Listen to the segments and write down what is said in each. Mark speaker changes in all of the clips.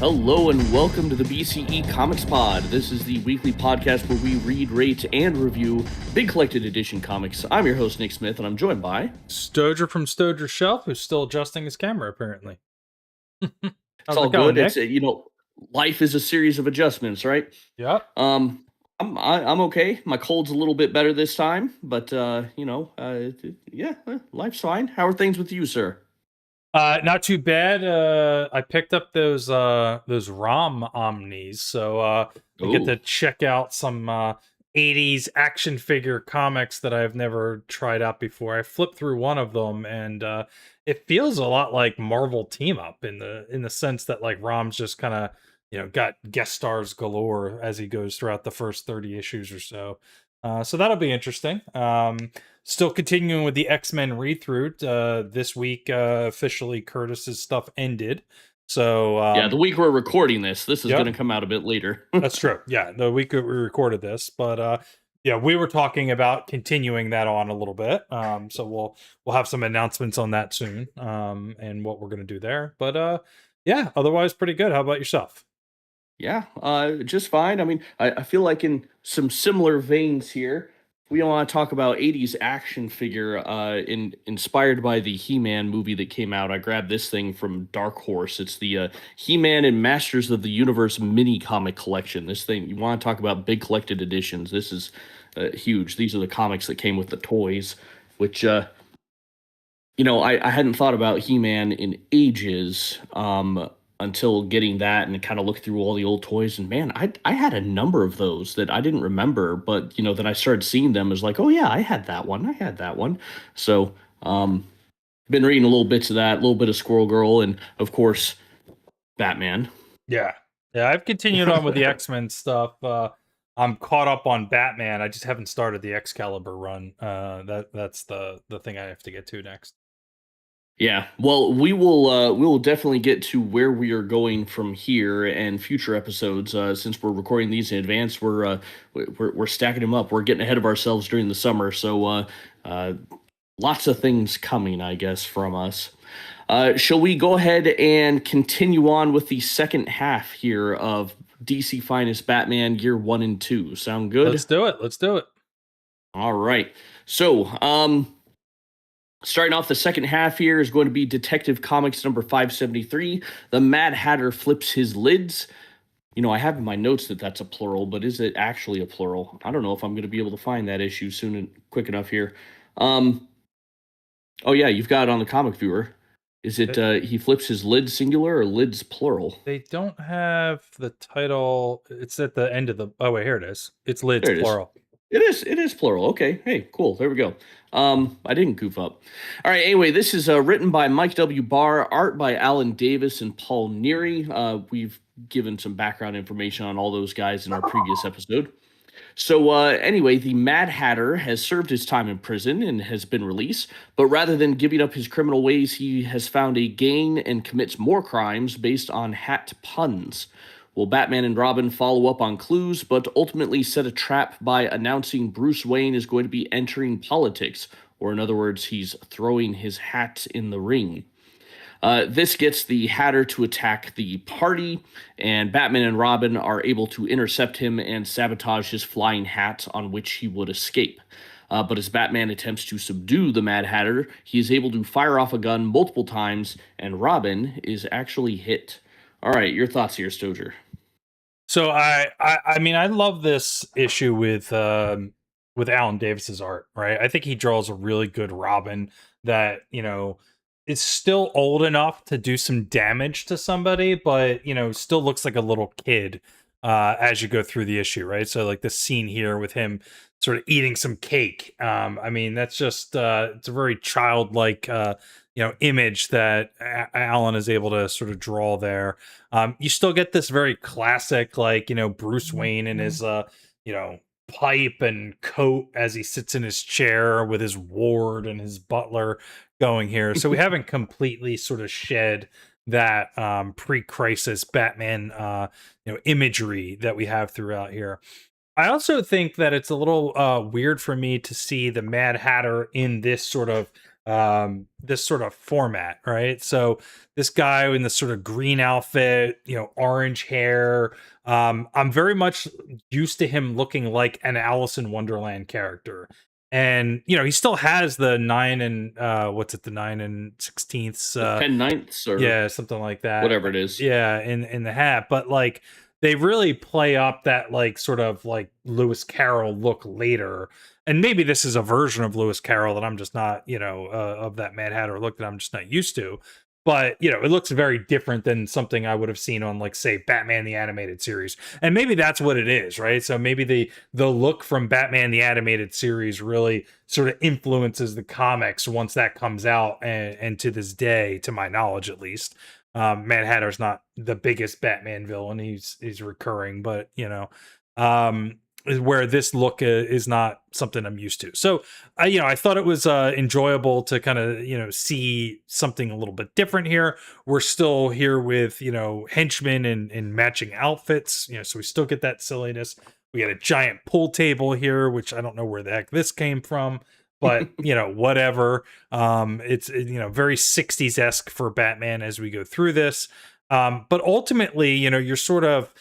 Speaker 1: Hello and welcome to the BCE Comics Pod. This is the weekly podcast where we read, rate, and review big collected edition comics. I'm your host, Nick Smith, and I'm joined by...
Speaker 2: Stojr from Stojr's Shelf, who's still adjusting his camera, apparently.
Speaker 1: It's all good. Nick? It's life is a series of adjustments, right?
Speaker 2: Yep.
Speaker 1: I'm okay. My cold's a little bit better this time, but life's fine. How are things with you, sir?
Speaker 2: Not too bad. I picked up those ROM Omnis, so I get to check out some 80s action figure comics that I've never tried out before. I flipped through one of them, and it feels a lot like Marvel Team Up in the sense that like ROM's just kind of got guest stars galore as he goes throughout the first 30 issues or so. So that'll be interesting. Still continuing with the X-Men read-through. This week, officially, Curtis's stuff ended. So
Speaker 1: the week we're recording this is going to come out a bit later.
Speaker 2: That's true. Yeah, the week that we recorded this, but we were talking about continuing that on a little bit. So we'll have some announcements on that soon, and what we're going to do there. But otherwise pretty good. How about yourself?
Speaker 1: Yeah, just fine. I mean, I feel like in some similar veins here, we want to talk about 80s action figure inspired by the He-Man movie that came out. I grabbed this thing from Dark Horse. It's the He-Man and Masters of the Universe mini comic collection. This thing, you want to talk about big collected editions. This is huge. These are the comics that came with the toys, which, I hadn't thought about He-Man in ages. Until getting that and kind of look through all the old toys, and man, I had a number of those that I didn't remember, but then I started seeing them as like, oh yeah, I had that one. So been reading a little bits of that, a little bit of Squirrel Girl, and of course Batman.
Speaker 2: Yeah, I've continued on with the X-Men stuff. I'm caught up on Batman. I just haven't started the Excalibur run. That's the thing I have to get to next.
Speaker 1: Yeah, well, we will definitely get to where we are going from here and future episodes. Since we're recording these in advance, we're stacking them up. We're getting ahead of ourselves during the summer, so lots of things coming, I guess, from us. Shall we go ahead and continue on with the second half here of DC Finest Batman Year 1 and 2? Sound good?
Speaker 2: Let's do it.
Speaker 1: All right. So, starting off the second half here is going to be Detective Comics number 573. The Mad Hatter flips his lids. I have in my notes that that's a plural, but is it actually a plural? I don't know if I'm going to be able to find that issue soon and quick enough here. Oh yeah, you've got it on the comic viewer. Is it he flips his lids singular or lids plural?
Speaker 2: They don't have the title. It's at the end of the... Oh wait, here it is. It's lids plural.
Speaker 1: It is plural. Okay. Hey, cool. There we go. I didn't goof up. All right. Anyway, this is written by Mike W. Barr, art by Alan Davis and Paul Neary. We've given some background information on all those guys in our previous episode. So anyway, the Mad Hatter has served his time in prison and has been released, but rather than giving up his criminal ways, he has found a gain and commits more crimes based on hat puns. Will Batman and Robin follow up on clues, but ultimately set a trap by announcing Bruce Wayne is going to be entering politics, or in other words, he's throwing his hat in the ring. This gets the Hatter to attack the party, and Batman and Robin are able to intercept him and sabotage his flying hat on which he would escape. But as Batman attempts to subdue the Mad Hatter, he is able to fire off a gun multiple times, and Robin is actually hit. All right, your thoughts here, Stojr.
Speaker 2: So I mean, I love this issue with Alan Davis's art, right? I think he draws a really good Robin that, is still old enough to do some damage to somebody, but, still looks like a little kid as you go through the issue, right? So like this scene here with him sort of eating some cake. I mean, that's just it's a very childlike image that Alan is able to sort of draw there. You still get this very classic, like, Bruce Wayne in his, pipe and coat as he sits in his chair with his ward and his butler going here. So we haven't completely sort of shed that pre-crisis Batman, imagery that we have throughout here. I also think that it's a little weird for me to see the Mad Hatter in this sort of this sort of format, right? So this guy in this sort of green outfit, orange hair. I'm very much used to him looking like an Alice in Wonderland character. And he still has the 9 and 16ths,
Speaker 1: The 10/9 or
Speaker 2: yeah, something like that.
Speaker 1: whatever it is.
Speaker 2: Yeah, in the hat, but like they really play up that like sort of like Lewis Carroll look later. And maybe this is a version of Lewis Carroll that I'm just not, of that Mad Hatter look that I'm just not used to. But it looks very different than something I would have seen on, like, say, Batman the Animated Series. And maybe that's what it is, right? So maybe the look from Batman the Animated Series really sort of influences the comics once that comes out, and to this day, to my knowledge at least. Mad Hatter's not the biggest Batman villain. He's recurring, but is where this look is not something I'm used to. So I thought it was enjoyable to kind of see something a little bit different here. We're still here with henchmen in matching outfits. So we still get that silliness. We got a giant pool table here, which I don't know where the heck this came from, but whatever. It's very 60s esque for Batman as we go through this. But ultimately, you're sort of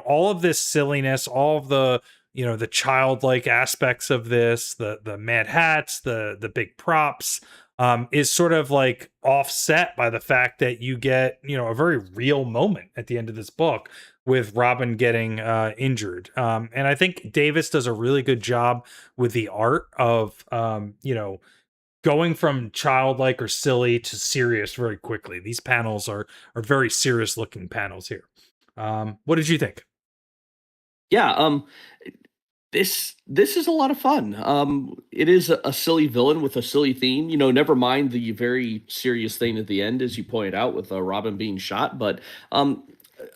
Speaker 2: all of this silliness, all of the the childlike aspects of this, the mad hats, the big props, is sort of like offset by the fact that you get a very real moment at the end of this book with Robin getting injured. And I think Davis does a really good job with the art of going from childlike or silly to serious very quickly. These panels are very serious looking panels here. What did you think?
Speaker 1: Yeah, this is a lot of fun. It is a silly villain with a silly theme. Never mind the very serious thing at the end, as you pointed out, with Robin being shot. But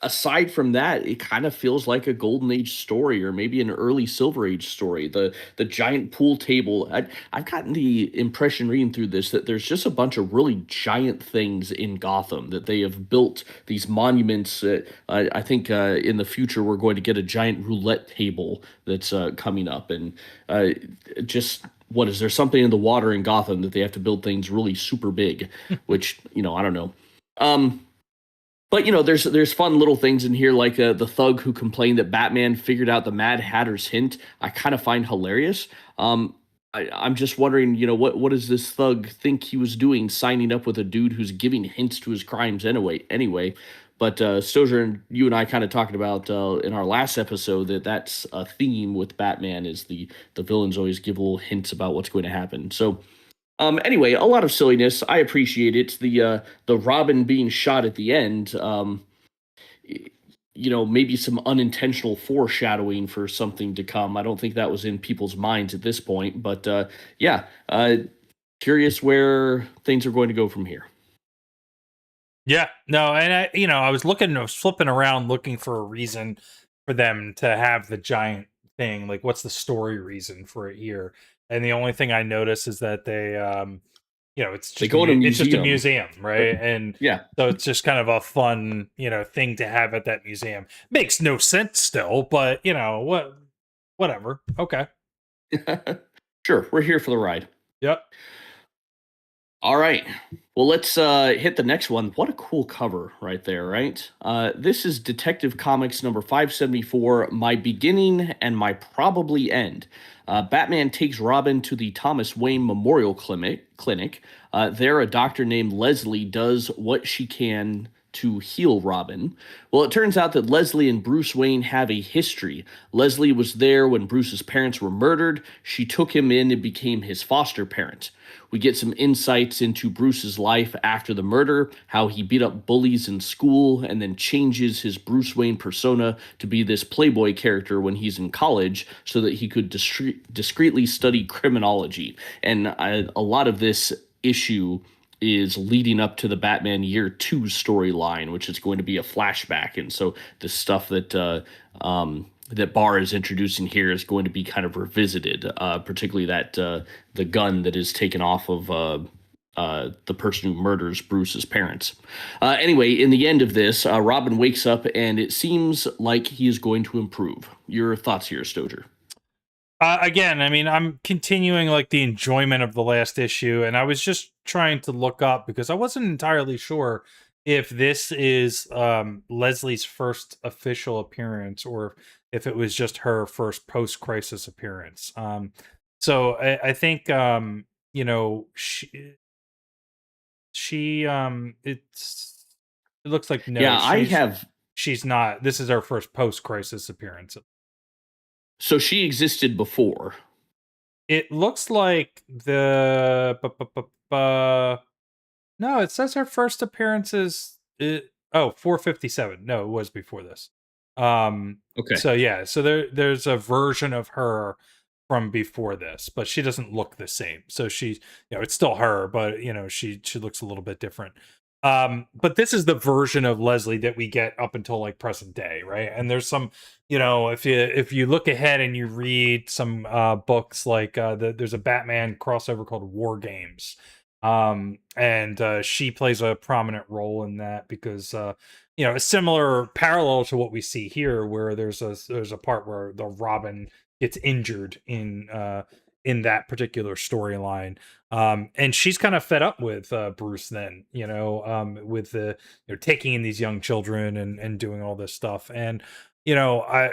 Speaker 1: aside from that, it kind of feels like a golden age story, or maybe an early silver age story. The giant pool table. I've gotten the impression reading through this that there's just a bunch of really giant things in Gotham, that they have built these monuments. I think in the future we're going to get a giant roulette table that's coming up, and just what is there something in the water in Gotham that they have to build things really super big, which I don't know. But there's fun little things in here, like the thug who complained that Batman figured out the Mad Hatter's hint. I kind of find hilarious. I'm just wondering, what does this thug think he was doing, signing up with a dude who's giving hints to his crimes anyway? But Stozer and you and I kind of talked about in our last episode that's a theme with Batman, is the villains always give little hints about what's going to happen. So anyway, a lot of silliness. I appreciate it. The Robin being shot at the end. Maybe some unintentional foreshadowing for something to come. I don't think that was in people's minds at this point, but yeah, curious where things are going to go from here.
Speaker 2: Yeah, no, and I was flipping around looking for a reason for them to have the giant thing. Like, what's the story reason for it here? And the only thing I notice is that they, it's
Speaker 1: They
Speaker 2: just
Speaker 1: go to a
Speaker 2: it's just a
Speaker 1: museum.
Speaker 2: museum, right? And
Speaker 1: Yeah.
Speaker 2: so it's just kind of a fun, thing to have at that museum. Makes no sense still, but whatever. Okay.
Speaker 1: Sure, we're here for the ride.
Speaker 2: Yep.
Speaker 1: All right. Well, let's hit the next one. What a cool cover right there, right? This is Detective Comics number 574, My Beginning and My Probably End. Batman takes Robin to the Thomas Wayne Memorial Clinic. There, a doctor named Leslie does what she can to heal Robin. Well, it turns out that Leslie and Bruce Wayne have a history. Leslie was there when Bruce's parents were murdered. She took him in and became his foster parent. We get some insights into Bruce's life after the murder, how he beat up bullies in school, and then changes his Bruce Wayne persona to be this playboy character when he's in college so that he could discreetly study criminology. And a lot of this issue is leading up to the Batman Year 2 storyline, which is going to be a flashback. And so the stuff that that Barr is introducing here is going to be kind of revisited, particularly that the gun that is taken off of the person who murders Bruce's parents. Anyway, in the end of this, Robin wakes up and it seems like he is going to improve. Your thoughts here, Stoger?
Speaker 2: Again, I mean, I'm continuing like the enjoyment of the last issue, and I was just trying to look up because I wasn't entirely sure if this is Leslie's first official appearance or if it was just her first post-crisis appearance. So I think you know it looks like no,
Speaker 1: Yeah, I have.
Speaker 2: she's not. This is her first post-crisis appearance.
Speaker 1: So she existed before.
Speaker 2: It looks like the no, it says her first appearances. 457. No, it was before this.
Speaker 1: Okay.
Speaker 2: So yeah, so there's a version of her from before this, but she doesn't look the same. So she, it's still her, but she looks a little bit different. But this is the version of Leslie that we get up until like present day, right? And there's some, if you look ahead and you read some books like there's a Batman crossover called War Games, and she plays a prominent role in that because a similar parallel to what we see here, where there's a part where the Robin gets injured in that particular storyline, and she's kind of fed up with Bruce then, with the taking in these young children and doing all this stuff. And I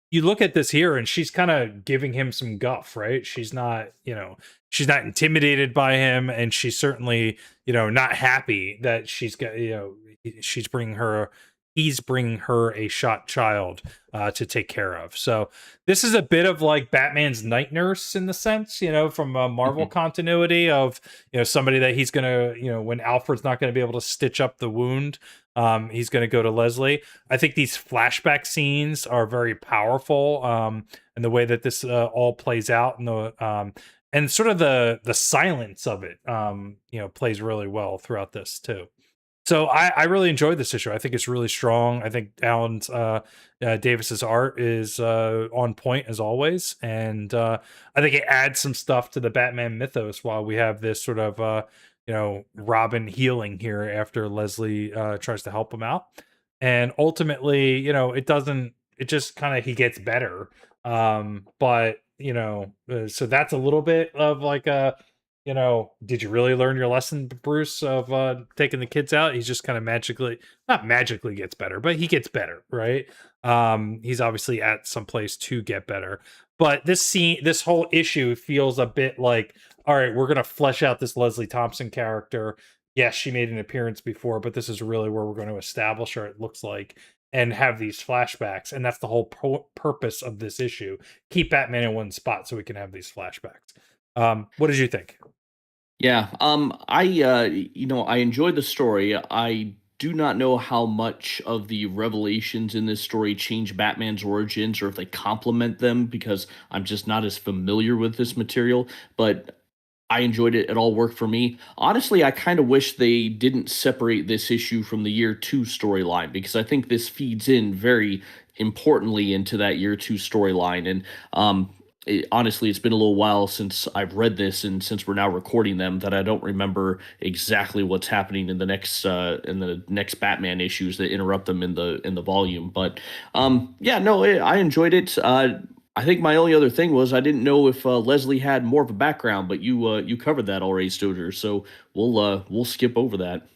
Speaker 2: you look at this here and she's kind of giving him some guff, right? She's not intimidated by him, and she's certainly, not happy that she's bringing her he's bringing her a shot child to take care of. So this is a bit of like Batman's night nurse in the sense, from a Marvel
Speaker 1: Mhm.
Speaker 2: continuity of, somebody that he's gonna, when Alfred's not going to be able to stitch up the wound, he's going to go to Leslie. I think these flashback scenes are very powerful, and the way that this all plays out, and sort of the silence of it, plays really well throughout this too. So I really enjoyed this issue. I think it's really strong. I think Alan Davis's art is on point as always, and I think it adds some stuff to the Batman mythos while we have this sort of Robin healing here after Leslie tries to help him out, and ultimately, it doesn't. It just kind of he gets better, but so that's a little bit of like a did you really learn your lesson, Bruce, of taking the kids out? He's just kind of not magically gets better, but he gets better, right? He's obviously at some place to get better. But this whole issue feels a bit like, all right, we're gonna flesh out this Leslie Thompson character. Yes, she made an appearance before, but this is really where we're going to establish her, it looks like, and have these flashbacks. And that's the whole purpose of this issue. Keep Batman in one spot so we can have these flashbacks. What did you think?
Speaker 1: Yeah. I enjoyed the story. I do not know how much of the revelations in this story change Batman's origins or if they complement them because I'm just not as familiar with this material, but I enjoyed it. It all worked for me. Honestly, I kind of wish they didn't separate this issue from the year two storyline because I think this feeds in very importantly into that year two storyline. And honestly, it's been a little while since I've read this, and since we're now recording them, that I don't remember exactly what's happening in the next Batman issues that interrupt them in the volume. But yeah, no, I enjoyed it. I think my only other thing was I didn't know if Leslie had more of a background, but you covered that already, Stoger. So we'll skip over that.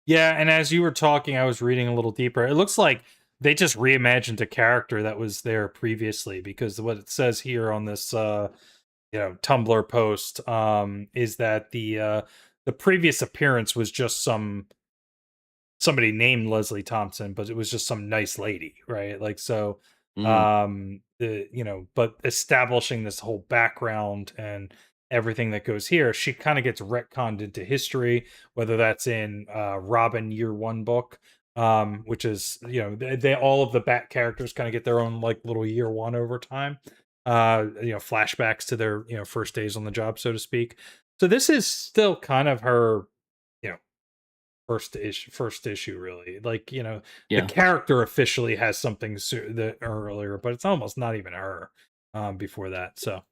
Speaker 2: Yeah, and as you were talking, I was reading a little deeper. It looks like they just reimagined a character that was there previously because what it says here on this Tumblr post is that the previous appearance was just somebody named Leslie Thompson, but it was just some nice lady, right? Like so
Speaker 1: Mm,
Speaker 2: but establishing this whole background and everything that goes here, she kind of gets retconned into history, whether that's in Robin Year One book, which is they all of the Bat characters kind of get their own like little Year One over time, flashbacks to their first days on the job, so to speak. So this is still kind of her you know first issue really, like the
Speaker 1: yeah.
Speaker 2: character officially has something that earlier, but it's almost not even her before that. So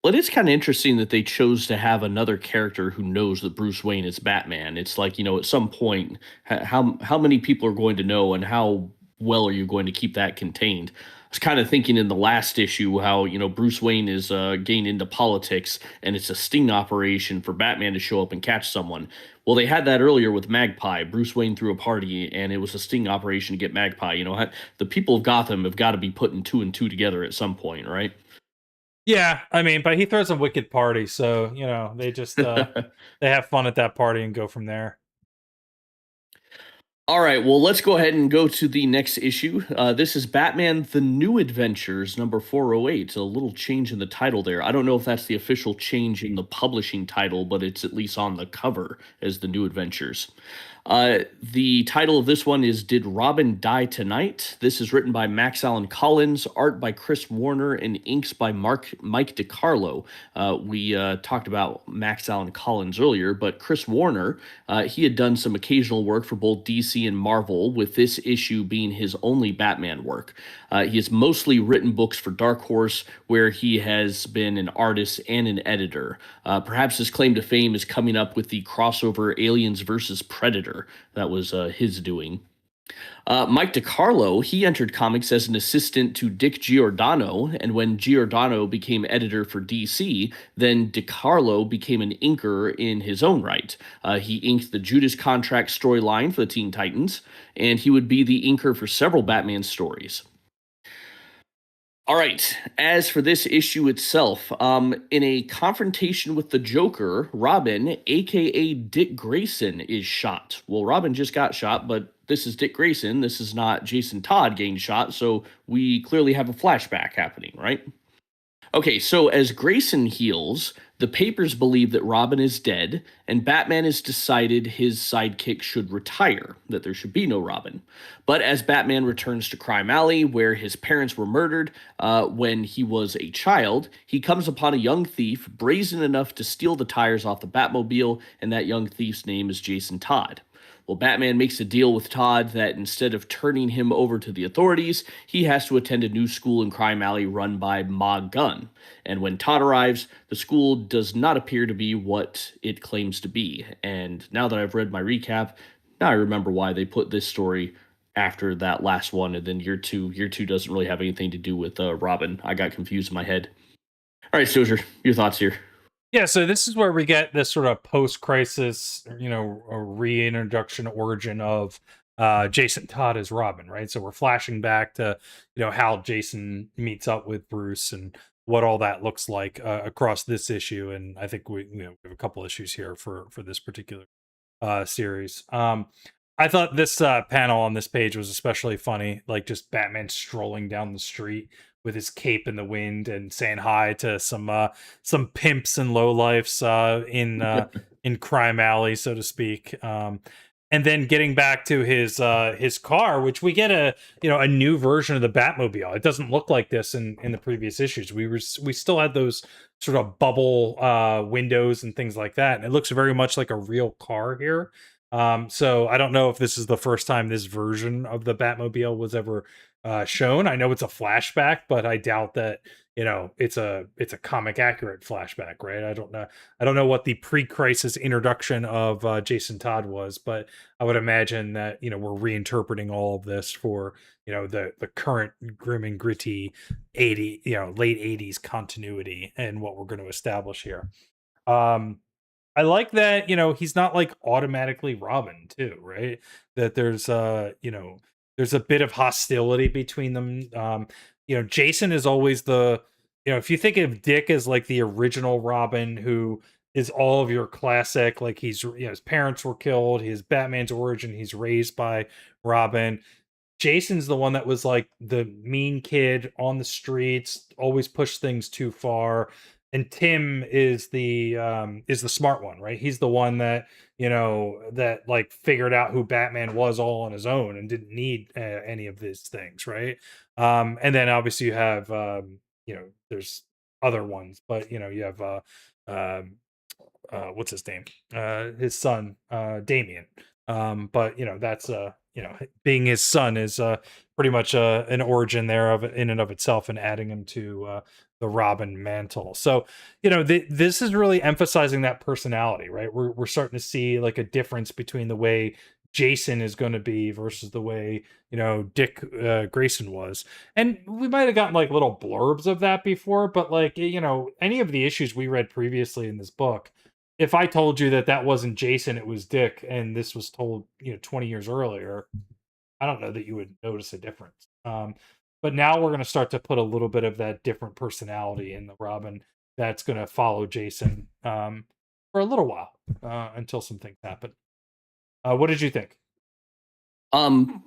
Speaker 1: Well, it is kind of interesting that they chose to have another character who knows that Bruce Wayne is Batman. It's like, at some point, how many people are going to know, and how well are you going to keep that contained? was kind of thinking in the last issue how, Bruce Wayne is getting into politics and it's a sting operation for Batman to show up and catch someone. Well, they had that earlier with Magpie. Bruce Wayne threw a party and it was a sting operation to get Magpie. The people of Gotham have got to be putting two and two together at some point, right?
Speaker 2: Yeah, I mean, but he throws a wicked party, so they just they have fun at that party and go from there.
Speaker 1: All right, well, let's go ahead and go to the next issue. This is Batman The New Adventures, number 408. A little change in the title there. I don't know if that's the official change in the publishing title, but it's at least on the cover as The New Adventures. The title of this one is Did Robin Die Tonight? This is written by Max Allan Collins, art by Chris Warner, and inks by Mike DiCarlo. We talked about Max Allan Collins earlier, but Chris Warner, he had done some occasional work for both DC and Marvel, with this issue being his only Batman work. He has mostly written books for Dark Horse, where he has been an artist and an editor. Perhaps his claim to fame is coming up with the crossover Aliens versus Predator. That was his doing. Mike DiCarlo, he entered comics as an assistant to Dick Giordano, and when Giordano became editor for DC, then DiCarlo became an inker in his own right. He inked the Judas Contract storyline for the Teen Titans, and he would be the inker for several Batman stories. All right. As for this issue itself, in a confrontation with the Joker, Robin, aka Dick Grayson, is shot. Well, Robin just got shot, but this is Dick Grayson. This is not Jason Todd getting shot, so we clearly have a flashback happening, right? Okay, so as Grayson heals, the papers believe that Robin is dead, and Batman has decided his sidekick should retire, that there should be no Robin. But as Batman returns to Crime Alley, where his parents were murdered when he was a child, he comes upon a young thief brazen enough to steal the tires off the Batmobile, and that young thief's name is Jason Todd. Well, Batman makes a deal with Todd that instead of turning him over to the authorities, he has to attend a new school in Crime Alley run by Ma Gunn. And when Todd arrives, the school does not appear to be what it claims to be. And now that I've read my recap, now I remember why they put this story after that last one, and then year two. Year two doesn't really have anything to do with Robin. I got confused in my head. All right, Stozer, your thoughts here.
Speaker 2: Yeah, so this is where we get this sort of post-crisis, a reintroduction origin of Jason Todd as Robin, right? So we're flashing back to, how Jason meets up with Bruce and what all that looks like across this issue. And I think we have a couple issues here for this particular series. I thought this panel on this page was especially funny, like just Batman strolling down the street with his cape in the wind and saying hi to some pimps and lowlifes in Crime Alley, so to speak. And then getting back to his car, which we get a new version of the Batmobile. It doesn't look like this in the previous issues. We still had those sort of bubble windows and things like that, and it looks very much like a real car here. So I don't know if this is the first time this version of the Batmobile was ever shown. I know it's a flashback, but I doubt that it's a comic accurate flashback, right? I don't know what the pre-crisis introduction of Jason Todd was, but I would imagine that we're reinterpreting all of this for the current grim and gritty 80 late 80s continuity and what we're going to establish here. I like that, he's not like automatically Robin too, right? That there's a bit of hostility between them. Jason is always if you think of Dick as like the original Robin, who is all of your classic, like his parents were killed, his Batman's origin, he's raised by Robin. Jason's the one that was like the mean kid on the streets, always pushed things too far. And Tim is the smart one, right? He's the one that that like figured out who Batman was all on his own and didn't need any of these things, right? And then obviously you have there's other ones, but you have what's his name? His son, Damien. But that's being his son is pretty much an origin there of in and of itself, and adding him to the Robin mantle. So this is really emphasizing that personality, right? We're starting to see like a difference between the way Jason is going to be versus the way Dick Grayson was. And we might have gotten like little blurbs of that before, but like any of the issues we read previously in this book, if I told you that that wasn't Jason, it was Dick, and this was told 20 years earlier, I don't know that you would notice a difference. But now we're going to start to put a little bit of that different personality in the Robin that's going to follow Jason for a little while until some things happen. What did you think?
Speaker 1: Um,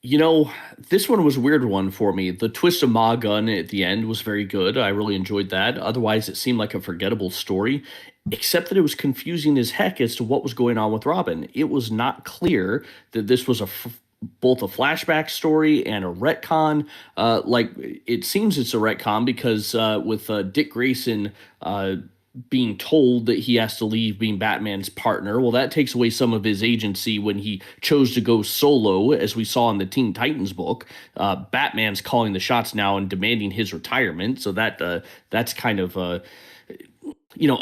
Speaker 1: you know, this one was a weird one for me. The twist of Ma Gun at the end was very good. I really enjoyed that. Otherwise, it seemed like a forgettable story, except that it was confusing as heck as to what was going on with Robin. It was not clear that this was both a flashback story and a retcon. Like it seems it's a retcon because with Dick Grayson being told that he has to leave being Batman's partner. Well, that takes away some of his agency when he chose to go solo, as we saw in the Teen Titans book. Batman's calling the shots now and demanding his retirement. So that's kind of a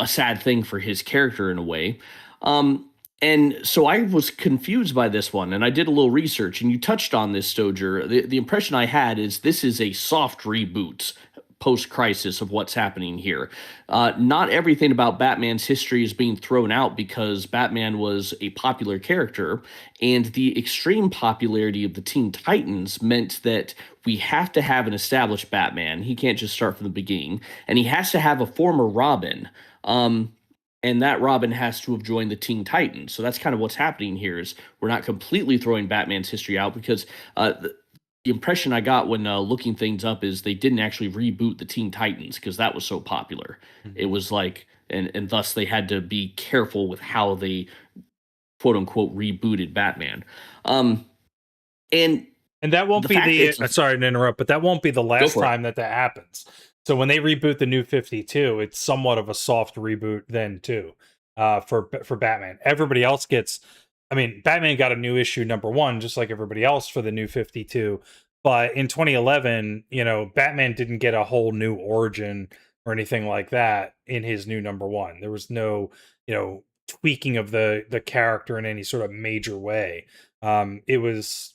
Speaker 1: sad thing for his character in a way. And so I was confused by this one, and I did a little research, and you touched on this, Stoger. The impression I had is this is a soft reboot post-crisis of what's happening here. Not everything about Batman's history is being thrown out because Batman was a popular character, and the extreme popularity of the Teen Titans meant that we have to have an established Batman. He can't just start from the beginning, and he has to have a former Robin. And that Robin has to have joined the Teen Titans. So that's kind of what's happening here is we're not completely throwing Batman's history out because the impression I got when looking things up is they didn't actually reboot the Teen Titans because that was so popular.
Speaker 2: Mhm.
Speaker 1: It was like, and thus they had to be careful with how they quote unquote rebooted Batman. And
Speaker 2: And that won't
Speaker 1: the
Speaker 2: be
Speaker 1: fact that
Speaker 2: the
Speaker 1: it's
Speaker 2: sorry to interrupt, but that won't be the
Speaker 1: go
Speaker 2: last
Speaker 1: for it.
Speaker 2: time that happens. So when they reboot the New 52, it's somewhat of a soft reboot then too. For Batman. Everybody else gets I mean, Batman got a new issue number 1 just like everybody else for the New 52, but in 2011, Batman didn't get a whole new origin or anything like that in his new number 1. There was no, tweaking of the character in any sort of major way. It was,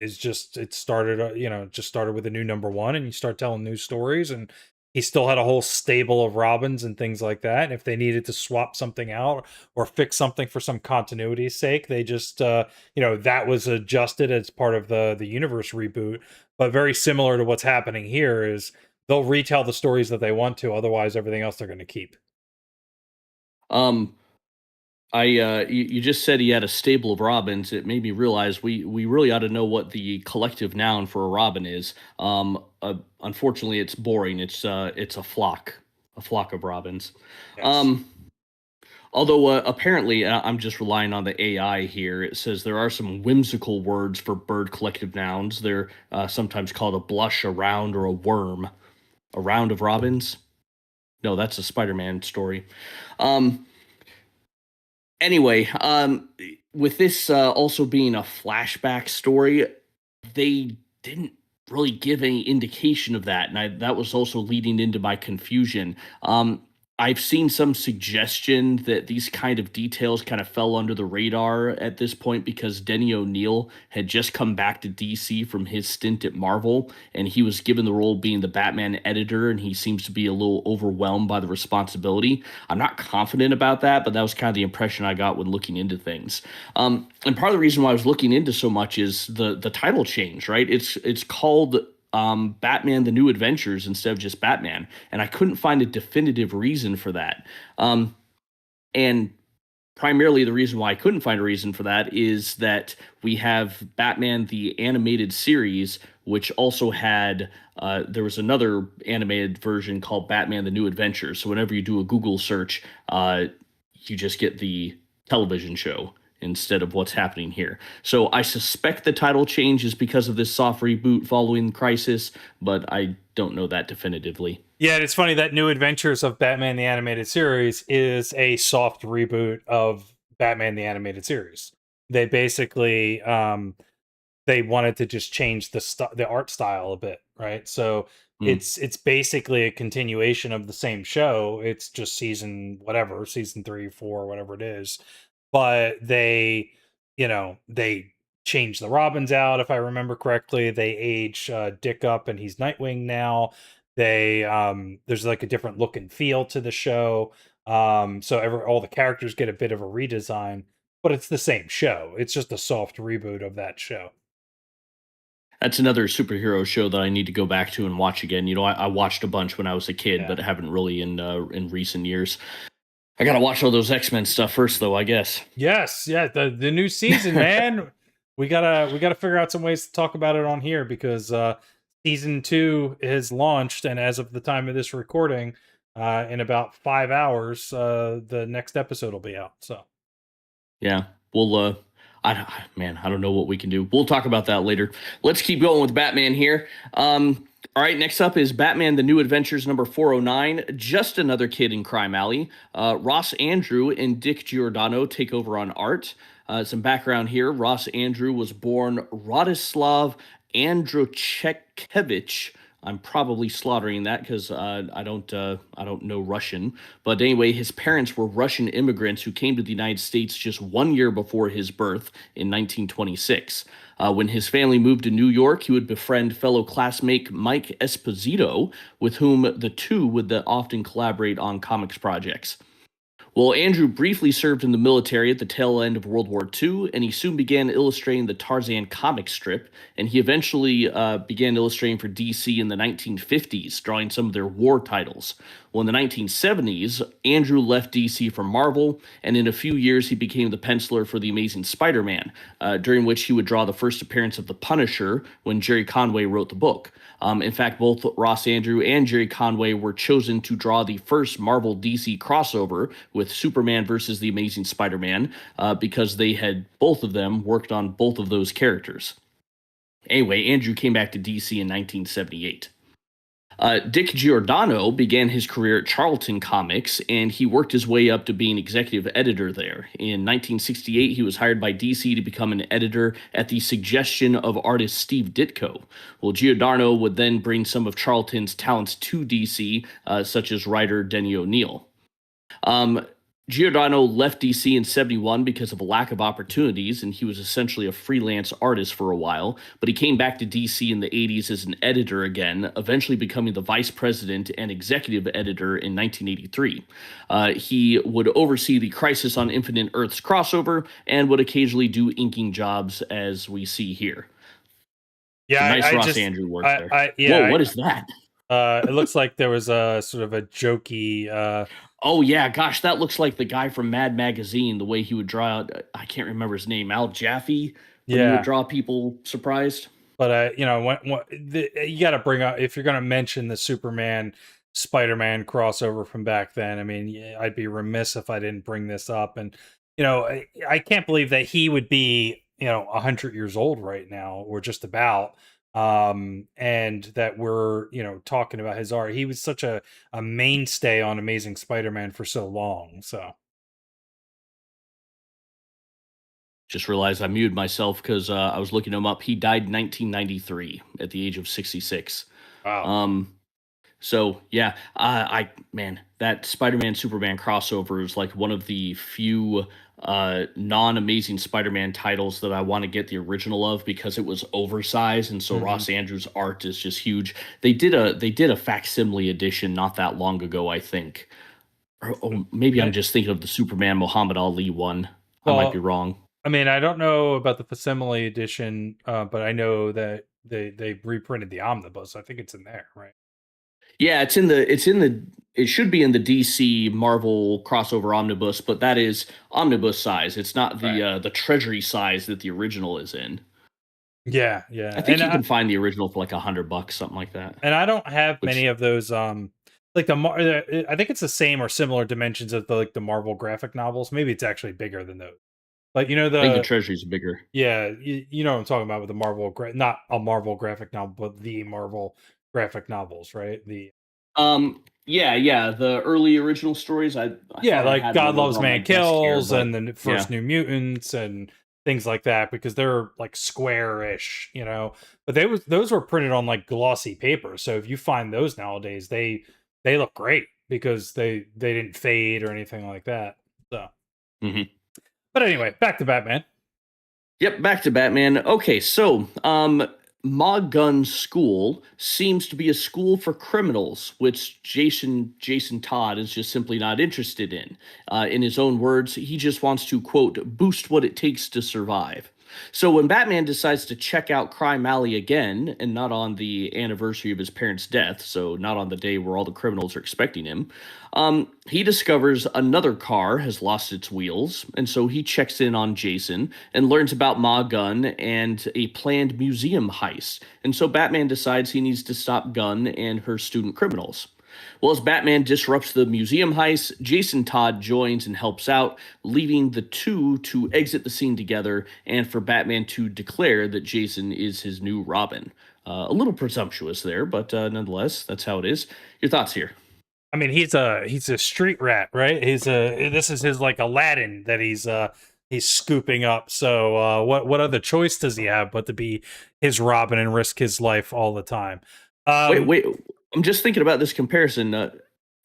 Speaker 2: is just it started just started with a new number 1, and you start telling new stories, and he still had a whole stable of Robins and things like that, and if they needed to swap something out or fix something for some continuity's sake, they just that was adjusted as part of the universe reboot. But very similar to what's happening here is they'll retell the stories that they want to, otherwise everything else they're going to keep.
Speaker 1: Um, you just said he had a stable of robins. It made me realize we really ought to know what the collective noun for a robin is. Unfortunately, it's boring. It's a flock of robins.
Speaker 2: Yes.
Speaker 1: Um, Although apparently I'm just relying on the AI here. It says there are some whimsical words for bird collective nouns. They're sometimes called a blush, a round, or a worm. A round of robins. No, that's a Spider-Man story. Um, anyway, with this also being a flashback story, they didn't really give any indication of that, and that was also leading into my confusion. I've seen some suggestion that these kind of details kind of fell under the radar at this point because Denny O'Neil had just come back to DC from his stint at Marvel, and he was given the role of being the Batman editor, and he seems to be a little overwhelmed by the responsibility. I'm not confident about that, but that was kind of the impression I got when looking into things. And part of the reason why I was looking into so much is the title change, right? It's called Batman: The New Adventures instead of just Batman, and I couldn't find a definitive reason for that. And primarily the reason why I couldn't find a reason for that is that we have Batman the animated series, which also had there was another animated version called Batman: The New Adventures. So whenever you do a Google search, you just get the television show instead of what's happening here. So I suspect the title change is because of this soft reboot following Crisis, but I don't know that definitively.
Speaker 2: Yeah, it's funny that New Adventures of Batman the Animated Series is a soft reboot of Batman the Animated Series. They basically they wanted to just change the art style a bit, right? So
Speaker 1: Mm.
Speaker 2: it's basically a continuation of the same show. It's just season whatever, season 3, 4, whatever it is. But they they change the Robins out, if I remember correctly. They age Dick up, and he's Nightwing now. There's like a different look and feel to the show. So all the characters get a bit of a redesign, but it's the same show. It's just a soft reboot of that show.
Speaker 1: That's another superhero show that I need to go back to and watch again. I watched a bunch when I was a kid,
Speaker 2: Yeah.
Speaker 1: but haven't really in recent years. I gotta watch all those X-Men stuff first, though, I guess.
Speaker 2: Yes, yeah, the new season, man. We gotta figure out some ways to talk about it on here, because season 2 is launched, and as of the time of this recording, in about 5 hours, the next episode will be out. So
Speaker 1: Yeah, we'll. Man, I don't know what we can do. We'll talk about that later. Let's keep going with Batman here. All right, next up is Batman: The New Adventures number 409. Just another kid in Crime Alley. Ross Andrew and Dick Giordano take over on art. Some background here: Ross Andrew was born Radislav Androchekevich. I'm probably slaughtering that because I don't know Russian. But anyway, his parents were Russian immigrants who came to the United States just 1 year before his birth in 1926. When his family moved to New York, he would befriend fellow classmate Mike Esposito, with whom the two would often collaborate on comics projects. Well, Andrew briefly served in the military at the tail end of World War II, and he soon began illustrating the Tarzan comic strip, and he eventually began illustrating for DC in the 1950s, drawing some of their war titles. Well, in the 1970s, Andrew left DC for Marvel, and in a few years he became the penciler for The Amazing Spider-Man, during which he would draw the first appearance of the Punisher when Jerry Conway wrote the book. In fact, both Ross Andrew and Jerry Conway were chosen to draw the first Marvel DC crossover with Superman versus the Amazing Spider-Man, because they had both of them worked on both of those characters. Anyway, Andrew came back to DC in 1978. Dick Giordano began his career at Charlton Comics, and he worked his way up to being executive editor there. In 1968, he was hired by DC to become an editor at the suggestion of artist Steve Ditko. Well, Giordano would then bring some of Charlton's talents to DC, such as writer Denny O'Neil. Um, Giordano left DC in 71 because of a lack of opportunities, and he was essentially a freelance artist for a while. But he came back to DC in the 80s as an editor again, eventually becoming the vice president and executive editor in 1983. He would oversee the Crisis on Infinite Earths crossover and would occasionally do inking jobs, as we see here.
Speaker 2: yeah,
Speaker 1: Some nice
Speaker 2: I
Speaker 1: Ross
Speaker 2: just
Speaker 1: Andrew work there.
Speaker 2: I
Speaker 1: Whoa,
Speaker 2: yeah,
Speaker 1: what is that?
Speaker 2: it looks like there was a sort of a jokey.
Speaker 1: Oh yeah, gosh, that looks like the guy from Mad Magazine. The way he would draw out, I can't remember his name, Al Jaffe, when he would
Speaker 2: Yeah,
Speaker 1: draw people surprised.
Speaker 2: but you got to bring up, if you're going to mention the Superman Spider-Man crossover from back then. I mean, yeah, I'd be remiss if I didn't bring this up. And I can't believe that he would be 100 years old right now, or just about. And that we're talking about his art. He was such a mainstay on Amazing Spider-Man for so long. So
Speaker 1: Just realized I muted myself because I was looking him up. He died in 1993 at the age of 66.
Speaker 2: wow.
Speaker 1: Um, So yeah, man, that Spider-Man Superman crossover is like one of the few non-Amazing Spider-Man titles that I want to get the original of, because it was oversized, and so
Speaker 2: Mhm.
Speaker 1: Ross Andrews' art is just huge. They did a facsimile edition not that long ago, I think. Or maybe I'm
Speaker 2: Eh,
Speaker 1: just thinking of the Superman Muhammad Ali one. I might be
Speaker 2: Well,
Speaker 1: wrong.
Speaker 2: I mean, I don't know about the facsimile edition, but I know that they reprinted the omnibus. I think it's in there, right?
Speaker 1: Yeah, it should be in the DC Marvel crossover omnibus, but that is omnibus size. It's not
Speaker 2: Right.
Speaker 1: the treasury size that the original is in.
Speaker 2: Yeah, yeah,
Speaker 1: I think you can find the original for like $100, something like that.
Speaker 2: and I don't have many
Speaker 1: Which
Speaker 2: of those. Like I think it's the same or similar dimensions of the Marvel graphic novels. Maybe it's actually bigger than those. But
Speaker 1: I think the treasury's bigger.
Speaker 2: yeah, you know what I'm talking about with the not a Marvel graphic novel, but the Marvel graphic novels, right?
Speaker 1: Yeah, yeah. The early original stories, I
Speaker 2: Yeah,
Speaker 1: thought I
Speaker 2: like
Speaker 1: had
Speaker 2: God
Speaker 1: one over
Speaker 2: Loves
Speaker 1: on my
Speaker 2: Man
Speaker 1: desk here,
Speaker 2: Kills,
Speaker 1: but
Speaker 2: and the
Speaker 1: yeah.
Speaker 2: first New Mutants, and things like that, because they're like square-ish, But those were printed on like glossy paper. So if you find those nowadays, they look great because they didn't fade or anything like that. So,
Speaker 1: Hmm.
Speaker 2: but anyway, back to Batman.
Speaker 1: Yep, back to Batman. Okay, so Ma Gun's school seems to be a school for criminals, which Jason Todd is just simply not interested in. In his own words, he just wants to quote boost what it takes to survive. So when Batman decides to check out Crime Alley again, and not on the anniversary of his parents' death, so not on the day where all the criminals are expecting him, he discovers another car has lost its wheels, and so he checks in on Jason and learns about Ma Gun and a planned museum heist. And so Batman decides he needs to stop Gun and her student criminals. Well, as Batman disrupts the museum heist, Jason Todd joins and helps out, leaving the two to exit the scene together and for Batman to declare that Jason is his new Robin. A little presumptuous there, but nonetheless, that's how it is. Your thoughts here?
Speaker 2: I mean, he's a street rat, right? This is his like Aladdin that he's scooping up. So what other choice does he have but to be his Robin and risk his life all the time?
Speaker 1: Wait,
Speaker 2: Um,
Speaker 1: wait. I'm just thinking about this comparison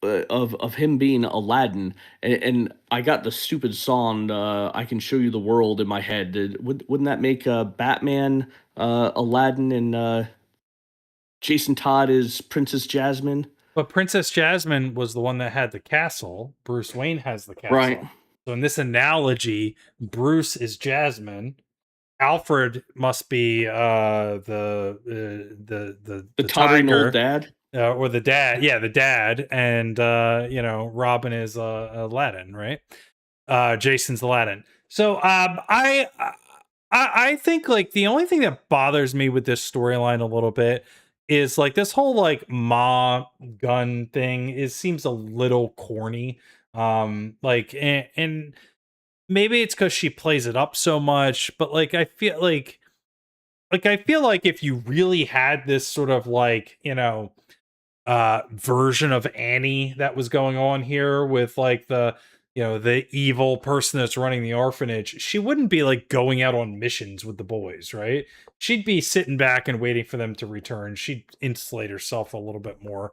Speaker 1: of him being Aladdin, and I got the stupid song "I Can Show You the World" in my head. Wouldn't that make Batman Aladdin and Jason Todd is Princess Jasmine?
Speaker 2: but Princess Jasmine was the one that had the castle. Bruce Wayne has the
Speaker 1: Right.
Speaker 2: castle. So in this analogy, Bruce is Jasmine. Alfred must be
Speaker 1: The
Speaker 2: the
Speaker 1: tottering old
Speaker 2: tiger,
Speaker 1: dad.
Speaker 2: or the dad. Yeah, the dad, and Robin is Aladdin, right? Jason's Aladdin. So I think like the only thing that bothers me with this storyline a little bit is like this whole like Ma gun thing is seems a little corny. Like and maybe it's because she plays it up so much, but like I feel like if you really had this sort of like version of Annie that was going on here with like the evil person that's running the orphanage, she wouldn't be like going out on missions with the boys, right? She'd be sitting back and waiting for them to return. She'd insulate herself a little bit more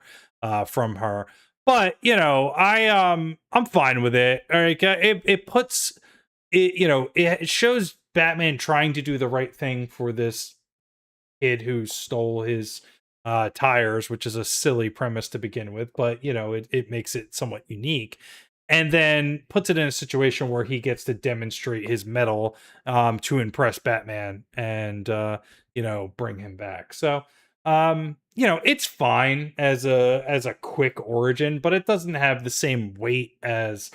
Speaker 2: from her. But I'm fine with it. All right, it puts it, it shows Batman trying to do the right thing for this kid who stole his tires, which is a silly premise to begin with, but it makes it somewhat unique. And then puts it in a situation where he gets to demonstrate his mettle to impress Batman and bring him back. So it's fine as a quick origin, but it doesn't have the same weight as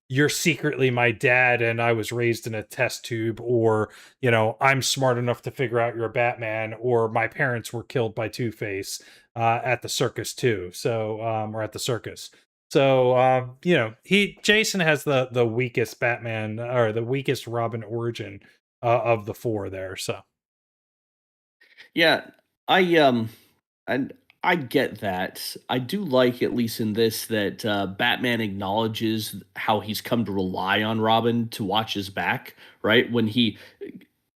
Speaker 2: you're secretly my dad and I was raised in a test tube, or I'm smart enough to figure out you're Batman, or my parents were killed by Two-Face at the circus too. So or at the circus. So Jason has the weakest Batman, or the weakest Robin origin of the four there. So
Speaker 1: Yeah, I and I get that. I do like, at least in this, that Batman acknowledges how he's come to rely on Robin to watch his back. Right when he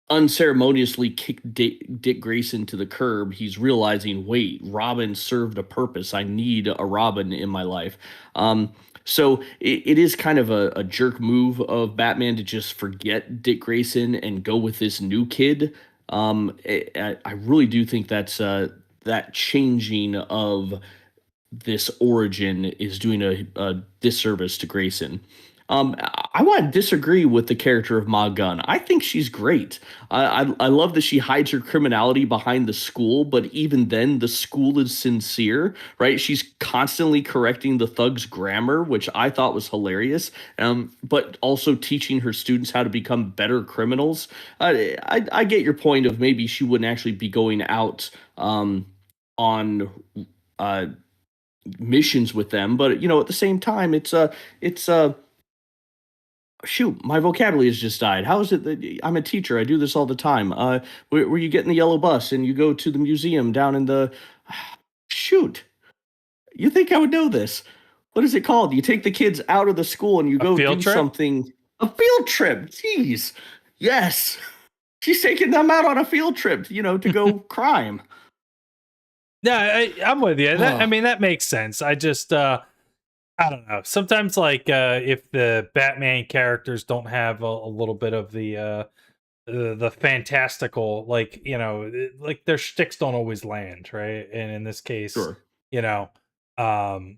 Speaker 1: unceremoniously kicked Dick Grayson to the curb, he's realizing, wait, Robin served a purpose. I need a Robin in my life. So it is kind of a jerk move of Batman to just forget Dick Grayson and go with this new kid. I really do think that changing of this origin is doing a disservice to Grayson. I want to disagree with the character of Ma Gun. I think she's great. I love that she hides her criminality behind the school, but even then, the school is sincere, right? She's constantly correcting the thugs' grammar, which I thought was hilarious, but also teaching her students how to become better criminals. I get your point of maybe she wouldn't actually be going out on uh, missions with them, but at the same time, it's shoot, my vocabulary has just died. How is it that I'm a teacher? I do this all the time. Where you get in the yellow bus and you go to the museum down in the shoot. You think I would know this? What is it called? You take the kids out of the school and you
Speaker 2: a
Speaker 1: go
Speaker 2: field
Speaker 1: do
Speaker 2: trip.
Speaker 1: something. A field trip. Jeez. Yes. She's taking them out on a field trip, to go crime.
Speaker 2: Yeah, I'm with you. I
Speaker 1: Oh,
Speaker 2: mean, that makes sense. I just I don't know. Sometimes, like, if the Batman characters don't have a little bit of the fantastical, like, like their shticks don't always land, right? And in this case,
Speaker 1: Sure.
Speaker 2: you know, um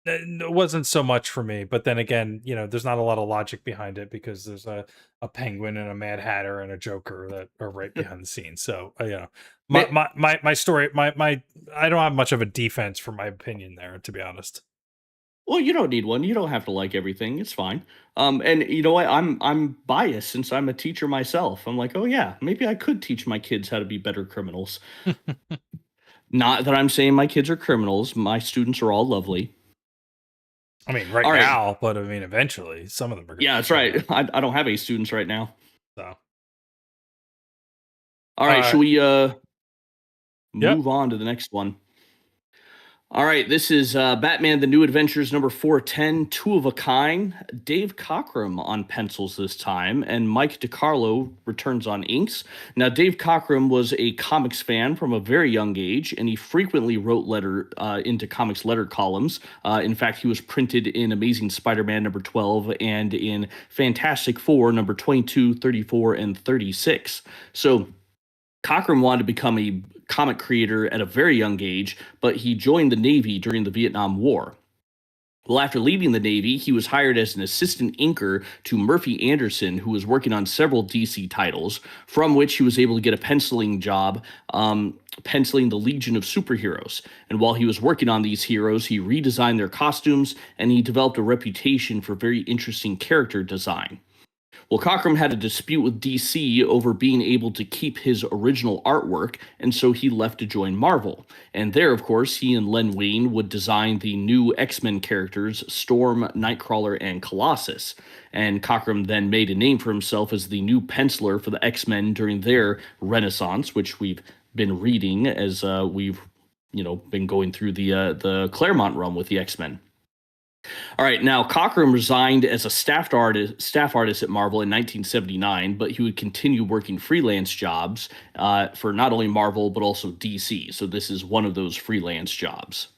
Speaker 2: it wasn't so much for me. But then again, there's not a lot of logic behind it because there's a penguin and a Mad Hatter and a Joker that are right behind the scenes. So
Speaker 1: Ma-
Speaker 2: my story, my I don't have much of a defense for my opinion there, to be honest.
Speaker 1: Well, you don't need one. You don't have to like everything. It's fine. And you know what? I'm biased since I'm a teacher myself. I'm like, oh yeah, maybe I could teach my kids how to be better criminals. Not that I'm saying my kids are criminals. My students are all lovely.
Speaker 2: I mean, right
Speaker 1: All right.
Speaker 2: now, but I mean, eventually, some of them are going
Speaker 1: Yeah,
Speaker 2: to
Speaker 1: that's
Speaker 2: become
Speaker 1: right.
Speaker 2: that.
Speaker 1: I don't have any students right now.
Speaker 2: So,
Speaker 1: All right,
Speaker 2: uh,
Speaker 1: should we
Speaker 2: yep.
Speaker 1: move on to the next one? All right, this is Batman: The New Adventures number 410, Two of a Kind. Dave Cockrum on pencils this time, and Mike DiCarlo returns on inks. Now, Dave Cockrum was a comics fan from a very young age, and he frequently wrote into comics letter columns. In fact, he was printed in Amazing Spider-Man number 12 and in Fantastic Four number 22, 34, and 36. So Cochran wanted to become a comic creator at a very young age, but he joined the Navy during the Vietnam War. Well, after leaving the Navy, he was hired as an assistant inker to Murphy Anderson, who was working on several DC titles, from which he was able to get a penciling job, penciling the Legion of Superheroes. And while he was working on these heroes, he redesigned their costumes and he developed a reputation for very interesting character design. Well, Cockrum had a dispute with DC over being able to keep his original artwork, and so he left to join Marvel. And there, of course, he and Len Wein would design the new X-Men characters, Storm, Nightcrawler, and Colossus. And Cockrum then made a name for himself as the new penciler for the X-Men during their renaissance, which we've been reading as we've been going through the Claremont run with the X-Men. All right, now Cockrum resigned as a staff artist at Marvel in 1979, but he would continue working freelance jobs for not only Marvel but also DC. So this is one of those freelance jobs.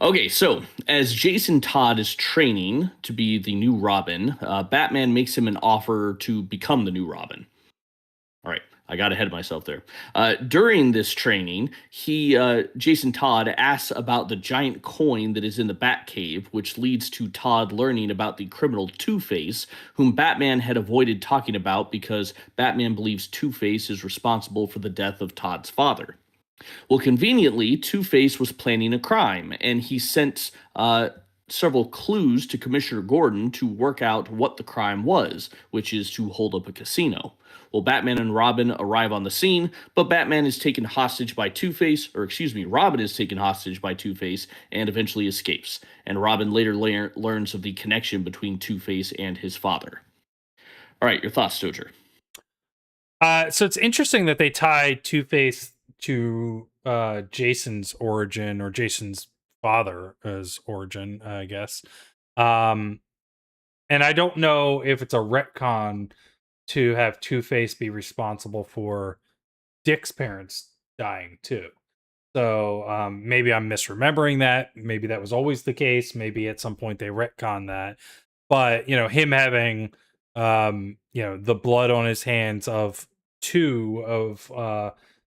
Speaker 1: Okay, so as Jason Todd is training to be the new Robin, Batman makes him an offer to become the new Robin. All right, I got ahead of myself there. During this training, Jason Todd asks about the giant coin that is in the Batcave, which leads to Todd learning about the criminal Two-Face, whom Batman had avoided talking about because Batman believes Two-Face is responsible for the death of Todd's father. Well, conveniently, Two-Face was planning a crime, and he sent several clues to Commissioner Gordon to work out what the crime was, which is to hold up a casino. Well, Batman and Robin arrive on the scene, but Batman is taken hostage by Two-Face, or excuse me, Robin is taken hostage by Two-Face and eventually escapes. And Robin later learns of the connection between Two-Face and his father. All right, your thoughts, Stoger?
Speaker 2: So it's interesting that they tie Two Face to Jason's origin, or Jason's father's origin, I guess. Um, and I don't know if it's a retcon to have Two Face be responsible for Dick's parents dying too. So maybe I'm misremembering that. Maybe that was always the case. Maybe at some point they retcon that. But him having the blood on his hands of two of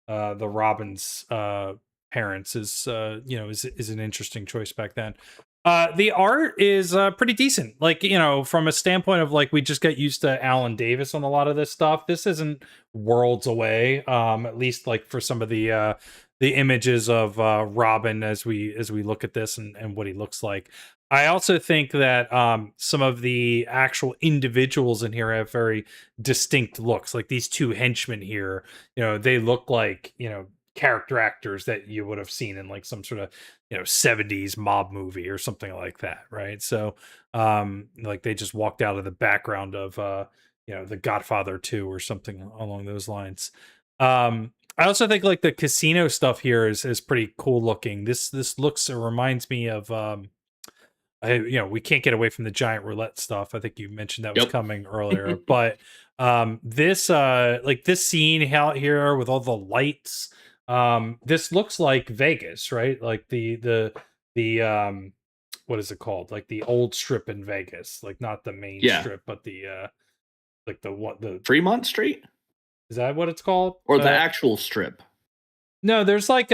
Speaker 2: the Robin's parents is an interesting choice back then. The art is pretty decent. Like, from a standpoint of, like, we just get used to Alan Davis on a lot of this stuff. This isn't worlds away. At least, like, for some of the images of Robin as we look at this and what he looks like. I also think that some of the actual individuals in here have very distinct looks. Like these two henchmen here, they look like, character actors that you would have seen in like some sort of 70s mob movie or something like that, right? So like they just walked out of the background of The Godfather 2 or something along those lines. I also think like the casino stuff here is pretty cool looking. It reminds me of we can't get away from the giant roulette stuff. I think you mentioned that was
Speaker 1: Yep.
Speaker 2: coming earlier, but this like this scene out here with all the lights, this looks like Vegas, right? Like the what is it called? Like the old strip in Vegas, like not the main
Speaker 1: Yeah.
Speaker 2: strip, but the like the what the
Speaker 1: Fremont Street
Speaker 2: is that what it's called?
Speaker 1: or the actual strip?
Speaker 2: No, there's like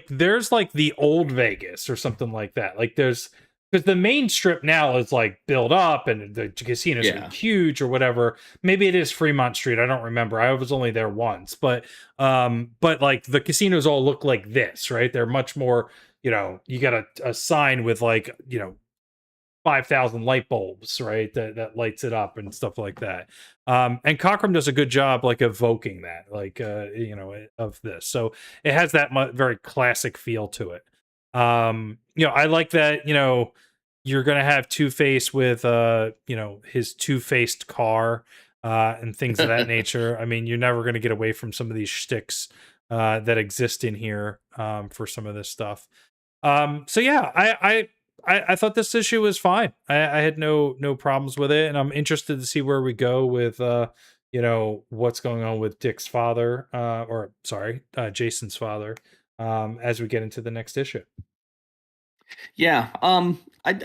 Speaker 2: there's like the old Vegas or something like that. Like there's because the main strip now is like built up and the casinos are
Speaker 1: Yeah.
Speaker 2: huge or whatever. Maybe it is Fremont Street. I don't remember. I was only there once, but like the casinos all look like this, right? They're much more, you got a sign with like, 5,000 light bulbs, right? That lights it up and stuff like that. And Cockrum does a good job, like evoking that, like of this. So it has that very classic feel to it. I like that. You're gonna have Two Face with his two-faced car and things of that nature. I mean, you're never gonna get away from some of these shticks that exist in here for some of this stuff. So yeah, I thought this issue was fine. I had no problems with it, and I'm interested to see where we go with what's going on with Dick's father, or sorry, Jason's father, as we get into the next issue.
Speaker 1: Yeah. I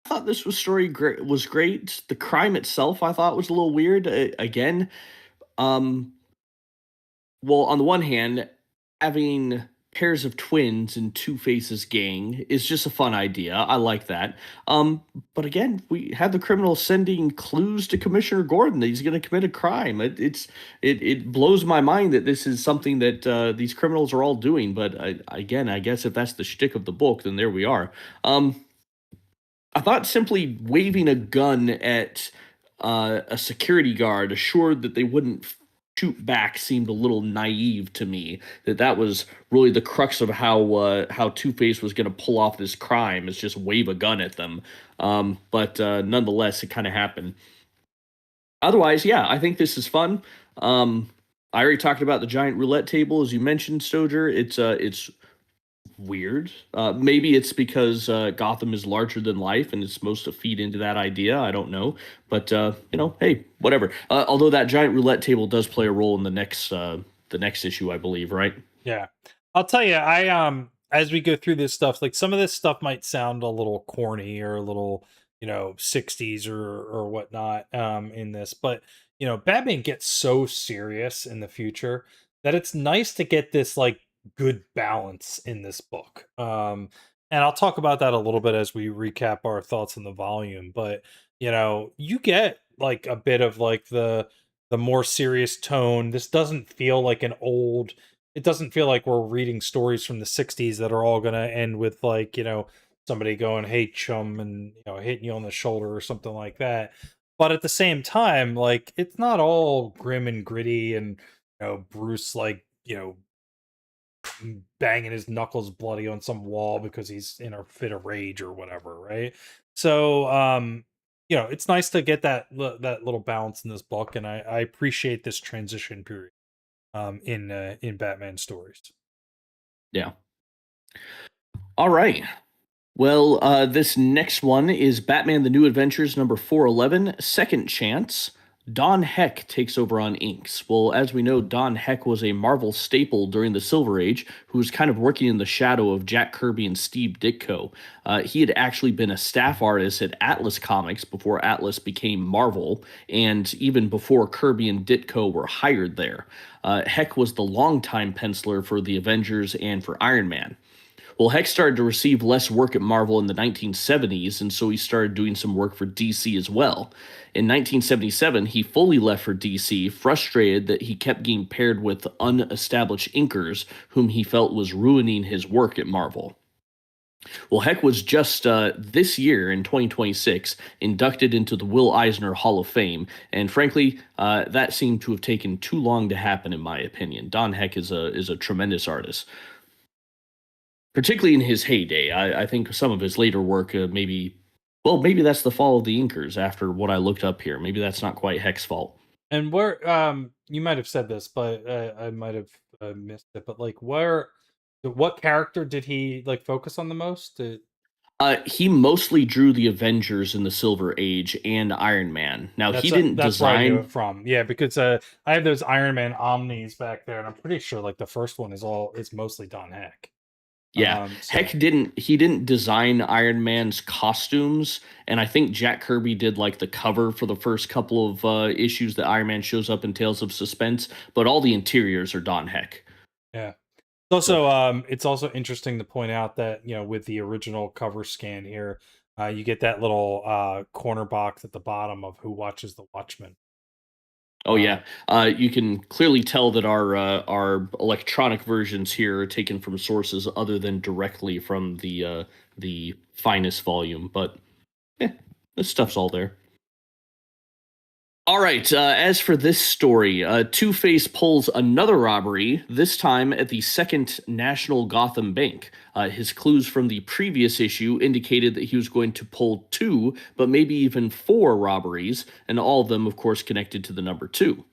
Speaker 1: thought this was great. The crime itself, I thought was a little weird. Again, um, well, on the one hand, having pairs of twins in Two Faces gang is just a fun idea. I like that. But again, we have the criminal sending clues to Commissioner Gordon that he's going to commit a crime. It blows my mind that this is something that these criminals are all doing. But again, I guess if that's the shtick of the book, then there we are. I thought simply waving a gun at a security guard assured that they wouldn't shoot back seemed a little naive to me. That was really the crux of how Two Face was going to pull off this crime, is just wave a gun at them. But nonetheless, it kind of happened. Otherwise, yeah, I think this is fun. I already talked about the giant roulette table, as you mentioned, Stoger. It's weird. Maybe it's because Gotham is larger than life and it's supposed to feed into that idea. I don't know, but hey, whatever. Although that giant roulette table does play a role in the next issue, I believe, right?
Speaker 2: Yeah. I'll tell you, as we go through this stuff, like some of this stuff might sound a little corny or a little, 60s or whatnot in this, but Batman gets so serious in the future that it's nice to get this like good balance in this book. And I'll talk about that a little bit as we recap our thoughts on the volume, but you get like a bit of like the more serious tone. This doesn't feel like an old, it doesn't feel like we're reading stories from the 60s that are all going to end with like, somebody going, "Hey chum," and hitting you on the shoulder or something like that. But at the same time, like it's not all grim and gritty and Bruce like, banging his knuckles bloody on some wall because he's in a fit of rage or whatever, right? So it's nice to get that little balance in this book, and I appreciate this transition period in Batman stories.
Speaker 1: Yeah. All right. Well, this next one is Batman: The New Adventures number 411, Second Chance. Don Heck takes over on inks. Well, as we know, Don Heck was a Marvel staple during the Silver Age, who was kind of working in the shadow of Jack Kirby and Steve Ditko. He had actually been a staff artist at Atlas Comics before Atlas became Marvel, and even before Kirby and Ditko were hired there. Heck was the longtime penciler for the Avengers and for Iron Man. Well, Heck started to receive less work at Marvel in the 1970s, and so he started doing some work for DC as well. In 1977, he fully left for DC, frustrated that he kept getting paired with unestablished inkers whom he felt was ruining his work at Marvel. Well, Heck was just this year in 2026 inducted into the Will Eisner Hall of Fame, and frankly, that seemed to have taken too long to happen, in my opinion. Don Heck is a tremendous artist, particularly in his heyday. I think some of his later work maybe that's the fall of the Inkers after what I looked up here. Maybe that's not quite Heck's fault.
Speaker 2: And where you might have said this, but I might have missed it. But like, what character did he like focus on the most?
Speaker 1: He mostly drew the Avengers in the Silver Age and Iron Man. Now he didn't
Speaker 2: That's where I knew
Speaker 1: design.
Speaker 2: it from. Yeah, because I have those Iron Man Omnis back there, and I'm pretty sure like the first one is mostly Don Heck.
Speaker 1: Yeah, Heck
Speaker 2: So
Speaker 1: didn't design Iron Man's costumes, and I think Jack Kirby did like the cover for the first couple of issues that Iron Man shows up in Tales of Suspense, but all the interiors are Don Heck.
Speaker 2: yeah.
Speaker 1: So
Speaker 2: It's also interesting to point out that with the original cover scan here, you get that little corner box at the bottom of who watches the Watchmen.
Speaker 1: oh
Speaker 2: Uh,
Speaker 1: yeah, you can clearly tell that our electronic versions here are taken from sources other than directly from the finest volume, but this stuff's all there. All right. As for this story, Two Face pulls another robbery, this time at the Second National Gotham Bank. His clues from the previous issue indicated that he was going to pull two, but maybe even four robberies, and all of them, of course, connected to the number two.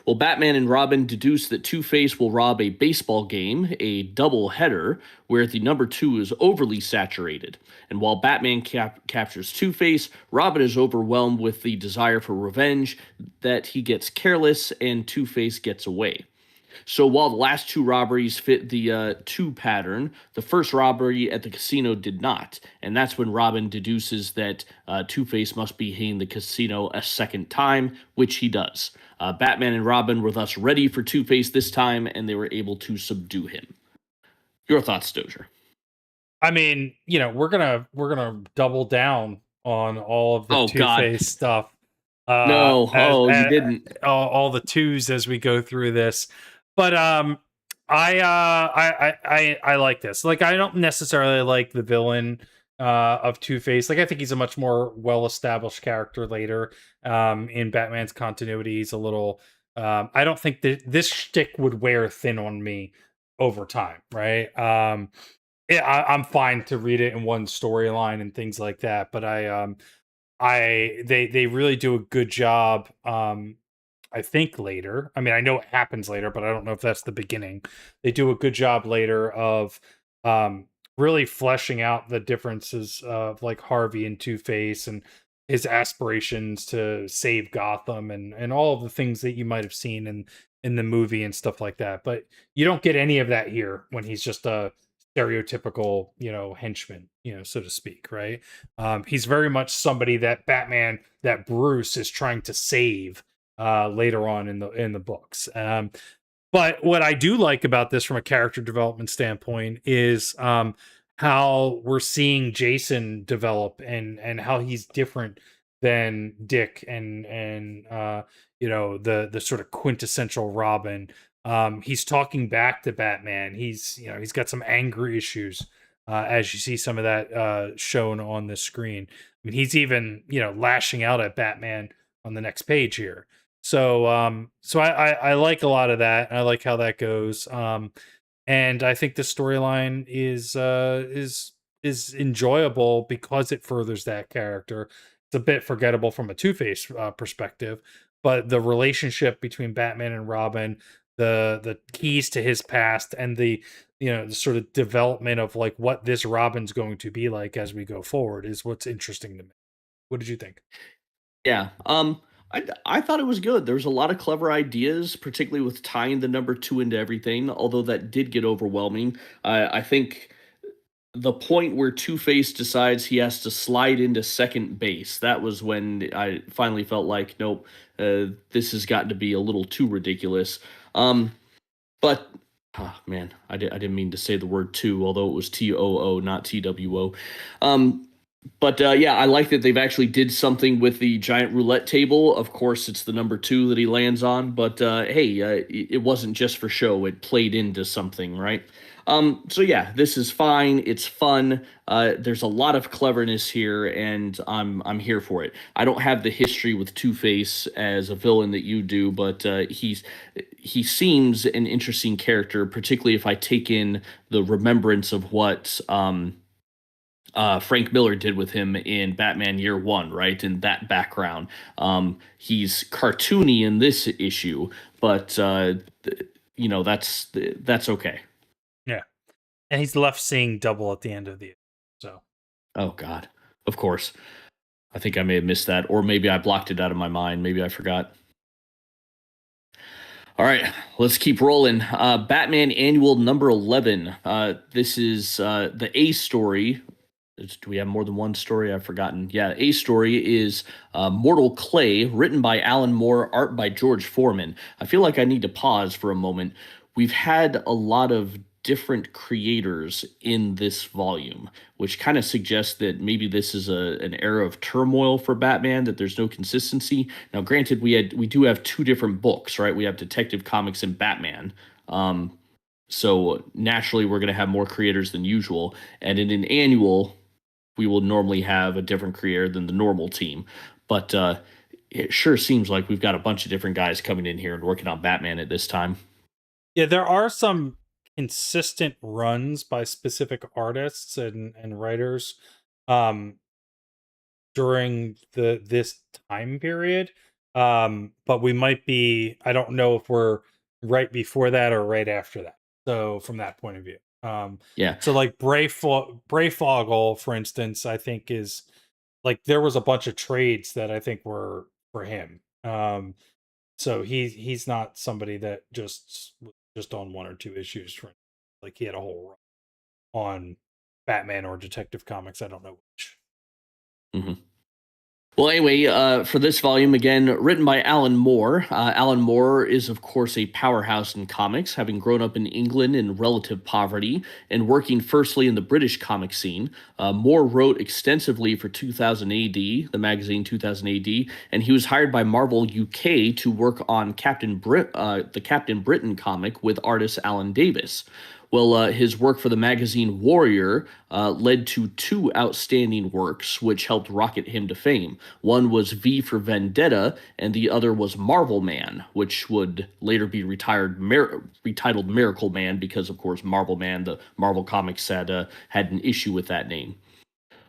Speaker 1: Well, Batman and Robin deduce that Two Face will rob a baseball game, a double header, where the number two is overly saturated. And while Batman captures Two Face, Robin is overwhelmed with the desire for revenge that he gets careless and Two Face gets away. So while the last two robberies fit the two pattern, the first robbery at the casino did not, and that's when Robin deduces that Two Face must be hitting the casino a second time, which he does. Batman and Robin were thus ready for Two Face this time, and they were able to subdue him. Your thoughts, Dozier?
Speaker 2: I mean, we're gonna double down on all of the
Speaker 1: Oh
Speaker 2: Two
Speaker 1: God,
Speaker 2: Face stuff,
Speaker 1: no!
Speaker 2: as,
Speaker 1: Oh, you didn't.
Speaker 2: all the twos as we go through this. But I like this. Like, I don't necessarily like the villain of Two Face. Like, I think he's a much more well established character later in Batman's continuity. He's a little. I don't think that this shtick would wear thin on me over time, right? Yeah, I'm fine to read it in one storyline and things like that, but they really do a good job. I think later. I mean, I know it happens later, but I don't know if that's the beginning. They do a good job later of really fleshing out the differences of like Harvey and Two Face and his aspirations to save Gotham and all of the things that you might have seen in the movie and stuff like that. But you don't get any of that here when he's just a stereotypical, henchman, so to speak, right? He's very much somebody that Batman, that Bruce is trying to save later on in the books. But what I do like about this from a character development standpoint is how we're seeing Jason develop and how he's different than Dick and the sort of quintessential Robin. He's talking back to Batman. He's got some anger issues, as you see some of that shown on the screen. I mean, he's even lashing out at Batman on the next page here. So I like a lot of that. And I like how that goes. And I think the storyline is enjoyable because it furthers that character. It's a bit forgettable from a Two Face perspective, but the relationship between Batman and Robin, the keys to his past, and the sort of development of like what this Robin's going to be like as we go forward is what's interesting to me. What did you think?
Speaker 1: Yeah. I thought it was good. There was a lot of clever ideas, particularly with tying the number two into everything. Although that did get overwhelming. I think the point where Two Face decides he has to slide into second base. That was when I finally felt like, nope, this has gotten to be a little too ridiculous. But man, I didn't mean to say the word two, although it was TOO, not TWO. Um, but yeah, I like that they've actually did something with the giant roulette table. Of course, it's the number two that he lands on, but hey, it wasn't just for show. It played into something, right? So yeah, this is fine. It's fun. There's a lot of cleverness here, and I'm here for it. I don't have the history with Two Face as a villain that you do, but he seems an interesting character, particularly if I take in the remembrance of what Frank Miller did with him in Batman Year One, right? In that background, he's cartoony in this issue, but that's okay.
Speaker 2: Yeah. And he's left seeing double at the end of the so
Speaker 1: Oh God, of course. I think I may have missed that, or maybe I blocked it out of my mind. Maybe I forgot. All right, let's keep rolling. Batman Annual number 11. This is the A story. Do we have more than one story? I've forgotten. Yeah, A story is Mortal Clay, written by Alan Moore, art by George Foreman. I feel like I need to pause for a moment. We've had a lot of different creators in this volume, which kind of suggests that maybe this is an era of turmoil for Batman, that there's no consistency. Now, granted, we do have two different books, right? We have Detective Comics and Batman. So naturally, we're going to have more creators than usual. And in an annual, we will normally have a different creator than the normal team. But it sure seems like we've got a bunch of different guys coming in here and working on Batman at this time.
Speaker 2: Yeah, there are some consistent runs by specific artists and writers um during this time period. But we might be, I don't know if we're right before that or right after that. So from that point of view.
Speaker 1: Yeah.
Speaker 2: So like Brayfogel, for instance, I think is like there was a bunch of trades that I think were for him. So he's not somebody that just on one or two issues for like he had a whole run on Batman or Detective Comics. I don't know which.
Speaker 1: hmm Well, anyway, for this volume, again, written by Alan Moore. Alan Moore is, of course, a powerhouse in comics, having grown up in England in relative poverty and working firstly in the British comic scene. Moore wrote extensively for 2000 AD, the magazine 2000 AD, and he was hired by Marvel UK to work on the Captain Britain comic with artist Alan Davis. Well, his work for the magazine Warrior led to two outstanding works which helped rocket him to fame. One was V for Vendetta, and the other was Marvel Man, which would later be retitled Miracle Man because, of course, Marvel Man, the Marvel Comics had an issue with that name.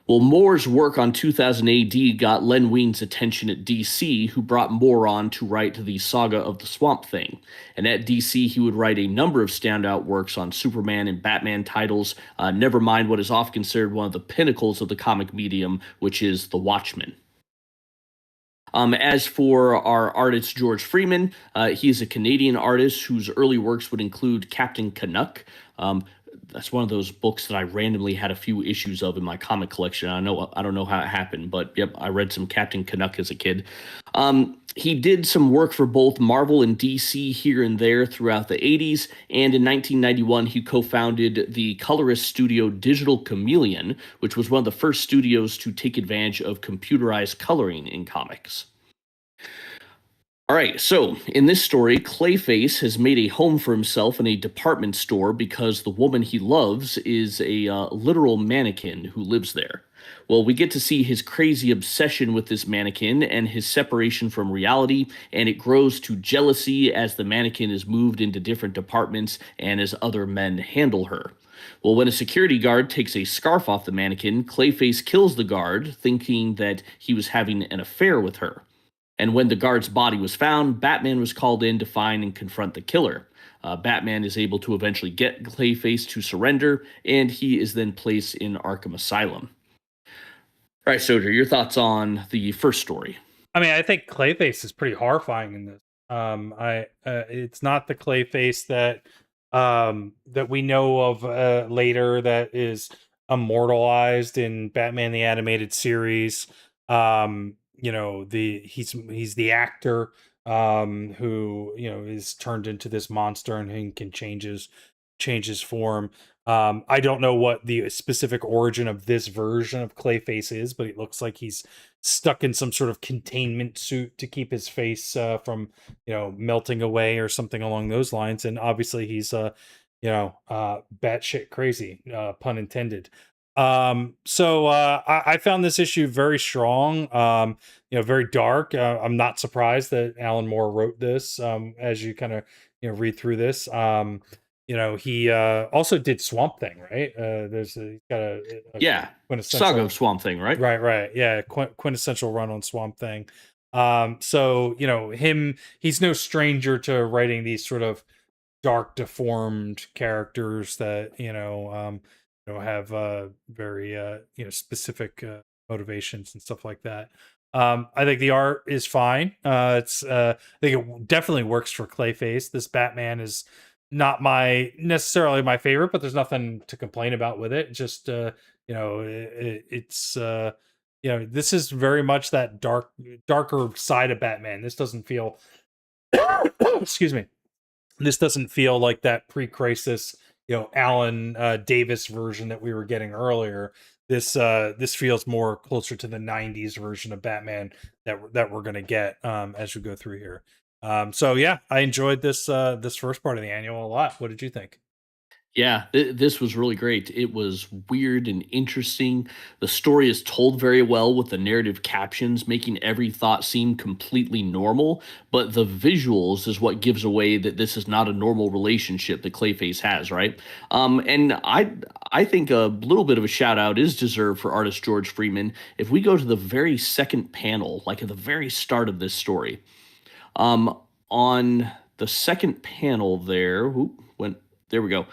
Speaker 1: Well, Moore's work on 2000 AD got Len Wein's attention at DC, who brought Moore on to write the Saga of the Swamp Thing. And at DC, he would write a number of standout works on Superman and Batman titles, never mind what is often considered one of the pinnacles of the comic medium, which is The Watchmen. As for our artist George Freeman, he is a Canadian artist whose early works would include Captain Canuck. That's one of those books that I randomly had a few issues of in my comic collection. I don't know how it happened, but yep, I read some Captain Canuck as a kid. He did some work for both Marvel and DC here and there throughout the 80s, and in 1991 he co-founded the colorist studio Digital Chameleon, which was one of the first studios to take advantage of computerized coloring in comics. All right, so in this story, Clayface has made a home for himself in a department store because the woman he loves is a literal mannequin who lives there. Well, we get to see his crazy obsession with this mannequin and his separation from reality, and it grows to jealousy as the mannequin is moved into different departments and as other men handle her. Well, when a security guard takes a scarf off the mannequin, Clayface kills the guard, thinking that he was having an affair with her. And when the guard's body was found, Batman was called in to find and confront the killer. Batman is able to eventually get Clayface to surrender, and he is then placed in Arkham Asylum. All right, Sojir, your thoughts on the first story?
Speaker 2: I mean, I think Clayface is pretty horrifying in this. I It's not the Clayface that we know of later that is immortalized in Batman the Animated Series. He's the actor who is turned into this monster and he can change his form. I don't know what the specific origin of this version of Clayface is, but it looks like he's stuck in some sort of containment suit to keep his face from melting away or something along those lines. And obviously he's batshit crazy, pun intended. I found this issue very strong, very dark. I'm not surprised that Alan Moore wrote this. As you kind of read through this, he also did Swamp Thing, right? He's got a
Speaker 1: Yeah, Saga of
Speaker 2: quintessential,
Speaker 1: Swamp Thing, right?
Speaker 2: right, yeah, quintessential run on Swamp Thing. He's no stranger to writing these sort of dark, deformed characters that have very specific motivations and stuff like that. I think the art is fine. I think it definitely works for Clayface. This Batman is not my necessarily my favorite, but there's nothing to complain about with it. Just it's this is very much that darker side of Batman. This doesn't feel excuse me. This doesn't feel like that pre-crisis, Alan Davis version that we were getting earlier. This feels more closer to the '90s version of Batman that we're gonna get as we go through here. So yeah, I enjoyed this first part of the annual a lot. What did you think?
Speaker 1: Yeah, this was really great. It was weird and interesting. The story is told very well with the narrative captions, making every thought seem completely normal. But the visuals is what gives away that this is not a normal relationship that Clayface has, right? And I think a little bit of a shout out is deserved for artist George Freeman. If we go to the very second panel, like at the very start of this story, on the second panel there, there we go,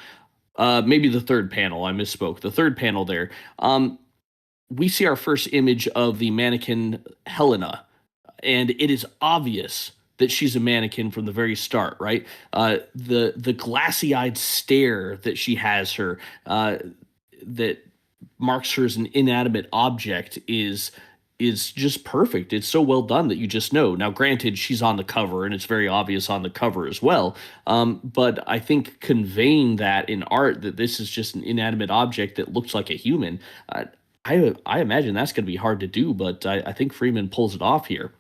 Speaker 1: maybe the third panel. I misspoke. The third panel there. We see our first image of the mannequin Helena, and it is obvious that she's a mannequin from the very start, right? The glassy eyed stare that she has her, that marks her as an inanimate object is just perfect. It's so well done that you just know. Now, granted, she's on the cover, and it's very obvious on the cover as well. But I think conveying that in art, that this is just an inanimate object that looks like a human, I imagine that's going to be hard to do. But I think Freeman pulls it off here.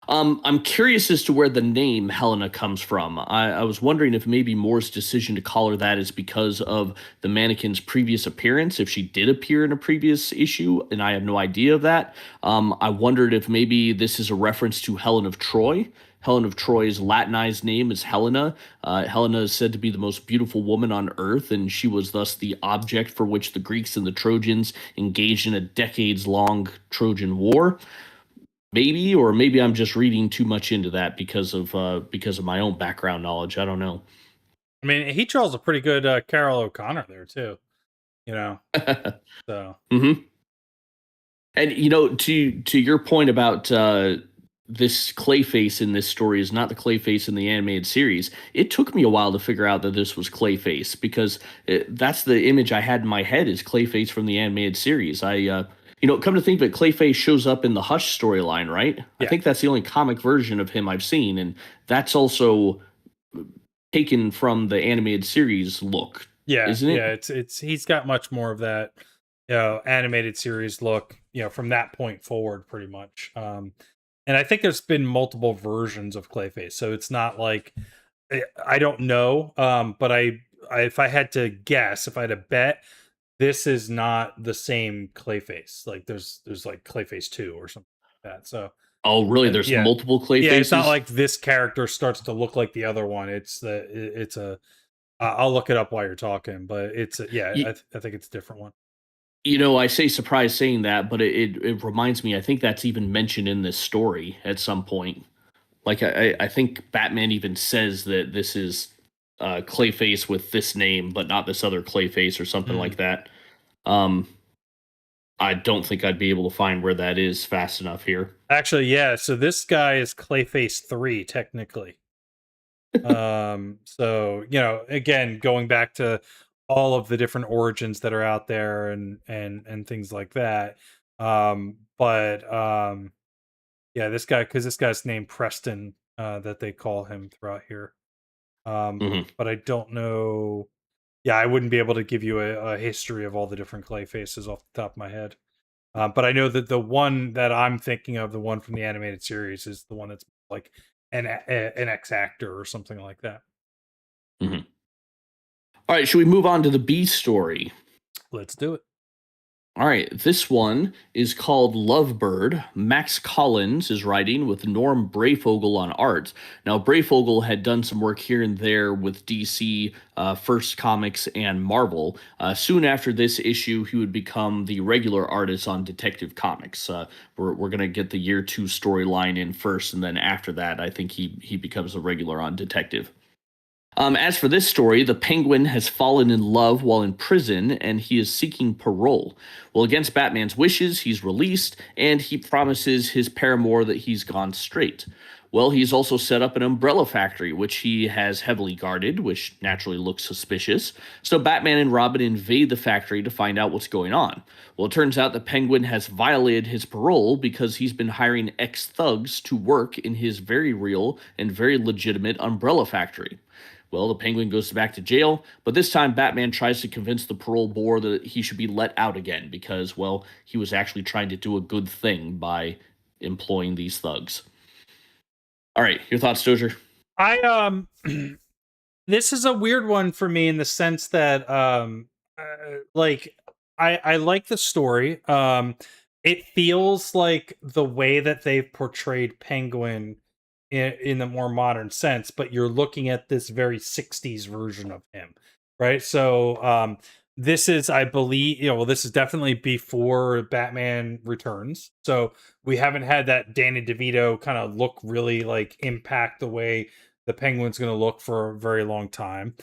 Speaker 1: I'm curious as to where the name Helena comes from. I was wondering if maybe Moore's decision to call her that is because of the mannequin's previous appearance, if she did appear in a previous issue, and I have no idea of that. I wondered if maybe this is a reference to Helen of Troy. Helen of Troy's Latinized name is Helena. Helena is said to be the most beautiful woman on earth, and she was thus the object for which the Greeks and the Trojans engaged in a decades long Trojan War. Maybe, or maybe I'm just reading too much into that because of my own background knowledge. I don't know.
Speaker 2: I mean, he draws a pretty good Carol O'Connor there too. You know, so
Speaker 1: hmm And to your point about this Clayface in this story is not the Clayface in the animated series. It took me a while to figure out that this was Clayface because that's the image I had in my head is Clayface from the animated series. Come to think of it, Clayface shows up in the Hush storyline, right? I
Speaker 2: yeah.
Speaker 1: think that's the only comic version of him I've seen, and that's also taken from the animated series look,
Speaker 2: Yeah,
Speaker 1: isn't
Speaker 2: yeah,
Speaker 1: it?
Speaker 2: it's he's got much more of that, animated series look, from that point forward, pretty much. And I think there's been multiple versions of Clayface, so it's not like I don't know, but I if I had to guess, if I had to bet, this is not the same Clayface. Like there's like Clayface 2 or something like that. So
Speaker 1: Oh, really? There's
Speaker 2: yeah,
Speaker 1: multiple
Speaker 2: yeah, it's not
Speaker 1: Clayfaces?
Speaker 2: like this character starts to look like the other one. It's a I'll look it up while you're talking, but yeah,
Speaker 1: You,
Speaker 2: I think it's a different one.
Speaker 1: I say surprised saying that, but it reminds me. I think that's even mentioned in this story at some point. Like I think Batman even says that this is Clayface with this name, but not this other Clayface or something
Speaker 2: Mm.
Speaker 1: like that. Um, I don't think I'd be able to find where that is fast enough here.
Speaker 2: Actually, yeah. So this guy is Clayface 3, technically. So again, going back to all of the different origins that are out there and things like that. But yeah, because this guy's named Preston, that they call him throughout here.
Speaker 1: hmm
Speaker 2: But I don't know. Yeah, I wouldn't be able to give you a history of all the different clay faces off the top of my head. But I know that the one that I'm thinking of, the one from the animated series, is the one that's like an ex actor or something like that.
Speaker 1: hmm All right, should we move on to the B story?
Speaker 2: Let's do it.
Speaker 1: All right, this one is called Lovebird. Max Collins is writing with Norm Brayfogle on art. Now, Brayfogle had done some work here and there with DC, First Comics, and Marvel. Soon after this issue, he would become the regular artist on Detective Comics. We're going to get the year two storyline in first, and then after that, I think he becomes a regular on Detective. As for this story, the Penguin has fallen in love while in prison and he is seeking parole. Well, against Batman's wishes, he's released and he promises his paramour that he's gone straight. Well, he's also set up an umbrella factory, which he has heavily guarded, which naturally looks suspicious. So Batman and Robin invade the factory to find out what's going on. Well, it turns out the Penguin has violated his parole because he's been hiring ex thugs to work in his very real and very legitimate umbrella factory. Well, the Penguin goes back to jail, but this time Batman tries to convince the parole board that he should be let out again because, well, he was actually trying to do a good thing by employing these thugs. All right, your thoughts, Dozier?
Speaker 2: I this is a weird one for me in the sense that like I like the story. It feels like the way that they've portrayed Penguin in the more modern sense, but you're looking at this very 60s version of him, right? So this is, I believe, well, this is definitely before Batman Returns. So we haven't had that Danny DeVito kind of look really like impact the way the Penguin's going to look for a very long time.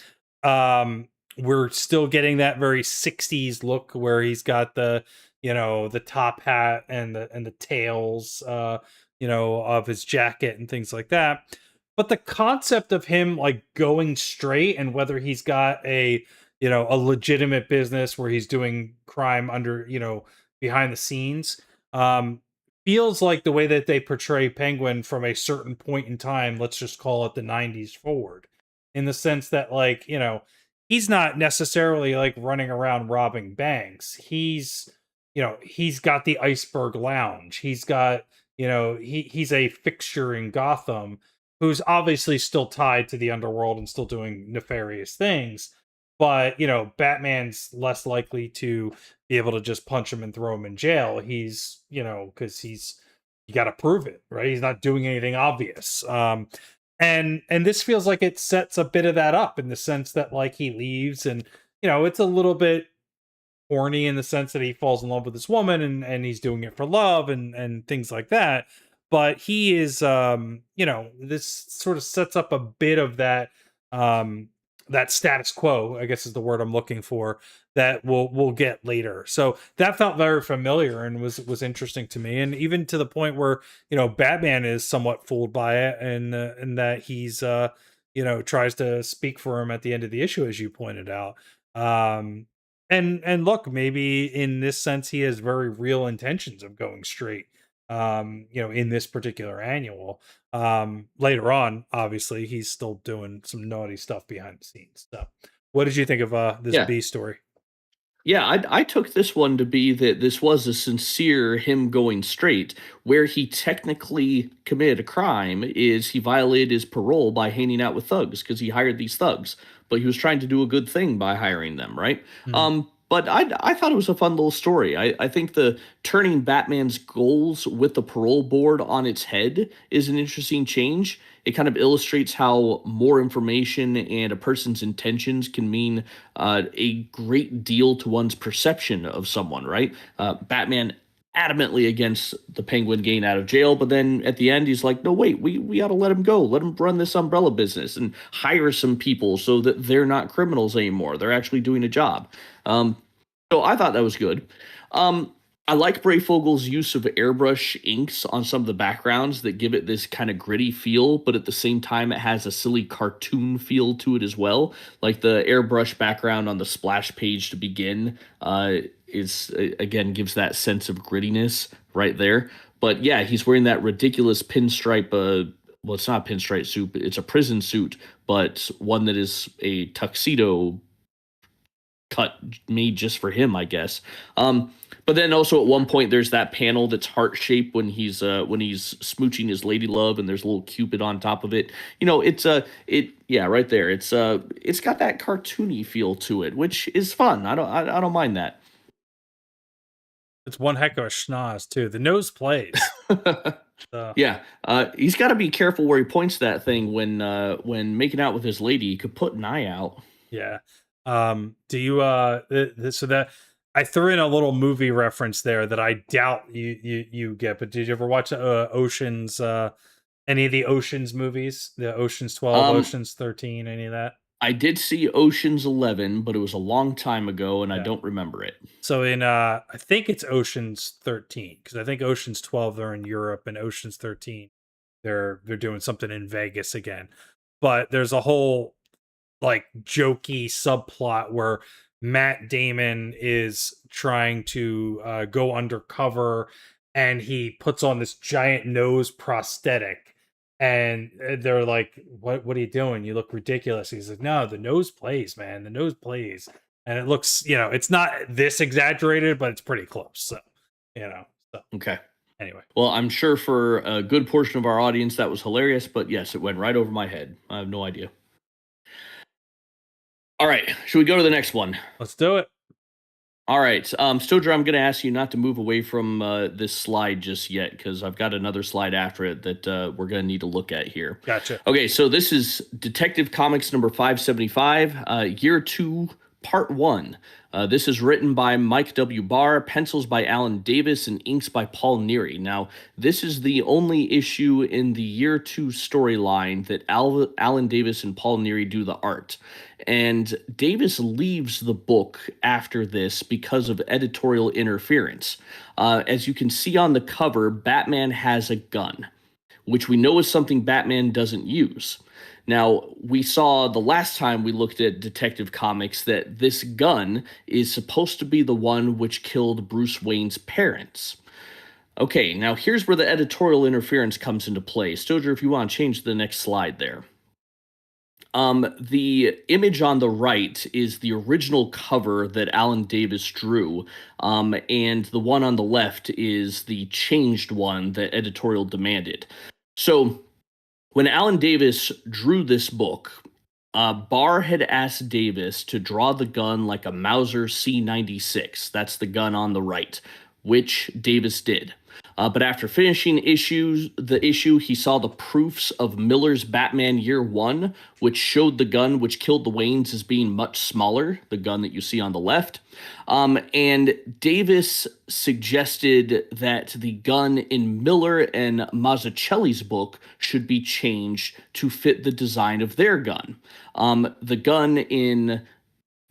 Speaker 2: We're still getting that very 60s look where he's got the, the top hat and the tails, of his jacket and things like that. But the concept of him like going straight and whether he's got a legitimate business where he's doing crime under, behind the scenes, feels like the way that they portray Penguin from a certain point in time, let's just call it the 90s forward, in the sense that, like, he's not necessarily like running around robbing banks. He's got the Iceberg Lounge. He's got, he's a fixture in Gotham who's obviously still tied to the underworld and still doing nefarious things. But, Batman's less likely to be able to just punch him and throw him in jail. He's, because you got to prove it, right? He's not doing anything obvious. And this feels like it sets a bit of that up in the sense that, like, he leaves and, it's a little bit horny in the sense that he falls in love with this woman and he's doing it for love and things like that. But he is, this sort of sets up a bit of that status quo, I guess is the word I'm looking for, that we'll get later. So that felt very familiar and was interesting to me, and even to the point where, Batman is somewhat fooled by it, and that he's tries to speak for him at the end of the issue, as you pointed out. And look, maybe in this sense he has very real intentions of going straight, in this particular annual. Later on, obviously, he's still doing some naughty stuff behind the scenes. So what did you think of this
Speaker 1: Yeah.
Speaker 2: B story?
Speaker 1: Yeah, I took this one to be that this was a sincere him going straight. Where he technically committed a crime is he violated his parole by hanging out with thugs because he hired these thugs, but he was trying to do a good thing by hiring them, right?
Speaker 2: Mhm.
Speaker 1: But I thought it was a fun little story. I think the turning Batman's goals with the parole board on its head is an interesting change. It kind of illustrates how more information and a person's intentions can mean a great deal to one's perception of someone, right? Batman adamantly against the Penguin getting out of jail, but then at the end he's like, no, wait, we ought to let him go. Let him run this umbrella business and hire some people so that they're not criminals anymore. They're actually doing a job. So I thought that was good. Um, I like Brayfogel's use of airbrush inks on some of the backgrounds that give it this kind of gritty feel, but at the same time, it has a silly cartoon feel to it as well. Like the airbrush background on the splash page to begin is again gives that sense of grittiness right there. But yeah, he's wearing that ridiculous pinstripe. Well, it's not a pinstripe suit; it's a prison suit, but one that is a tuxedo cut made just for him, I guess. But then also at one point there's that panel that's heart shaped when he's smooching his lady love, and there's a little cupid on top of it. It's it yeah right there. It's got that cartoony feel to it, which is fun. I don't mind that.
Speaker 2: It's one heck of a schnoz too. The nose plays. So
Speaker 1: Yeah, he's got to be careful where he points that thing when making out with his lady. He could put an eye out.
Speaker 2: yeah. Do you so that I threw in a little movie reference there that I doubt you get, but did you ever watch Oceans any of the Oceans movies? The Oceans 12,
Speaker 1: Um,
Speaker 2: Oceans 13, any of that?
Speaker 1: I did see Ocean's 11, but it was a long time ago and I
Speaker 2: Yeah.
Speaker 1: don't remember it.
Speaker 2: So in I think it's Ocean's 13, because I think Ocean's 12 they're in Europe, and Ocean's 13 they're doing something in Vegas again. But there's a whole like jokey subplot where Matt Damon is trying to go undercover, and he puts on this giant nose prosthetic, and they're like, what are you doing? You look ridiculous." He's like, "No, the nose plays, man. The nose plays." And it looks, it's not this exaggerated, but it's pretty close. So, you know. So
Speaker 1: Okay.
Speaker 2: anyway.
Speaker 1: Well, I'm sure for a good portion of our audience that was hilarious, but yes, it went right over my head. I have no idea. All right, should we go to the next one?
Speaker 2: Let's do it.
Speaker 1: All right, Stojr, I'm going to ask you not to move away from this slide just yet because I've got another slide after it that we're going to need to look at here.
Speaker 2: Gotcha.
Speaker 1: Okay, so this is Detective Comics number 575, year 2, part 1. This is written by Mike W. Barr, pencils by Alan Davis, and inks by Paul Neary. Now, this is the only issue in the year 2 storyline that Alan Davis and Paul Neary do the art. And Davis leaves the book after this because of editorial interference. As you can see on the cover, Batman has a gun, which we know is something Batman doesn't use. Now, we saw the last time we looked at Detective Comics that this gun is supposed to be the one which killed Bruce Wayne's parents. Okay, now here's where the editorial interference comes into play. Stojr, if you want to change the next slide there. The image on the right is the original cover that Alan Davis drew, and the one on the left is the changed one that editorial demanded. So, when Alan Davis drew this book, Barr had asked Davis to draw the gun like a Mauser C96. That's the gun on the right, which Davis did. But after finishing the issue, he saw the proofs of Miller's Batman Year 1, which showed the gun which killed the Waynes as being much smaller, the gun that you see on the left. And Davis suggested that the gun in Miller and Mazzucchelli's book should be changed to fit the design of their gun. The gun in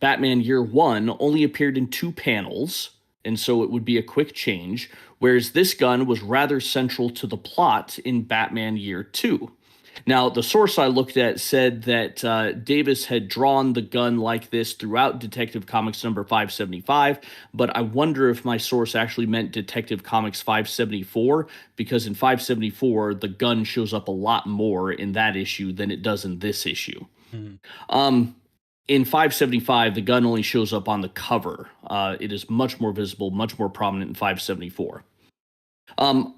Speaker 1: Batman Year 1 only appeared in 2 panels, and so it would be a quick change, whereas this gun was rather central to the plot in Batman Year 2. Now, the source I looked at said that Davis had drawn the gun like this throughout Detective Comics number 575, but I wonder if my source actually meant Detective Comics 574, because in 574, the gun shows up a lot more in that issue than it does in this issue.
Speaker 2: Mm-hmm.
Speaker 1: In 575, the gun only shows up on the cover. It is much more visible, much more prominent in 574.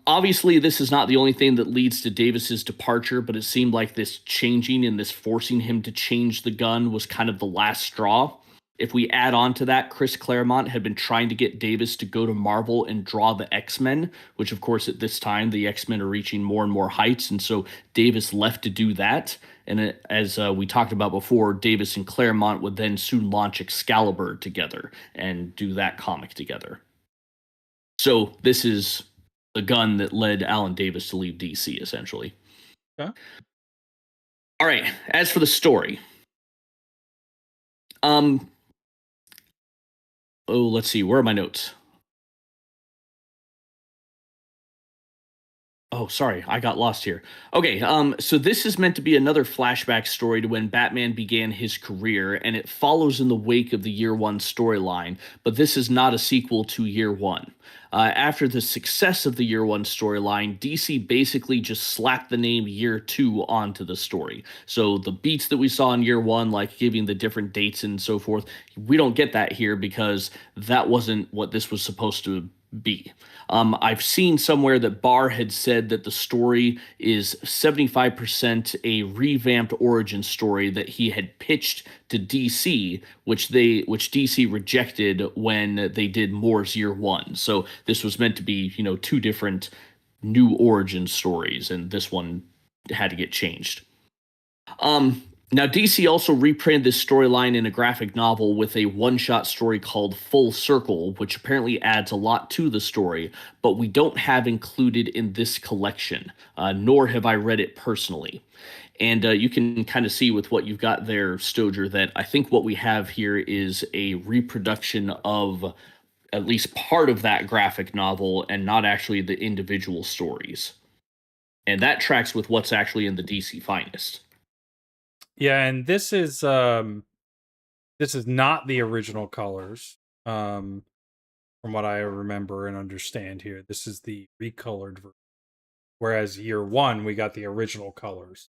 Speaker 1: Obviously, this is not the only thing that leads to Davis's departure, but it seemed like this changing and this forcing him to change the gun was kind of the last straw. If we add on to that, Chris Claremont had been trying to get Davis to go to Marvel and draw the X-Men, which of course at this time the X-Men are reaching more and more heights, and so Davis left to do that. And as we talked about before, Davis and Claremont would then soon launch Excalibur together and do that comic together. So this is the gun that led Alan Davis to leave DC, essentially.
Speaker 2: Okay.
Speaker 1: All right, as for the story. Let's see, where are my notes? Oh, sorry, I got lost here. Okay, so this is meant to be another flashback story to when Batman began his career, and it follows in the wake of the Year 1 storyline, but this is not a sequel to Year 1. After the success of the Year 1 storyline, DC basically just slapped the name Year 2 onto the story. So the beats that we saw in Year 1, like giving the different dates and so forth, we don't get that here because that wasn't what this was supposed to be. I've seen somewhere that Barr had said that the story is 75% a revamped origin story that he had pitched to DC, which DC rejected when they did Moore's Year 1. So this was meant to be, 2 different new origin stories, and this one had to get changed. Now, DC also reprinted this storyline in a graphic novel with a one shot story called Full Circle, which apparently adds a lot to the story, but we don't have included in this collection, nor have I read it personally. And you can kind of see with what you've got there, Stoger, that I think what we have here is a reproduction of at least part of that graphic novel and not actually the individual stories. And that tracks with what's actually in the DC Finest.
Speaker 2: Yeah, and this is not the original colors. Um from what I remember and understand here. This is the recolored version. Whereas year one, we got the original colors.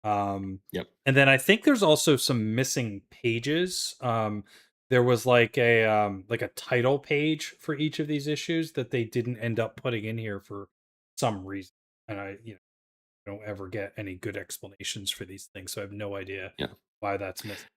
Speaker 2: Um,
Speaker 1: Yep.
Speaker 2: and then I think there's also some missing pages. There was like a title page for each of these issues that they didn't end up putting in here for some reason. And I, don't ever get any good explanations for these things, so I have no idea
Speaker 1: Yeah.
Speaker 2: why that's missing.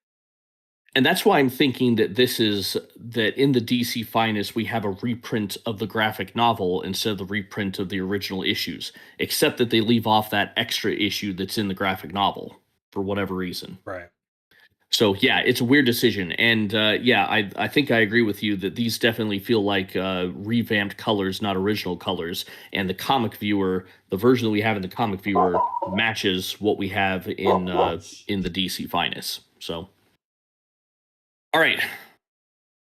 Speaker 1: And that's why I'm thinking that this is that in the DC Finest, we have a reprint of the graphic novel instead of the reprint of the original issues, except that they leave off that extra issue that's in the graphic novel for whatever reason.
Speaker 2: Right.
Speaker 1: So, yeah, it's a weird decision. And yeah, I think I agree with you that these definitely feel like revamped colors, not original colors. And the comic viewer, the version that we have in the comic viewer, matches what we have in the DC Finest. So. All right.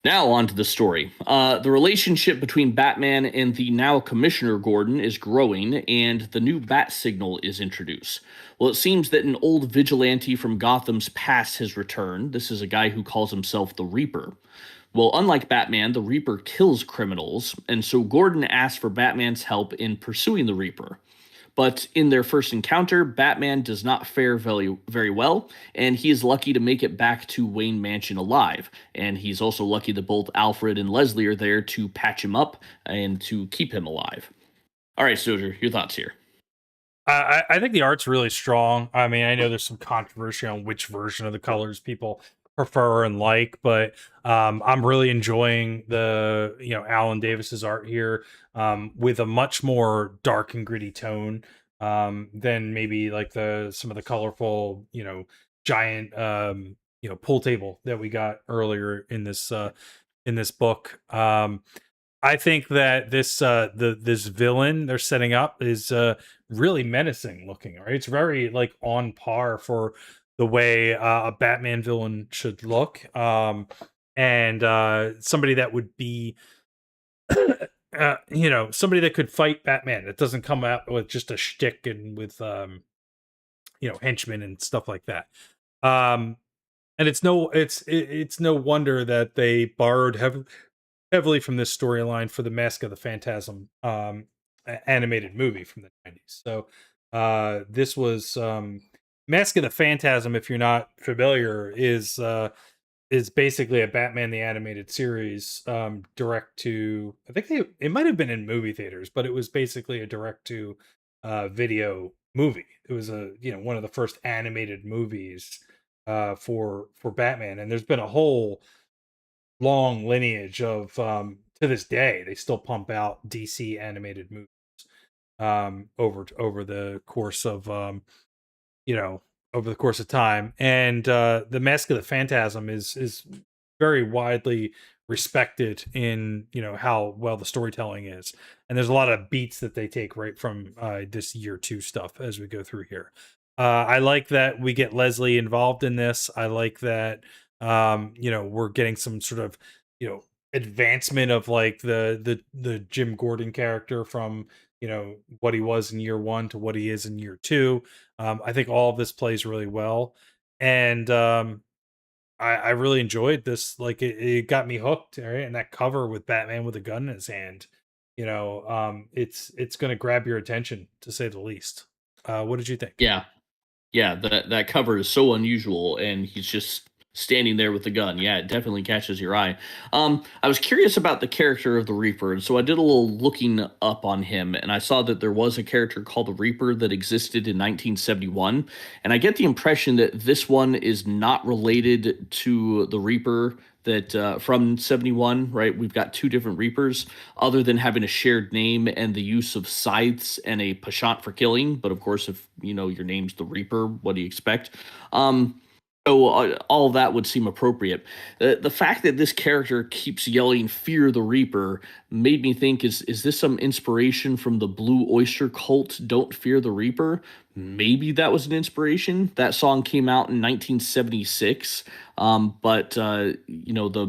Speaker 1: Now on to the story. The relationship between Batman and the now Commissioner Gordon is growing, and the new bat signal is introduced. Well, it seems that an old vigilante from Gotham's past has returned. This is a guy who calls himself the Reaper. Well, unlike Batman, the Reaper kills criminals, and so Gordon asks for Batman's help in pursuing the Reaper. But in their first encounter, Batman does not fare very well, and he is lucky to make it back to Wayne Mansion alive. And he's also lucky that both Alfred and Leslie are there to patch him up and to keep him alive. All right, Stoger, your thoughts here.
Speaker 2: I think the art's really strong. I mean, I know there's some controversy on which version of the colors people prefer and like, but I'm really enjoying the Alan Davis's art here, with a much more dark and gritty tone, than maybe like the some of the colorful giant pool table that we got earlier in this book. I think that this villain they're setting up is really menacing looking. Right, it's very like on par for the way a Batman villain should look, and somebody that would be, somebody that could fight Batman. That doesn't come out with just a shtick and with henchmen and stuff like that. Um, and it's no wonder that they borrowed heavily from this storyline for the Mask of the Phantasm animated movie from the 90s. So this was Mask of the Phantasm, if you're not familiar, is basically a Batman the Animated Series, direct to, I think it might have been in movie theaters, but it was basically a direct to video movie. It was one of the first animated movies for Batman, and there's been a whole long lineage of, to this day they still pump out DC animated movies over the course of you know over the course of time. And the Mask of the Phantasm is very widely respected in how well the storytelling is, and there's a lot of beats that they take right from this year two stuff as we go through here. I like that we get Leslie involved in this. I like that we're getting some sort of advancement of like the Jim Gordon character from what he was in year one to what he is in year two. I think all of this plays really well, and I really enjoyed this. Like it got me hooked, right? And that cover with Batman with a gun in his hand, it's going to grab your attention to say the least. What did you think?
Speaker 1: Yeah, yeah, that cover is so unusual, and he's just standing there with the gun. Yeah, it definitely catches your eye. I was curious about the character of the Reaper, and so I did a little looking up on him, and I saw that there was a character called the Reaper that existed in 1971, and I get the impression that this one is not related to the Reaper that from 71, right? We've got two different Reapers, other than having a shared name and the use of scythes and a penchant for killing. But of course, if your name's the Reaper, what do you expect? So all of that would seem appropriate. The fact that this character keeps yelling "Fear the Reaper" made me think: is this some inspiration from the Blue Oyster Cult? Don't fear the Reaper. Maybe that was an inspiration. That song came out in 1976, but the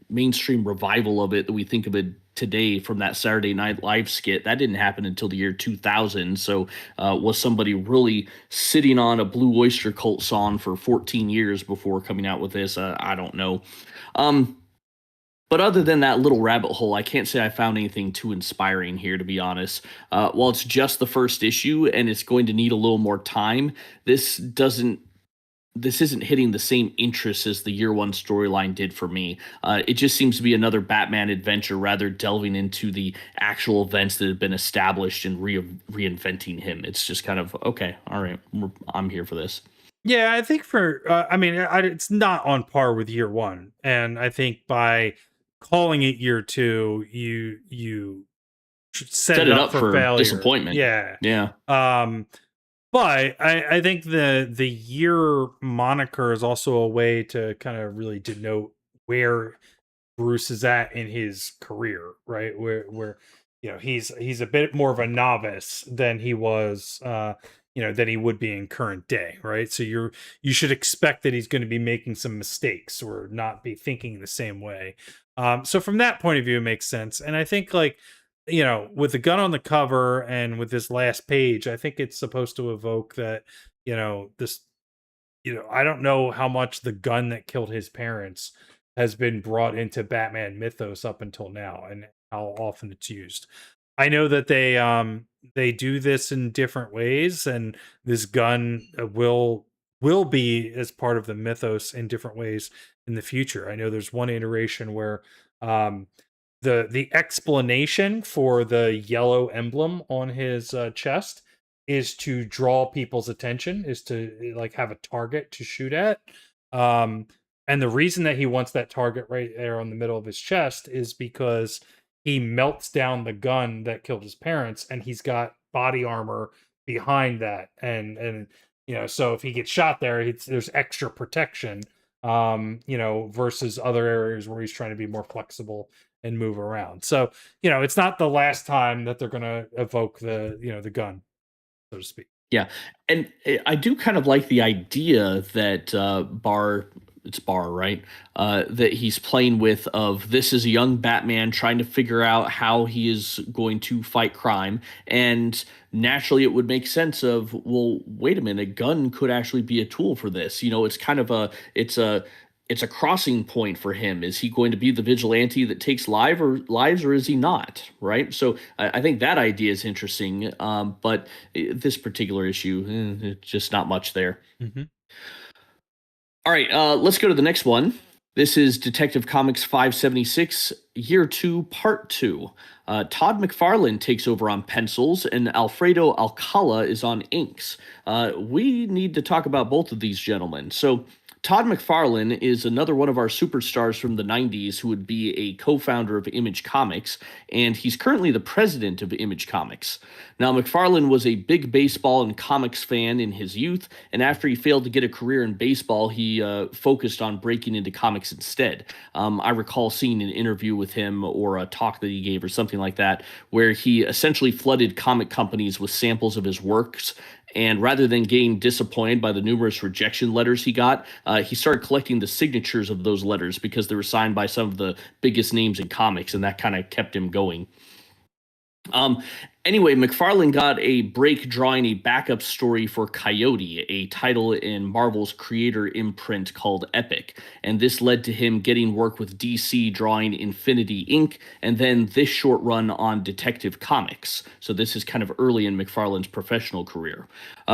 Speaker 1: mainstream revival of it that we think of it today from that Saturday Night Live skit, that didn't happen until the year 2000. So was somebody really sitting on a Blue Oyster Cult song for 14 years before coming out with this? I don't know. Um, but other than that little rabbit hole, I can't say I found anything too inspiring here, to be honest. While it's just the first issue and it's going to need a little more time, this doesn't this isn't hitting the same interest as the year one storyline did for me. It just seems to be another Batman adventure rather delving into the actual events that have been established and reinventing him. It's just kind of okay, all right, I'm here for this.
Speaker 2: Yeah, I think for I mean, it's not on par with year one, and I think by calling it year two, you set
Speaker 1: Set
Speaker 2: it
Speaker 1: it
Speaker 2: up
Speaker 1: up
Speaker 2: for
Speaker 1: for
Speaker 2: failure.
Speaker 1: disappointment.
Speaker 2: Yeah.
Speaker 1: Yeah.
Speaker 2: Um, but I think the year moniker is also a way to kind of really denote where Bruce is at in his career, right? Where he's a bit more of a novice than he was than he would be in current day, right? So you should expect that he's going to be making some mistakes or not be thinking the same way. So from that point of view, it makes sense. And I think like with the gun on the cover and with this last page, I think it's supposed to evoke that, this I don't know how much the gun that killed his parents has been brought into Batman mythos up until now and how often it's used. I know that they do this in different ways, and this gun will be as part of the mythos in different ways in the future. I know there's one iteration where um the explanation for the yellow emblem on his chest is to draw people's attention, is to like have a target to shoot at. um and the reason that he wants that target right there on the middle of his chest is because he melts down the gun that killed his parents, and he's got body armor behind that, and so if he gets shot there, there's extra protection, versus other areas where he's trying to be more flexible and move around. So, it's not the last time that they're going to evoke the gun, so to speak.
Speaker 1: Yeah, and I do kind of like the idea that it's Barr, right? That he's playing with of this is a young Batman trying to figure out how he is going to fight crime, and naturally it would make sense of, well, wait a minute, a gun could actually be a tool for this. It's kind of it's a crossing point for him. Is he going to be the vigilante that takes lives, or is he not? Right. So I think that idea is interesting. But this particular issue, just not much there.
Speaker 2: Mm-hmm.
Speaker 1: All right, let's go to the next one. This is Detective Comics 576, Year 2, Part 2. Todd McFarlane takes over on pencils, and Alfredo Alcala is on inks. We need to talk about both of these gentlemen. So, Todd McFarlane is another one of our superstars from the 90s who would be a co founder of Image Comics, and he's currently the president of Image Comics. Now, McFarlane was a big baseball and comics fan in his youth, and after he failed to get a career in baseball, he focused on breaking into comics instead. I recall seeing an interview with him or a talk that he gave or something like that, where he essentially flooded comic companies with samples of his works. And rather than getting disappointed by the numerous rejection letters he got, he started collecting the signatures of those letters because they were signed by some of the biggest names in comics, and that kind of kept him going. Um, anyway, McFarlane got a break drawing a backup story for Coyote, a title in Marvel's creator imprint called Epic, and this led to him getting work with DC drawing Infinity Inc., and then this short run on Detective Comics. So this is kind of early in McFarlane's professional career.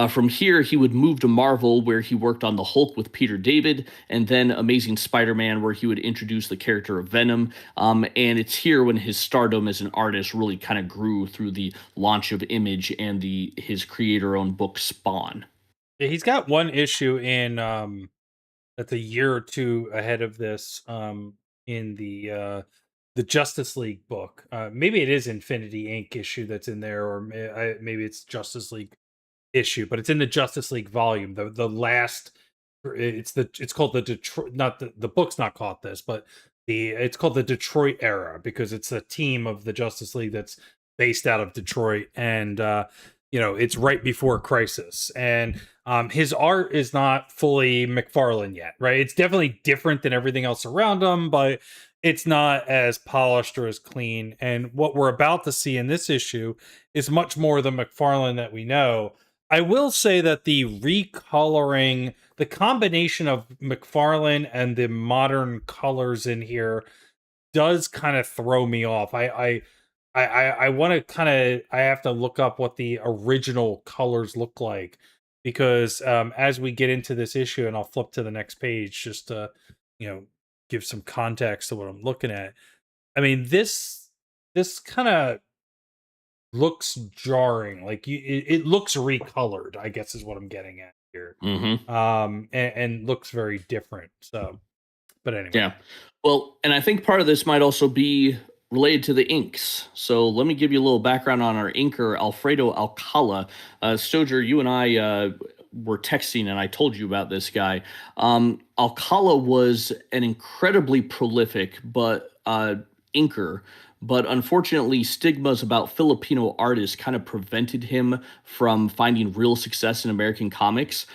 Speaker 1: From here, he would move to Marvel, where he worked on the Hulk with Peter David, and then Amazing Spider-Man, where he would introduce the character of Venom. And it's here when his stardom as an artist really kind of grew through the launch of Image and his creator-owned book Spawn.
Speaker 2: Yeah, he's got one issue in that's a year or two ahead of this, in the Justice League book. Maybe it is Infinity Inc. issue that's in there, or maybe it's Justice League issue, but it's in the Justice League volume, the last it's called the Detroit, not the book's not called this, but it's called the Detroit era because it's a team of the Justice League that's based out of Detroit, and it's right before Crisis, and his art is not fully McFarlane yet, right? It's definitely different than everything else around him, but it's not as polished or as clean. And what we're about to see in this issue is much more the McFarlane that we know. I will say that the recoloring, the combination of McFarlane and the modern colors in here does kind of throw me off. I want to kind of, I have to look up what the original colors look like because as we get into this issue, and I'll flip to the next page just to you know give some context to what I'm looking at. I mean, this kind of looks jarring. Like it looks recolored, I guess is what I'm getting at here.
Speaker 1: Mm-hmm.
Speaker 2: And looks very different. So, but anyway.
Speaker 1: Yeah. Well, and I think part of this might also be related to the inks. So let me give you a little background on our inker, Alfredo Alcala. Stoger, you and I were texting, and I told you about this guy. Alcala was an incredibly prolific but inker. But unfortunately, stigmas about Filipino artists kind of prevented him from finding real success in American comics.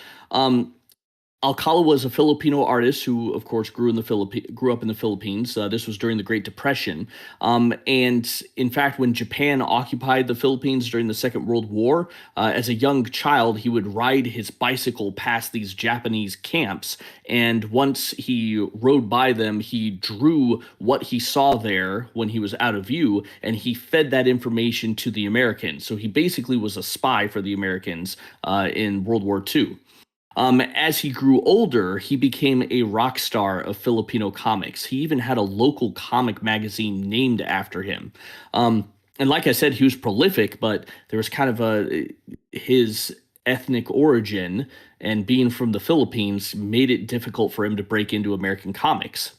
Speaker 1: Alcala was a Filipino artist who, of course, grew up in the Philippines. This was during the Great Depression, and in fact, when Japan occupied the Philippines during the Second World War, as a young child, he would ride his bicycle past these Japanese camps, and once he rode by them, he drew what he saw there when he was out of view, and he fed that information to the Americans. So he basically was a spy for the Americans in World War II. As he grew older, he became a rock star of Filipino comics. He even had a local comic magazine named after him. And like I said, he was prolific, but there was kind of his ethnic origin and being from the Philippines made it difficult for him to break into American comics.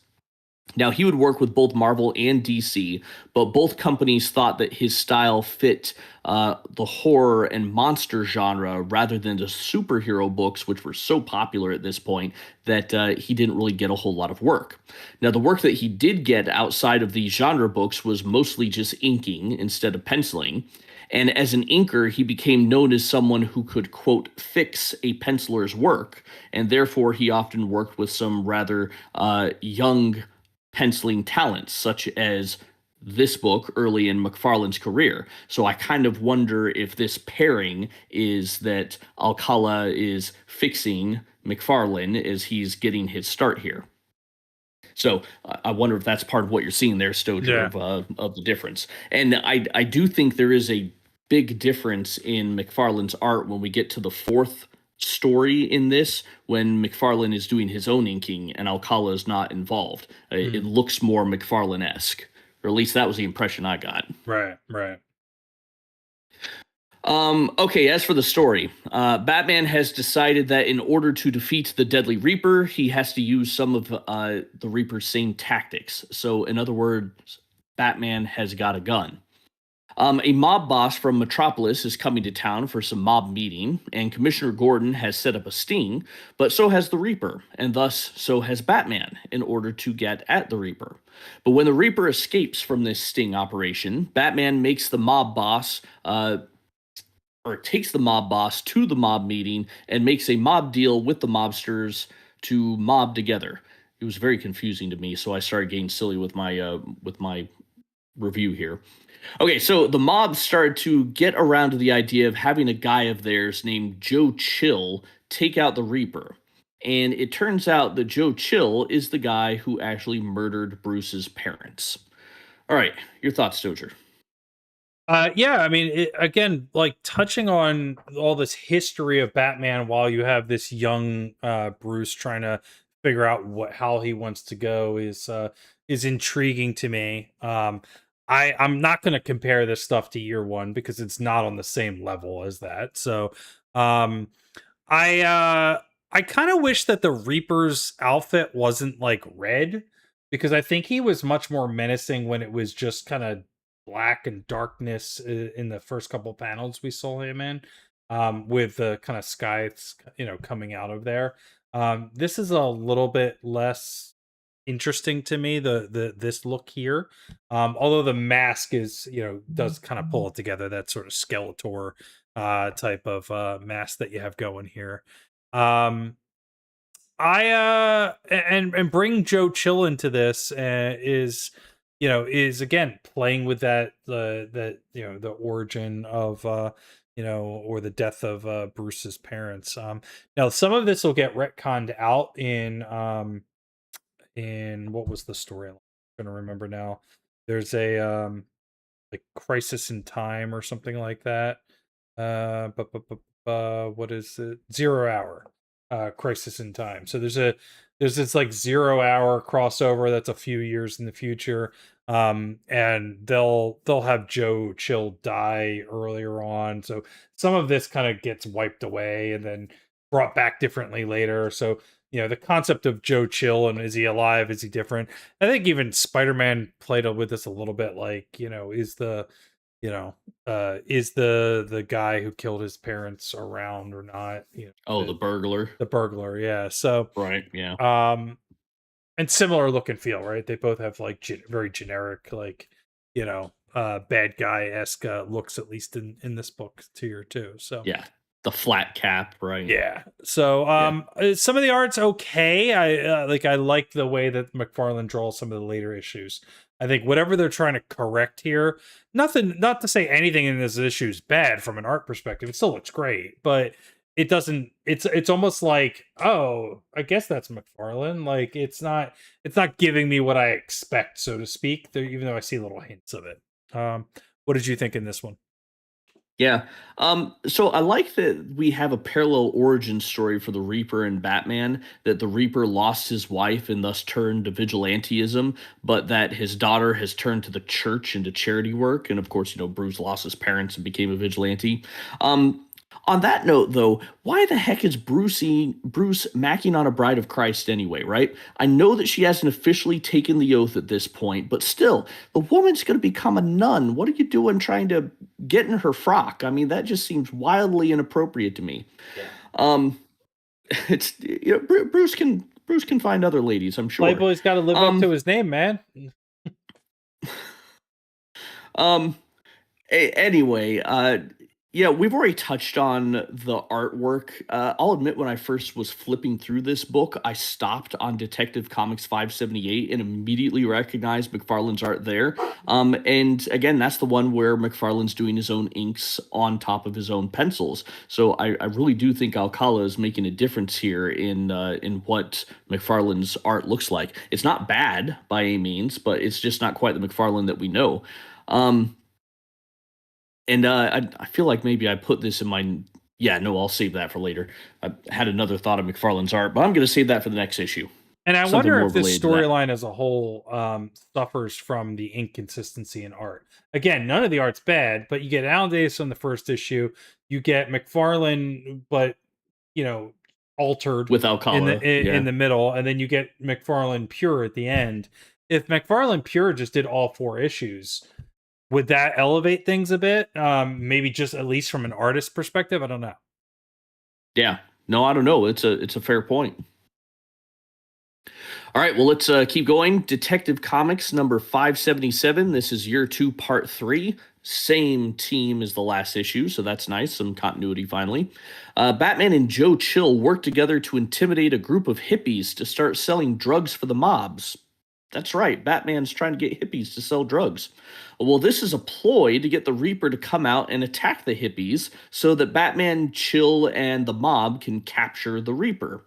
Speaker 1: Now, he would work with both Marvel and DC, but both companies thought that his style fit the horror and monster genre rather than the superhero books, which were so popular at this point that he didn't really get a whole lot of work. Now, the work that he did get outside of these genre books was mostly just inking instead of penciling. And as an inker, he became known as someone who could, quote, fix a penciler's work. And therefore, he often worked with some rather young penciling talents, such as this book early in McFarlane's career. So I kind of wonder if this pairing is that Alcala is fixing McFarlane as he's getting his start here. So I wonder if that's part of what you're seeing there, Stoker, of the difference. And I do think there is a big difference in McFarlane's art when we get to the fourth story in this, when McFarlane is doing his own inking and Alcala is not involved. It looks more McFarlane-esque, or at least that was the impression I got.
Speaker 2: Right.
Speaker 1: Okay, as for the story, Batman has decided that in order to defeat the Deadly Reaper, he has to use some of the Reaper's same tactics. So, in other words, Batman has got a gun. A mob boss from Metropolis is coming to town for some mob meeting, and Commissioner Gordon has set up a sting, but so has the Reaper, and thus so has Batman, in order to get at the Reaper. But when the Reaper escapes from this sting operation, Batman makes the mob boss, or takes the mob boss to the mob meeting and makes a mob deal with the mobsters to mob together. It was very confusing to me, so I started getting silly with my review here. Okay, so the mob started to get around to the idea of having a guy of theirs named Joe Chill take out the Reaper. And it turns out that Joe Chill is the guy who actually murdered Bruce's parents. All right, your thoughts, Stoger?
Speaker 2: Yeah, I mean, again, like touching on all this history of Batman while you have this young Bruce trying to figure out how he wants to go is intriguing to me. I'm not going to compare this stuff to year one because it's not on the same level as that. So, um, I kind of wish that the Reaper's outfit wasn't like red because I think he was much more menacing when it was just kind of black and darkness in the first couple panels we saw him in, with the kind of sky, coming out of there. This is a little bit less interesting to me, the this look here. Although the mask is, does kind of pull it together, that sort of Skeletor type of mask that you have going here. Um and bring Joe Chill into this is again playing with that the origin of or the death of Bruce's parents. Now some of this will get retconned out in what was the story? I'm gonna remember now. There's a like Crisis in Time or something like that. What is it? 0 Hour, Crisis in Time. So there's this like 0 hour crossover that's a few years in the future. And they'll have Joe Chill die earlier on. So some of this kind of gets wiped away and then brought back differently later. So the concept of Joe Chill and is he alive? Is he different? I think even Spider-Man played with this a little bit, like, is the guy who killed his parents around or not?
Speaker 1: Oh, the burglar.
Speaker 2: The burglar, yeah. So,
Speaker 1: Right. Yeah.
Speaker 2: um, and similar look and feel, right? They both have like very generic, like, bad guy esque looks, at least in this book tier too. So,
Speaker 1: Yeah. The flat cap. Right.
Speaker 2: yeah. So
Speaker 1: Yeah.
Speaker 2: some of the art's okay. I like the way that McFarlane draws some of the later issues. I think whatever they're trying to correct here, not to say anything in this issue is bad from an art perspective. It still looks great, but it doesn't it's almost like, oh, I guess that's McFarlane. Like it's not giving me what I expect, so to speak, there, even though I see little hints of it. What did you think in this one?
Speaker 1: Yeah. So I like that we have a parallel origin story for the Reaper and Batman, that the Reaper lost his wife and thus turned to vigilantism, but that his daughter has turned to the church and to charity work. And of course, Bruce lost his parents and became a vigilante. Um, on that note, though, why the heck is Bruce macking on a bride of Christ anyway, right? I know that she hasn't officially taken the oath at this point, but still, the woman's going to become a nun. What are you doing trying to get in her frock? I mean, that just seems wildly inappropriate to me.
Speaker 2: Yeah.
Speaker 1: Um, it's Bruce can find other ladies, I'm sure.
Speaker 2: Playboy's got to live up to
Speaker 1: Um,
Speaker 2: his name, man.
Speaker 1: um, anyway, yeah, we've already touched on the artwork. I'll admit, when I first was flipping through this book, I stopped on Detective Comics 578 and immediately recognized McFarlane's art there. And again, that's the one where McFarlane's doing his own inks on top of his own pencils. So I really do think Alcala is making a difference here in what McFarlane's art looks like. It's not bad by any means, but it's just not quite the McFarlane that we know. Um, and I feel like maybe I put this in my. Yeah, no, I'll save that for later. I had another thought of McFarlane's art, but I'm going to save that for the next issue.
Speaker 2: And I
Speaker 1: Something
Speaker 2: wonder
Speaker 1: more
Speaker 2: if this
Speaker 1: related to that.
Speaker 2: storyline as a whole suffers from the inconsistency in art. Again, none of the art's bad, but you get Alan Davis on the first issue, you get McFarlane, but you know, altered
Speaker 1: With
Speaker 2: in
Speaker 1: Alcala,
Speaker 2: in
Speaker 1: yeah.
Speaker 2: the middle, and then you get McFarlane pure at the end. If McFarlane pure just did all four issues, would that elevate things a bit? Maybe just at least from an artist perspective. I don't know.
Speaker 1: Yeah. No, I don't know. It's a fair point. All right, well, let's keep going. Detective Comics number 577. This is year two, part three. Same team as the last issue, so that's nice. Some continuity finally. Batman and Joe Chill work together to intimidate a group of hippies to start selling drugs for the mobs. That's right, Batman's trying to get hippies to sell drugs. Well, this is a ploy to get the Reaper to come out and attack the hippies so that Batman, Chill, and the mob can capture the Reaper.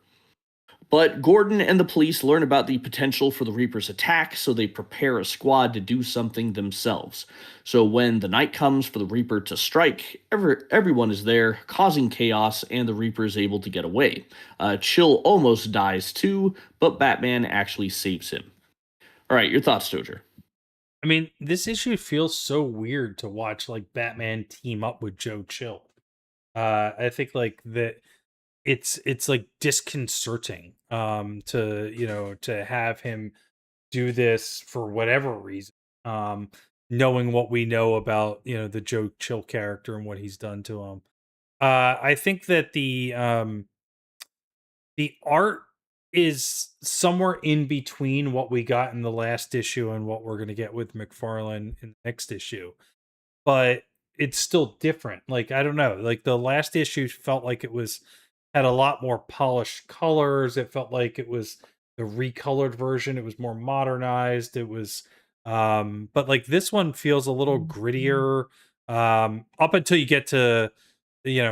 Speaker 1: But Gordon and the police learn about the potential for the Reaper's attack, so they prepare a squad to do something themselves. So when the night comes for the Reaper to strike, everyone is there, causing chaos, and the Reaper is able to get away. Chill almost dies too, but Batman actually saves him. All right, your thoughts, Stoger?
Speaker 2: I mean, this issue feels so weird to watch like Batman team up with Joe Chill. I think like that it's like disconcerting to to have him do this for whatever reason. Um Knowing what we know about, the Joe Chill character and what he's done to him. I think that the art is somewhere in between what we got in the last issue and what we're going to get with McFarlane in the next issue, but it's still different. Like, I don't know, like the last issue felt like it was had a lot more polished colors. It felt like it was the recolored version. It was more modernized. It was but like this one feels a little grittier up until you get to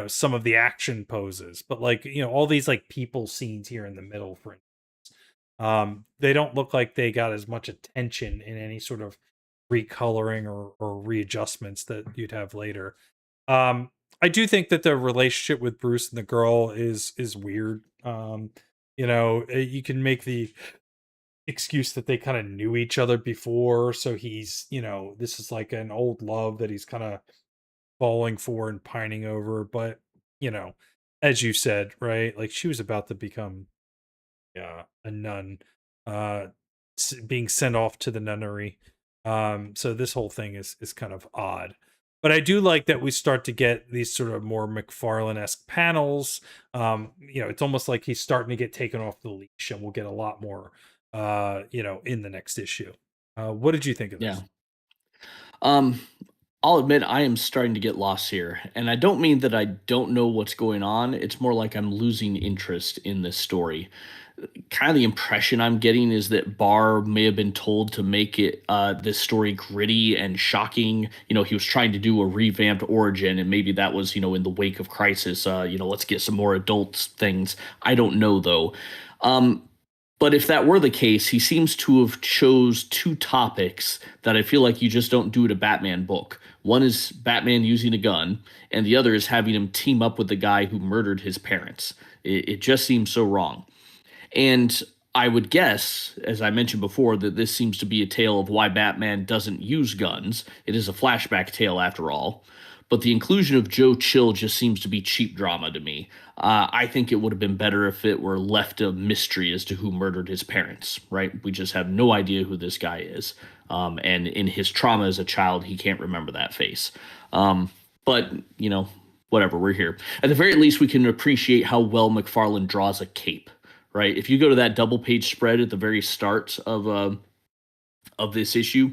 Speaker 2: some of the action poses. But like, all these like people scenes here in the middle for they don't look like they got as much attention in any sort of recoloring or readjustments that you'd have later. Um, I do think that the relationship with Bruce and the girl is weird. You can make the excuse that they kind of knew each other before, so he's, this is like an old love that he's kind of falling for and pining over. But you know, as you said, right? Like she was about to become a nun, uh, being sent off to the nunnery. So this whole thing is kind of odd. But I do like that we start to get these sort of more McFarlane-esque panels. It's almost like he's starting to get taken off the leash, and we'll get a lot more, in the next issue. What did you think of
Speaker 1: Yeah.
Speaker 2: this?
Speaker 1: Um, I'll admit I am starting to get lost here, and I don't mean that I don't know what's going on. It's more like I'm losing interest in this story. Kind of the impression I'm getting is that Barr may have been told to make it this story gritty and shocking. He was trying to do a revamped origin, and maybe that was in the wake of Crisis. Let's get some more adult things. I don't know though. But if that were the case, he seems to have chose two topics that I feel like you just don't do in a Batman book. One is Batman using a gun, and the other is having him team up with the guy who murdered his parents. It just seems so wrong. And I would guess, as I mentioned before, that this seems to be a tale of why Batman doesn't use guns. It is a flashback tale after all. But the inclusion of Joe Chill just seems to be cheap drama to me. I think it would have been better if it were left a mystery as to who murdered his parents, right? We just have no idea who this guy is. And in his trauma as a child, he can't remember that face. But, whatever, we're here. At the very least, we can appreciate how well McFarlane draws a cape, right? If you go to that double page spread at the very start of this issue,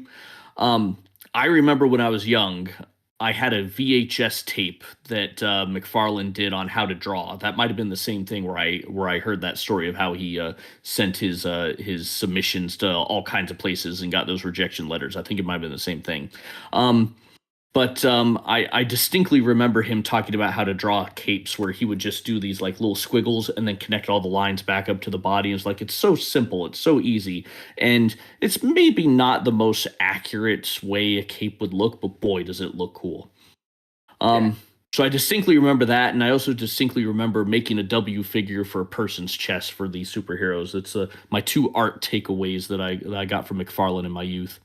Speaker 1: I remember when I was young, I had a VHS tape that McFarlane did on how to draw. That might have been the same thing where I heard that story of how he sent his submissions to all kinds of places and got those rejection letters. I think it might have been the same thing. But I distinctly remember him talking about how to draw capes where he would just do these like little squiggles and then connect all the lines back up to the body. It's like, it's so simple. It's so easy. And it's maybe not the most accurate way a cape would look, but boy, does it look cool. So I distinctly remember that. And I also distinctly remember making a W figure for a person's chest for these superheroes. It's my two art takeaways that I got from McFarlane in my youth.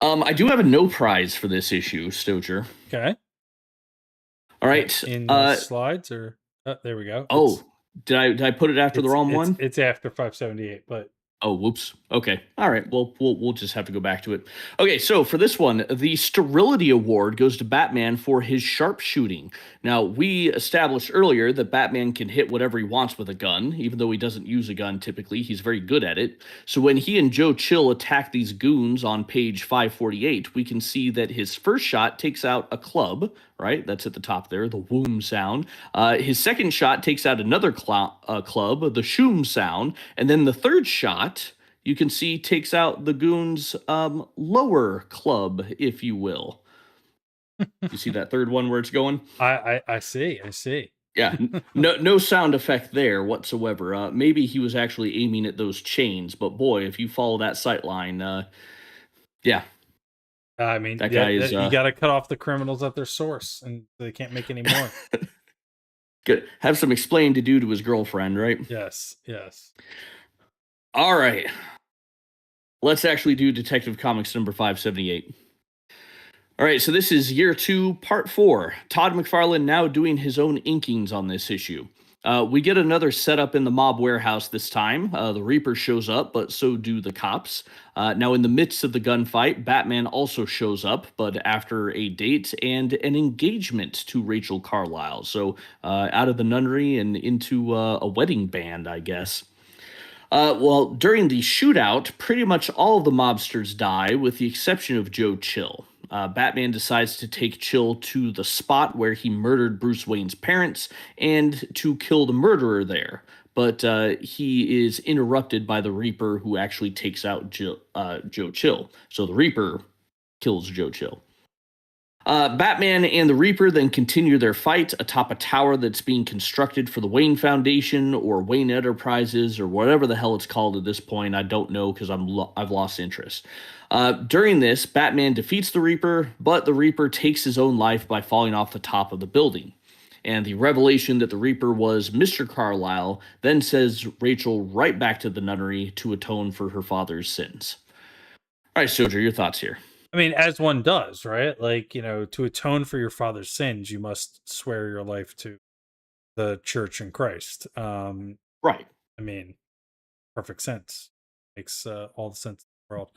Speaker 1: I do have a no prize for this issue, Stojer.
Speaker 2: Okay.
Speaker 1: All right.
Speaker 2: In the slides, or there we go.
Speaker 1: Oh, did I put it after the wrong one?
Speaker 2: It's after 578, but
Speaker 1: oh, whoops. Okay. All right. Well, we'll just have to go back to it. Okay, so for this one, the Sterility Award goes to Batman for his sharpshooting. Now, we established earlier that Batman can hit whatever he wants with a gun, even though he doesn't use a gun typically. He's very good at it. So when he and Joe Chill attack these goons on page 548, we can see that his first shot takes out a club, right? That's at the top there, the womb sound. His second shot takes out another club, the shoom sound. And then the third shot, you can see, takes out the goon's lower club, if you will. You see that third one where it's going?
Speaker 2: I see.
Speaker 1: Yeah, no sound effect there whatsoever. Maybe he was actually aiming at those chains, but boy, if you follow that sight line, yeah.
Speaker 2: I mean,
Speaker 1: that guy is.
Speaker 2: You got to cut off the criminals at their source, and they can't make any more.
Speaker 1: Good. Have some explaining to do to his girlfriend, right?
Speaker 2: Yes.
Speaker 1: All right. Let's actually do Detective Comics number 578. All right, so this is year 2, part 4. Todd McFarlane now doing his own inkings on this issue. We get another setup in the mob warehouse this time. The Reaper shows up, but so do the cops. Now, in the midst of the gunfight, Batman also shows up, but after a date and an engagement to Rachel Carlisle. So, out of the nunnery and into a wedding band, I guess. Well, during the shootout, pretty much all of the mobsters die, with the exception of Joe Chill. Batman decides to take Chill to the spot where he murdered Bruce Wayne's parents and to kill the murderer there. But he is interrupted by the Reaper, who actually takes out Joe Chill. So the Reaper kills Joe Chill. Batman and the Reaper then continue their fight atop a tower that's being constructed for the Wayne Foundation or Wayne Enterprises or whatever the hell it's called at this point. I don't know because I've lost interest. During this, Batman defeats the Reaper, but the Reaper takes his own life by falling off the top of the building. And the revelation that the Reaper was Mr. Carlisle then sends Rachel right back to the nunnery to atone for her father's sins. All right, Soldier, your thoughts here.
Speaker 2: I mean, as one does, right? Like, to atone for your father's sins, you must swear your life to the church and Christ.
Speaker 1: Right.
Speaker 2: I mean, perfect sense. Makes all the sense in the world.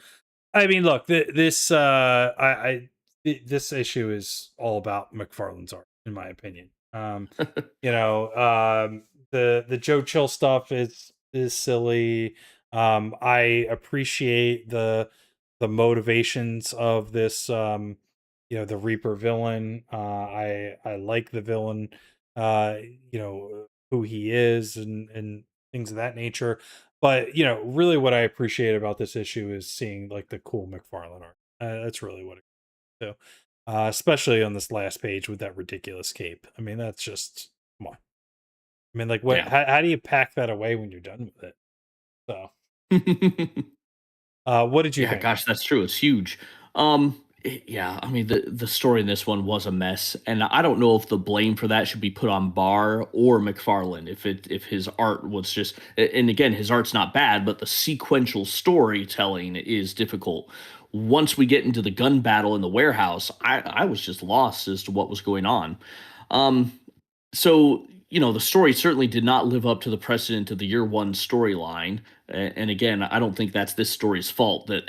Speaker 2: I mean, look, this issue is all about McFarlane's art, in my opinion. The Joe Chill stuff is silly. I appreciate the motivations of this the Reaper villain. I like the villain, who he is and things of that nature. But really what I appreciate about this issue is seeing like the cool McFarlane art. That's really what it is. So especially on this last page with that ridiculous cape. I mean, that's just, come on. I mean, like, what?
Speaker 1: Yeah.
Speaker 2: How do you pack that away when you're done with it? So what did you
Speaker 1: Yeah,
Speaker 2: think?
Speaker 1: gosh, that's true. It's huge. Yeah, I mean the story in this one was a mess, and I don't know if the blame for that should be put on Barr or McFarlane. If his art was just, and again, his art's not bad, but the sequential storytelling is difficult. Once we get into the gun battle in the warehouse, I was just lost as to what was going on. Um, so the story certainly did not live up to the precedent of the year one storyline. And again, I don't think that's this story's fault that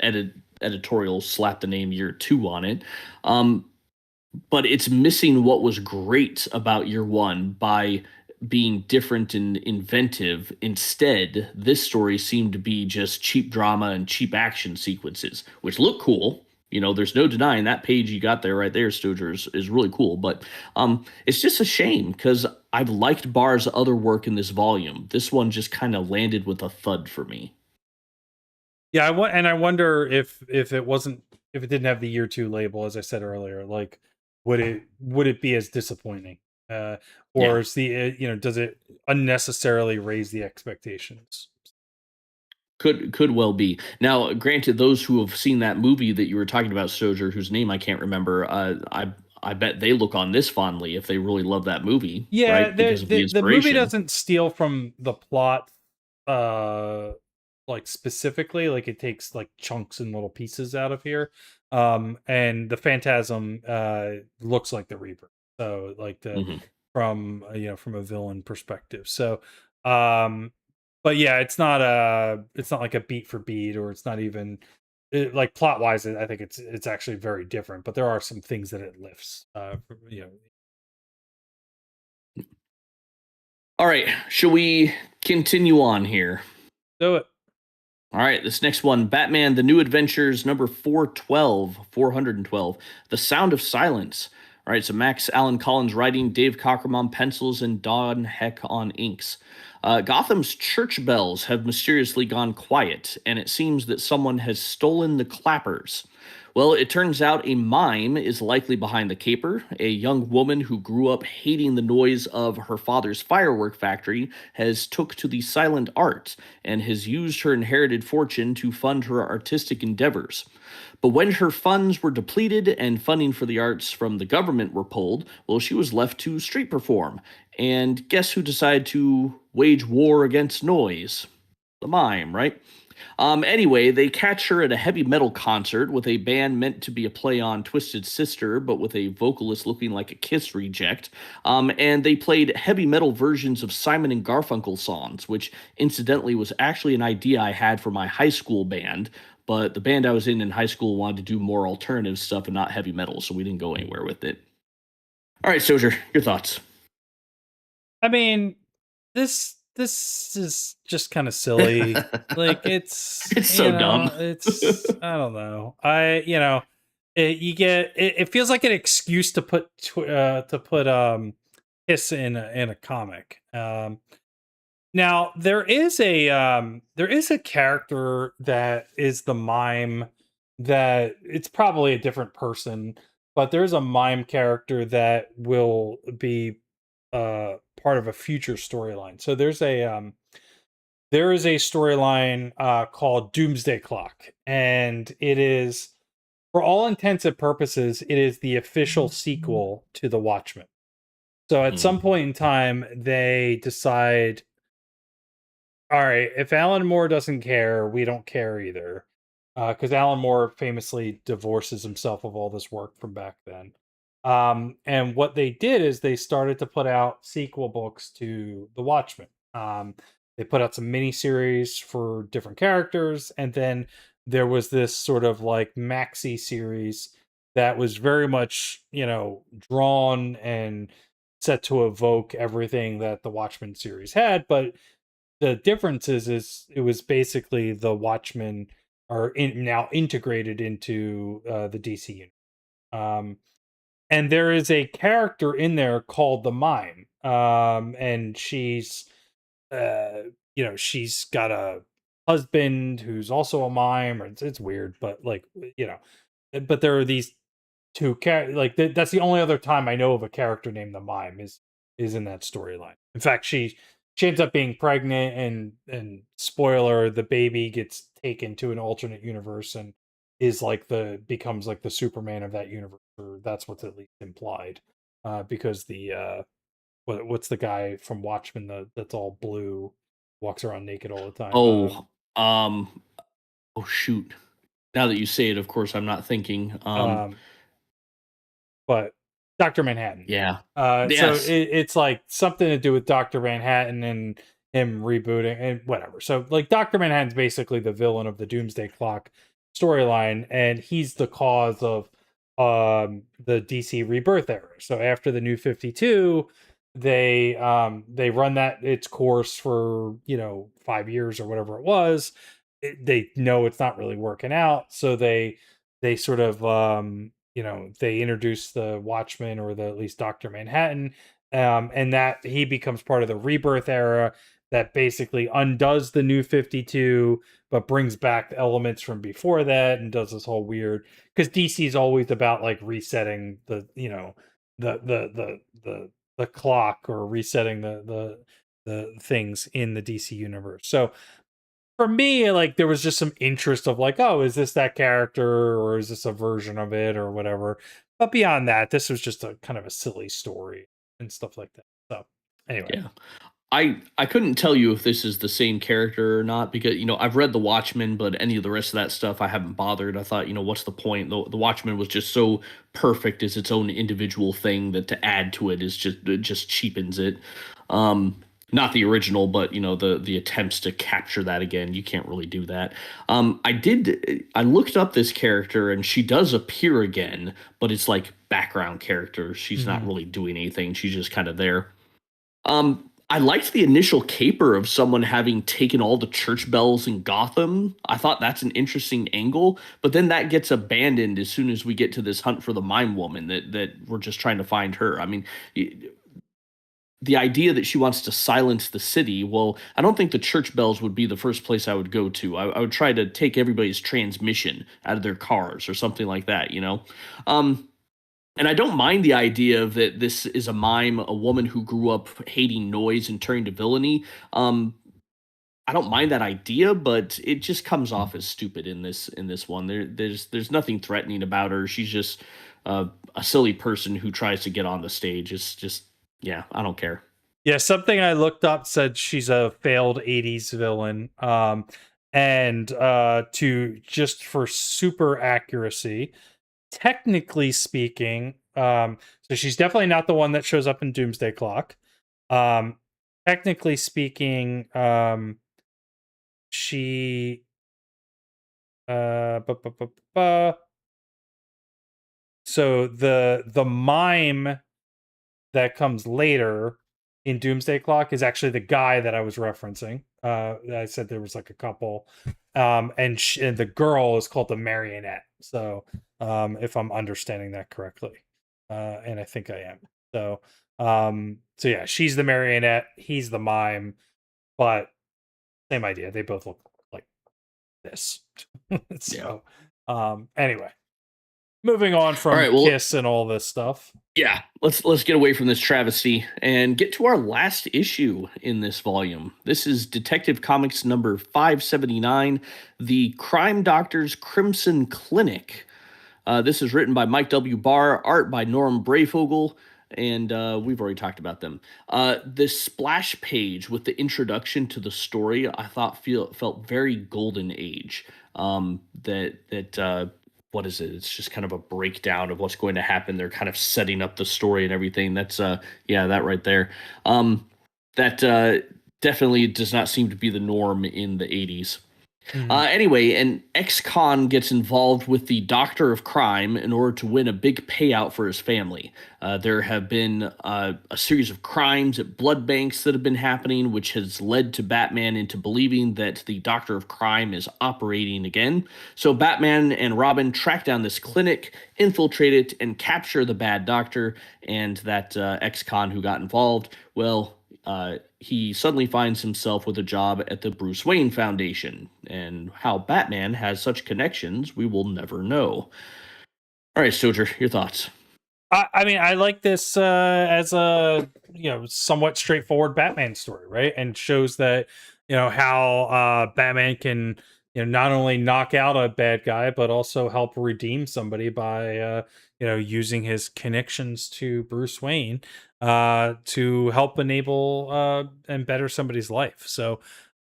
Speaker 1: editorial slapped the name year two on it. Um, but it's missing what was great about year one by being different and inventive. Instead, this story seemed to be just cheap drama and cheap action sequences, which look cool. There's no denying that page you got there right there, Stoger, is really cool. But it's just a shame because I've liked Barr's other work in this volume. This one just kind of landed with a thud for me.
Speaker 2: Yeah, I wonder if it didn't have the year two label, as I said earlier, like would it be as disappointing? Or
Speaker 1: Yeah.
Speaker 2: is does it unnecessarily raise the expectations?
Speaker 1: Could well be. Now, granted, those who have seen that movie that you were talking about, Stoger, whose name I can't remember, I bet they look on this fondly if they really love that movie,
Speaker 2: Yeah,
Speaker 1: right? Because of the
Speaker 2: the movie
Speaker 1: inspiration.
Speaker 2: doesn't steal from the plot, uh, like specifically. Like it takes like chunks and little pieces out of here. And the Phantasm looks like the Reaper. So like
Speaker 1: Hmm.
Speaker 2: from a villain perspective. So um, but yeah, it's not like a beat for beat, or it's not even like plot wise. I think it's actually very different. But there are some things that it lifts.
Speaker 1: All right, shall we continue on here?
Speaker 2: Do it.
Speaker 1: All right, this next one, Batman: The New Adventures, number 412, The Sound of Silence. All right, so Max Allen Collins writing, Dave Cockrum on pencils, and Don Heck on inks. Gotham's church bells have mysteriously gone quiet, and it seems that someone has stolen the clappers. Well, it turns out a mime is likely behind the caper. A young woman who grew up hating the noise of her father's firework factory has took to the silent art and has used her inherited fortune to fund her artistic endeavors. But when her funds were depleted and funding for the arts from the government were pulled, well, she was left to street perform. And guess who decided to wage war against noise? The mime, right? Anyway, they catch her at a heavy metal concert with a band meant to be a play on Twisted Sister, but with a vocalist looking like a Kiss reject. And they played heavy metal versions of Simon and Garfunkel songs, which incidentally was actually an idea I had for my high school band. But the band I was in high school wanted to do more alternative stuff and not heavy metal, so we didn't go anywhere with it. All right, Sojer, your thoughts?
Speaker 2: I mean, this is just kind of silly. Like it's
Speaker 1: It's so dumb.
Speaker 2: it's I don't know. It feels like an excuse to put Hiss in a comic. Now there is a character that is the mime that it's probably a different person, but there's a mime character that will be part of a future storyline. So there is a storyline called Doomsday Clock, and it is, for all intents and purposes, it is the official sequel to The Watchmen. So at some
Speaker 1: Mhm.
Speaker 2: point in time, they decide, all right, if Alan Moore doesn't care, we don't care either. Because Alan Moore famously divorces himself of all this work from back then. And what they did is they started to put out sequel books to The Watchmen. They put out some miniseries for different characters, and then there was this sort of like maxi series that was very much, drawn and set to evoke everything that the Watchmen series had, but the difference is it was basically the Watchmen are now integrated into the DC universe. Um, and there is a character in there called the Mime, and uh, she's got a husband who's also a mime, or it's weird, but like but there are these like that's the only other time I know of a character named the Mime is in that storyline. In fact, she ends up being pregnant, and spoiler, the baby gets taken to an alternate universe and is like the becomes like the Superman of that universe, or that's what's at least implied. Because what's the guy from Watchmen that's all blue, walks around naked all the time?
Speaker 1: Oh, um, oh shoot. Now that you say it, of course, I'm not thinking.
Speaker 2: Um, but Dr. Manhattan.
Speaker 1: Yeah.
Speaker 2: So
Speaker 1: Yes.
Speaker 2: it's like something to do with Dr. Manhattan and him rebooting and whatever. So like Dr. Manhattan's basically the villain of the Doomsday Clock storyline, and he's the cause of the DC rebirth era. So after the New 52, they run that its course for 5 years or whatever it was. They know it's not really working out, so they sort of they introduce the Watchmen, or the at least Dr. Manhattan, and that he becomes part of the rebirth era that basically undoes the New 52 but brings back elements from before that, and does this whole weird, because DC is always about like resetting the clock, or resetting the things in the DC universe. So for me, like there was just some interest of like, oh, is this that character, or is this a version of it, or whatever. But beyond that, this was just a kind of a silly story and stuff like that. So anyway,
Speaker 1: Yeah. I couldn't tell you if this is the same character or not because I've read The Watchmen, but any of the rest of that stuff I haven't bothered. I thought, what's the point? The Watchmen was just so perfect as its own individual thing that to add to it is just it just cheapens it. Um, Not the original, but the attempts to capture that again, you can't really do that. I looked up this character and she does appear again, but it's like background character. She's not
Speaker 2: hmm
Speaker 1: really doing anything. She's just kind of there. I liked the initial caper of someone having taken all the church bells in Gotham. I thought that's an interesting angle, but then that gets abandoned as soon as we get to this hunt for the mime woman that we're just trying to find her. I mean, the idea that she wants to silence the city, well, I don't think the church bells would be the first place I would go to. I would try to take everybody's transmission out of their cars or something like that. Um, and I don't mind the idea of that this is a mime, a woman who grew up hating noise and turning to villainy. I don't mind that idea, but it just comes off as stupid in this one. There's nothing threatening about her. She's just a silly person who tries to get on the stage. It's just yeah, I don't care.
Speaker 2: yeah, something I looked up said she's a failed '80s villain. And to just for super accuracy, technically speaking, so she's definitely not the one that shows up in Doomsday Clock. Um, technically speaking, she bu- bu- bu- bu- so the mime that comes later in Doomsday Clock is actually the guy that I was referencing. I said there was like a couple, and the girl is called the marionette. So, if I'm understanding that correctly, and I think I am. So, so yeah, she's the marionette, he's the mime, but same idea. They both look like this.
Speaker 1: Yeah.
Speaker 2: So, anyway, moving on
Speaker 1: All
Speaker 2: from
Speaker 1: right. Well,
Speaker 2: Kiss and all this stuff.
Speaker 1: yeah. Let's get away from this travesty and get to our last issue in this volume. This is Detective Comics number 579, The Crime Doctor's Crimson Clinic. This is written by Mike W. Barr, art by Norm Brayfogle, and we've already talked about them. This splash page with the introduction to the story, I thought felt very golden age. What is it? It's just kind of a breakdown of what's going to happen. They're kind of setting up the story and everything. That's yeah, that right there. That definitely does not seem to be the norm in the 80s. Anyway, an ex-con gets involved with the Doctor of Crime in order to win a big payout for his family. There have been a series of crimes at blood banks that have been happening, which has led to Batman into believing that the Doctor of Crime is operating again. So Batman and Robin track down this clinic, infiltrate it, and capture the bad doctor. And that ex-con who got involved, well, he suddenly finds himself with a job at the Bruce Wayne Foundation, and how Batman has such connections we will never know. All right, Stoger, your thoughts?
Speaker 2: I mean, I like this as a somewhat straightforward Batman story, right? And shows that how Batman can not only knock out a bad guy but also help redeem somebody by using his connections to Bruce Wayne to help enable and better somebody's life. So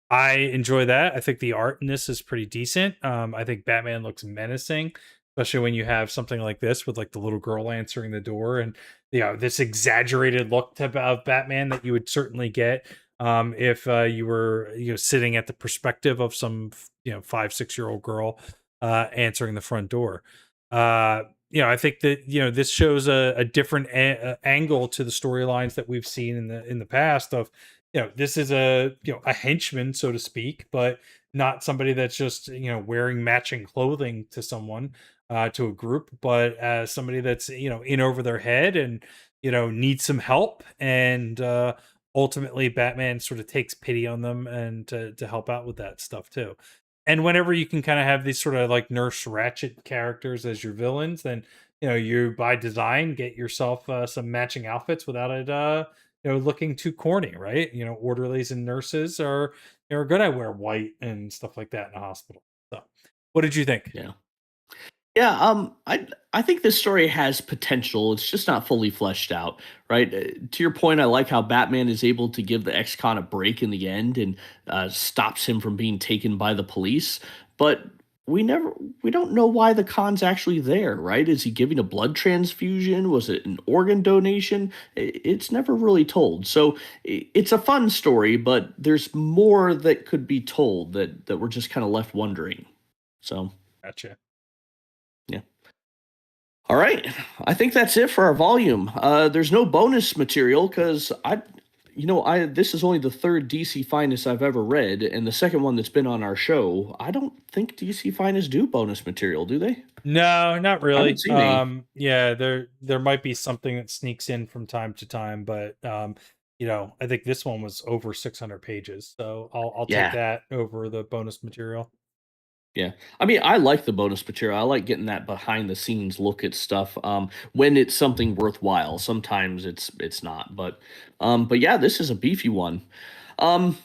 Speaker 2: I enjoy that. I think the art in this is pretty decent. I think Batman looks menacing, especially when you have something like this with like the little girl answering the door and this exaggerated look of Batman that you would certainly get if you were sitting at the perspective of some 5-6 year old girl answering the front door. I think that this shows a different angle to the storylines that we've seen in the past of this is a henchman, so to speak, but not somebody that's just wearing matching clothing to someone to a group, but as somebody that's in over their head and needs some help, and ultimately Batman sort of takes pity on them and to help out with that stuff too. And whenever you can kind of have these sort of like Nurse Ratchet characters as your villains, then you by design get yourself some matching outfits without it looking too corny, right? Orderlies and nurses are good at wear white and stuff like that in a hospital. So, what did you think?
Speaker 1: Yeah. Yeah, I think this story has potential. It's just not fully fleshed out, right? To your point, I like how Batman is able to give the ex-con a break in the end and stops him from being taken by the police. But we don't know why the con's actually there, right? Is he giving a blood transfusion? Was it an organ donation? It's never really told. So it's a fun story, but there's more that could be told that we're just kind of left wondering. So.
Speaker 2: Gotcha.
Speaker 1: Yeah. All right. I think that's it for our volume. There's no bonus material because I this is only the third DC Finest I've ever read, and the second one that's been on our show. I don't think DC Finest do bonus material, do they?
Speaker 2: No, not
Speaker 1: I haven't
Speaker 2: really.
Speaker 1: seen any.
Speaker 2: Yeah, there might be something that sneaks in from time to time, but I think this one was over 600 pages, so I'll take
Speaker 1: Yeah.
Speaker 2: that over the bonus material.
Speaker 1: Yeah. I mean, I like the bonus material. I like getting that behind the scenes look at stuff when it's something worthwhile. Sometimes it's not, but yeah, this is a beefy one. Um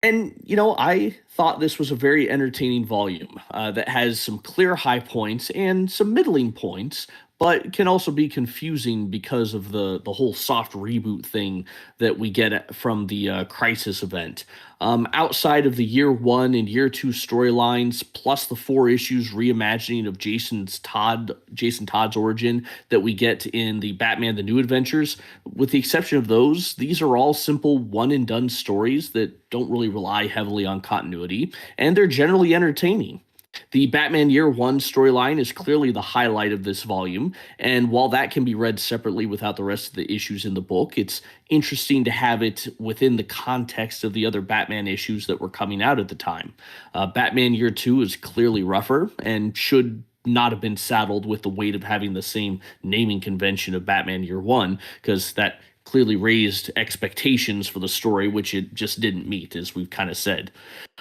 Speaker 1: and I thought this was a very entertaining volume that has some clear high points and some middling points, but can also be confusing because of the whole soft reboot thing that we get from the Crisis event. Outside of the year 1 and year 2 storylines, plus the 4 issues reimagining of Jason Todd's origin that we get in the Batman: The New Adventures, with the exception of those, these are all simple one and done stories that don't really rely heavily on continuity, and they're generally entertaining. The Batman Year 1 storyline is clearly the highlight of this volume, and while that can be read separately without the rest of the issues in the book, it's interesting to have it within the context of the other Batman issues that were coming out at the time. Batman Year 2 is clearly rougher and should not have been saddled with the weight of having the same naming convention of Batman Year 1, because that clearly raised expectations for the story, which it just didn't meet, as we've kind of said.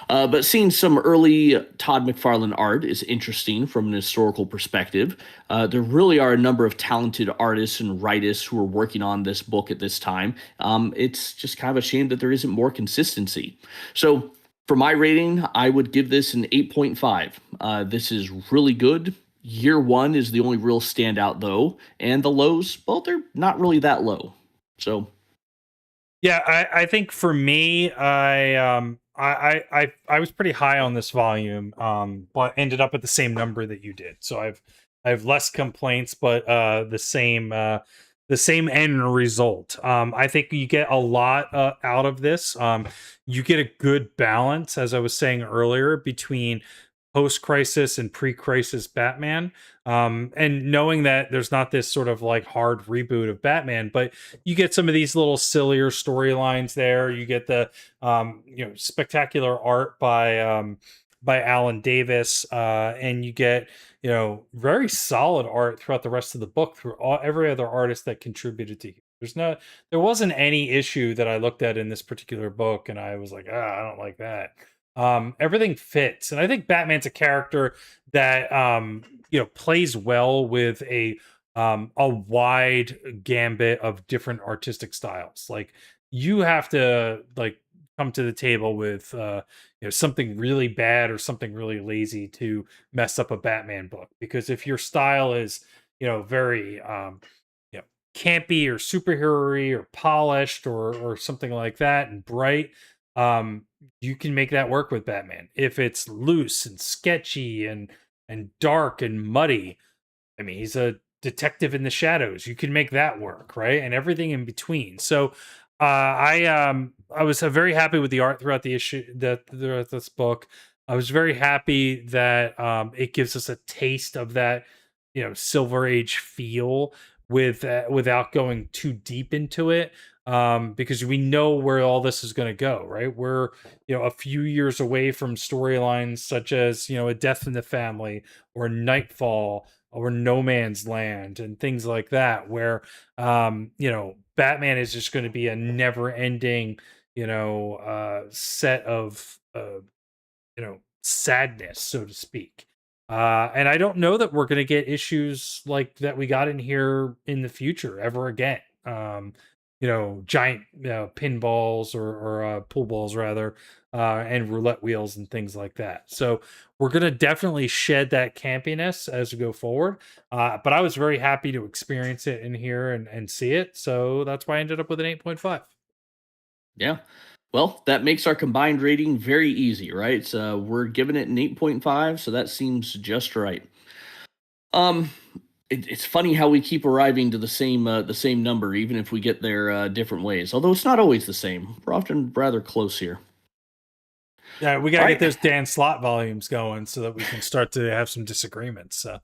Speaker 1: But seeing some early Todd McFarlane art is interesting from an historical perspective. There really are a number of talented artists and writers who are working on this book at this time. It's just kind of a shame that there isn't more consistency. So, for my rating, I would give this an 8.5. This is really good. Year 1 is the only real standout, though, and the lows, well, they're not really that low. So,
Speaker 2: Yeah, I think for me, I was pretty high on this volume, but ended up at the same number that you did. So I have less complaints, but the same end result. I think you get a lot out of this. You get a good balance, as I was saying earlier, between post-crisis and pre-crisis Batman. And knowing that there's not this sort of like hard reboot of Batman, but you get some of these little sillier storylines there. You get the spectacular art by Alan Davis, and you get very solid art throughout the rest of the book through every other artist that contributed to it. There wasn't any issue that I looked at in this particular book and I was like, I don't like that. Everything fits, and I think Batman's a character that plays well with a wide gambit of different artistic styles. Like, you have to like come to the table with something really bad or something really lazy to mess up a Batman book, because if your style is very campy or superhero or polished or something like that and bright, you can make that work with Batman. If it's loose and sketchy and dark and muddy, I mean, he's a detective in the shadows. You can make that work, right? And everything in between. So, I was very happy with the art throughout the issue that throughout this book. I was very happy that it gives us a taste of that Silver Age feel without going too deep into it, because we know where all this is going to go, right? We're a few years away from storylines such as a Death in the Family or Nightfall or No Man's Land and things like that, where Batman is just going to be a never ending set of sadness, so to speak. And I don't know that we're going to get issues like that we got in here in the future ever again. Giant pinballs or pool balls rather, and roulette wheels and things like that. So we're going to definitely shed that campiness as we go forward. But I was very happy to experience it in here and see it. So that's why I ended up with an 8.5.
Speaker 1: yeah. Well, that makes our combined rating very easy, right? So we're giving it an 8.5, so that seems just right. Um, it's funny how we keep arriving to the same number, even if we get there different ways. Although it's not always the same. We're often rather close here.
Speaker 2: Yeah, we
Speaker 1: All
Speaker 2: gotta get
Speaker 1: right.
Speaker 2: those Dan Slott volumes going so that we can start to have some disagreements. So.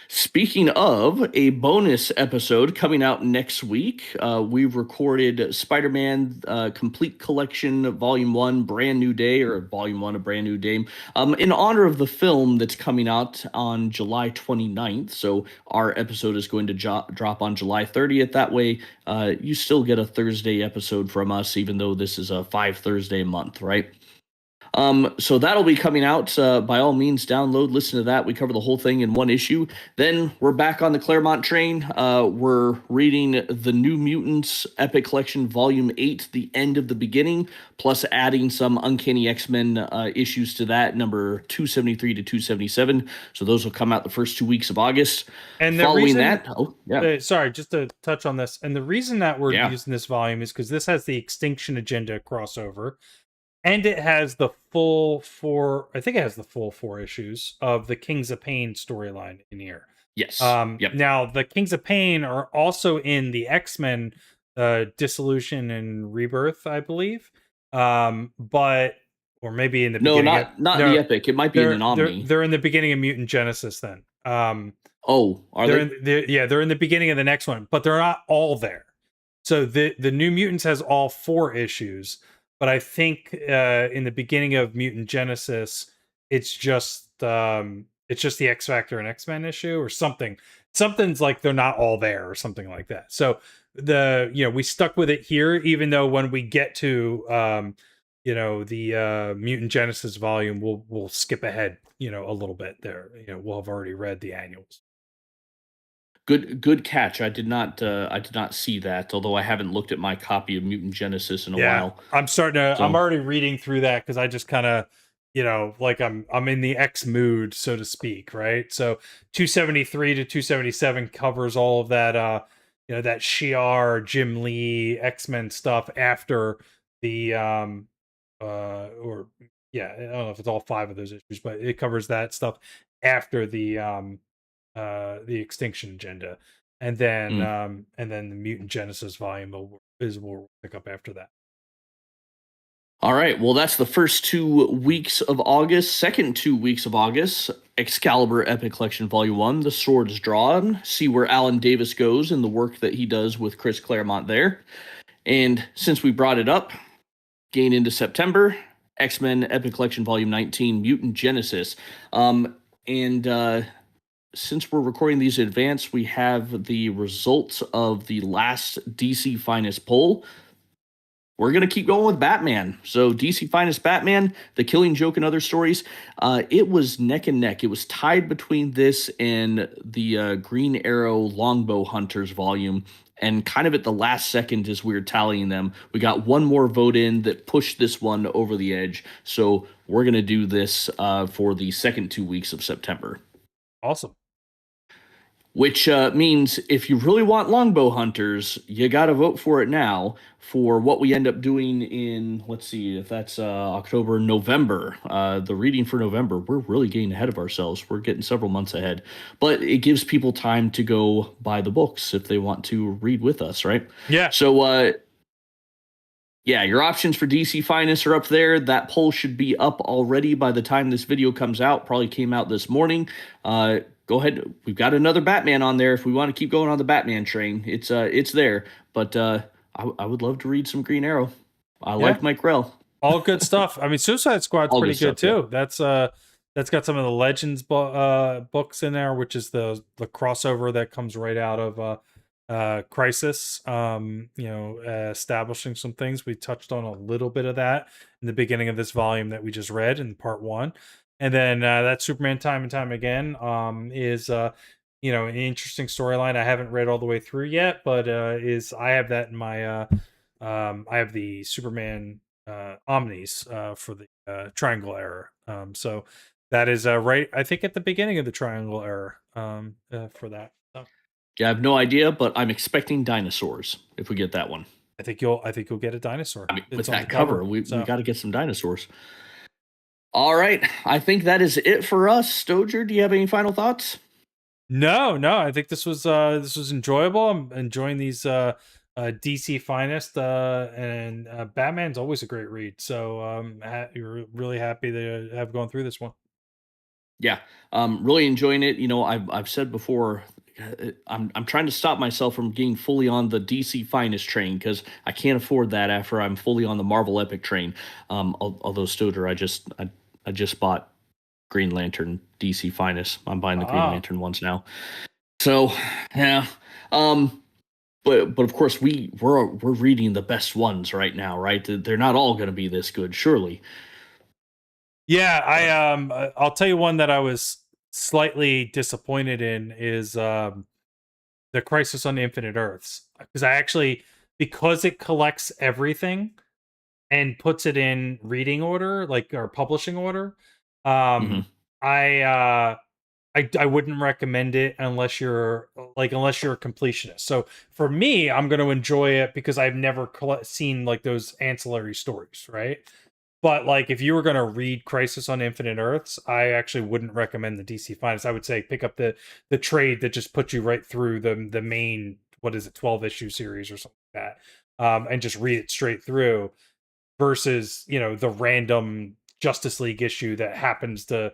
Speaker 1: Speaking of a bonus episode coming out next week, we've recorded Spider Man Complete Collection Volume 1 Brand New Day, or Volume 1 A Brand New Day, in honor of the film that's coming out on July 29th. So our episode is going to drop on July 30th. That way, you still get a Thursday episode from us, even though this is a 5 Thursday month, right? So that'll be coming out. By all means, download, listen to that. We cover the whole thing in one issue. Then we're back on the Claremont train. We're reading the New Mutants Epic Collection, Volume 8, The End of the Beginning, plus adding some Uncanny X-Men issues to that, number 273 to 277. So those will come out the first 2 weeks of August.
Speaker 2: And the
Speaker 1: Following
Speaker 2: reason,
Speaker 1: that,
Speaker 2: sorry, just to touch on this, and the reason that we're
Speaker 1: yeah,
Speaker 2: using this volume is because this has the Extinction Agenda crossover, and it has the full four. I think it has the full 4 issues of the Kings of Pain storyline in here.
Speaker 1: yes, yep.
Speaker 2: Now the Kings of Pain are also in the X-Men Dissolution and Rebirth, I believe. But or maybe in the
Speaker 1: No,
Speaker 2: beginning.
Speaker 1: not in the Epic. It might be in an Omni.
Speaker 2: They're in the beginning of Mutant Genesis then.
Speaker 1: Oh, are they?
Speaker 2: They're in the beginning of the next one, but they're not all there. So the New Mutants has all 4 issues, but I think in the beginning of Mutant Genesis, it's just the X Factor and X-Men issue or something. Something's like they're not all there or something like that. So we stuck with it here, even though when we get to the Mutant Genesis volume, we'll skip ahead a little bit there. We'll have already read the annuals.
Speaker 1: Good catch. I did not see that, although I haven't looked at my copy of Mutant Genesis in a while.
Speaker 2: I'm already reading through that because I just kind of like I'm in the X mood, so to speak, right? So 273 to 277 covers all of that that Shi'ar, Jim Lee, X-Men stuff after the I don't know if it's all 5 of those issues, but it covers that stuff after the Extinction Agenda, and then the Mutant Genesis volume will pick up after that.
Speaker 1: All right. Well, that's the first 2 weeks of August. Second 2 weeks of August, Excalibur Epic Collection Volume 1, The Swords Drawn. See where Alan Davis goes and the work that he does with Chris Claremont there. And since we brought it up, gain into September, X-Men Epic Collection Volume 19, Mutant Genesis. Since we're recording these in advance, we have the results of the last DC Finest poll. We're going to keep going with Batman. So DC Finest Batman, The Killing Joke and Other Stories, it was neck and neck. It was tied between this and the Green Arrow Longbow Hunters volume. And kind of at the last second as we were tallying them, we got one more vote in that pushed this one over the edge. So we're going to do this for the second 2 weeks of September.
Speaker 2: Awesome.
Speaker 1: Which means if you really want Longbow Hunters, you got to vote for it now for what we end up doing in, let's see, if that's October, November, the reading for November. We're really getting ahead of ourselves. We're getting several months ahead. But it gives people time to go buy the books if they want to read with us, right?
Speaker 2: Yeah.
Speaker 1: So, yeah, your options for DC Finest are up there. That poll should be up already by the time this video comes out. Probably came out this morning. Go ahead. We've got another Batman on there if we want to keep going on the Batman train. It's there. But I would love to read some Green Arrow. I like Mike Grell.
Speaker 2: All good stuff. I mean, Suicide Squad's pretty good too. Yeah. That's got some of the Legends books in there, which is the crossover that comes right out of Crisis. Establishing some things. We touched on a little bit of that in the beginning of this volume that we just read in part 1. And then that Superman Time and Time Again is an interesting storyline. I haven't read all the way through yet, but I have that in my I have the Superman Omnis for the Triangle Era. So that is right, I think, at the beginning of the Triangle Era for that. So.
Speaker 1: Yeah, I have no idea, but I'm expecting dinosaurs if we get that one.
Speaker 2: I think you'll get a dinosaur.
Speaker 1: I mean, with that cover, we got to get some dinosaurs. All right. I think that is it for us. Stojr, do you have any final thoughts?
Speaker 2: No. I think this was enjoyable. I'm enjoying these DC Finest and Batman's always a great read. So you're really happy to have gone through this one.
Speaker 1: Yeah, really enjoying it. I've said before, I'm trying to stop myself from getting fully on the DC Finest train because I can't afford that after I'm fully on the Marvel Epic train. Although Stojr, I just bought Green Lantern DC Finest. I'm buying the Green Lantern ones now. So yeah, but of course we're reading the best ones right now, right? They're not all going to be this good, surely.
Speaker 2: Yeah,
Speaker 1: Uh,
Speaker 2: I'll tell you one that I was slightly disappointed in is the Crisis on Infinite Earths, because I actually, because it collects everything and puts it in reading order, like, or publishing order.
Speaker 1: mhm.
Speaker 2: Um, I I wouldn't recommend it unless you're unless you're a completionist. So for me, I'm going to enjoy it because I've never seen like those ancillary stories, right? But like if you were going to read Crisis on Infinite Earths, I actually wouldn't recommend the DC Finest. I would say pick up the trade that just puts you right through the main, what is it, 12 issue series or something like that, and just read it straight through versus, the random Justice League issue that happens to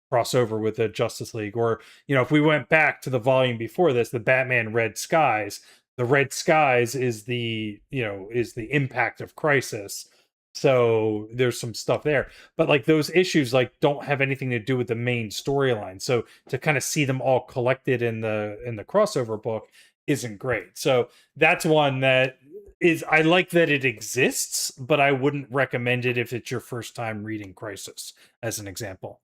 Speaker 2: cross over with the Justice League. Or, if we went back to the volume before this, the Batman Red Skies, the Red Skies is the impact of Crisis. So there's some stuff there. But like those issues like don't have anything to do with the main storyline. So to kind of see them all collected in the crossover book isn't great. So that's one that is, I like that it exists, but I wouldn't recommend it if it's your first time reading Crisis, as an example.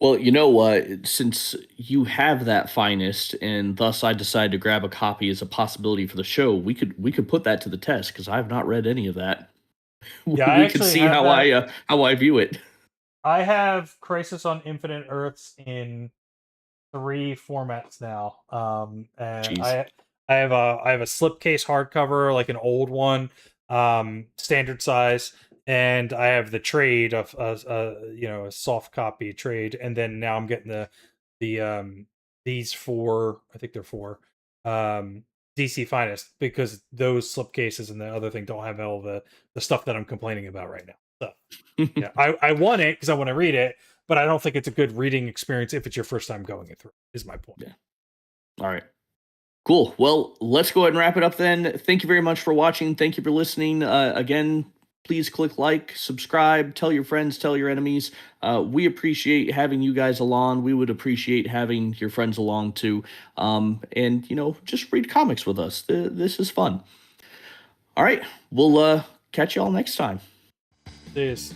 Speaker 1: Well, you know what? Since you have that finest, and thus I decided to grab a copy as a possibility for the show, we could put that to the test because I have not read any of that.
Speaker 2: Yeah, I
Speaker 1: We could
Speaker 2: actually
Speaker 1: see
Speaker 2: have that.
Speaker 1: how I view it.
Speaker 2: I have Crisis on Infinite Earths in three formats now. And
Speaker 1: Jeez.
Speaker 2: I have a slipcase hardcover, like an old one, standard size, and I have the trade of a soft copy trade, and then now I'm getting the these four, I think they're four, um DC Finest, because those slipcases and the other thing don't have all the stuff that I'm complaining about right now. So yeah, I want it because I want to read it, but I don't think it's a good reading experience if it's your first time going it through. Is my point.
Speaker 1: Yeah. All right. Cool. Well, let's go ahead and wrap it up then. Thank you very much for watching. Thank you for listening. Again, please click like, subscribe, tell your friends, tell your enemies. We appreciate having you guys along. We would appreciate having your friends along too. And, just read comics with us. This is fun. All right. We'll catch you all next time.
Speaker 2: This.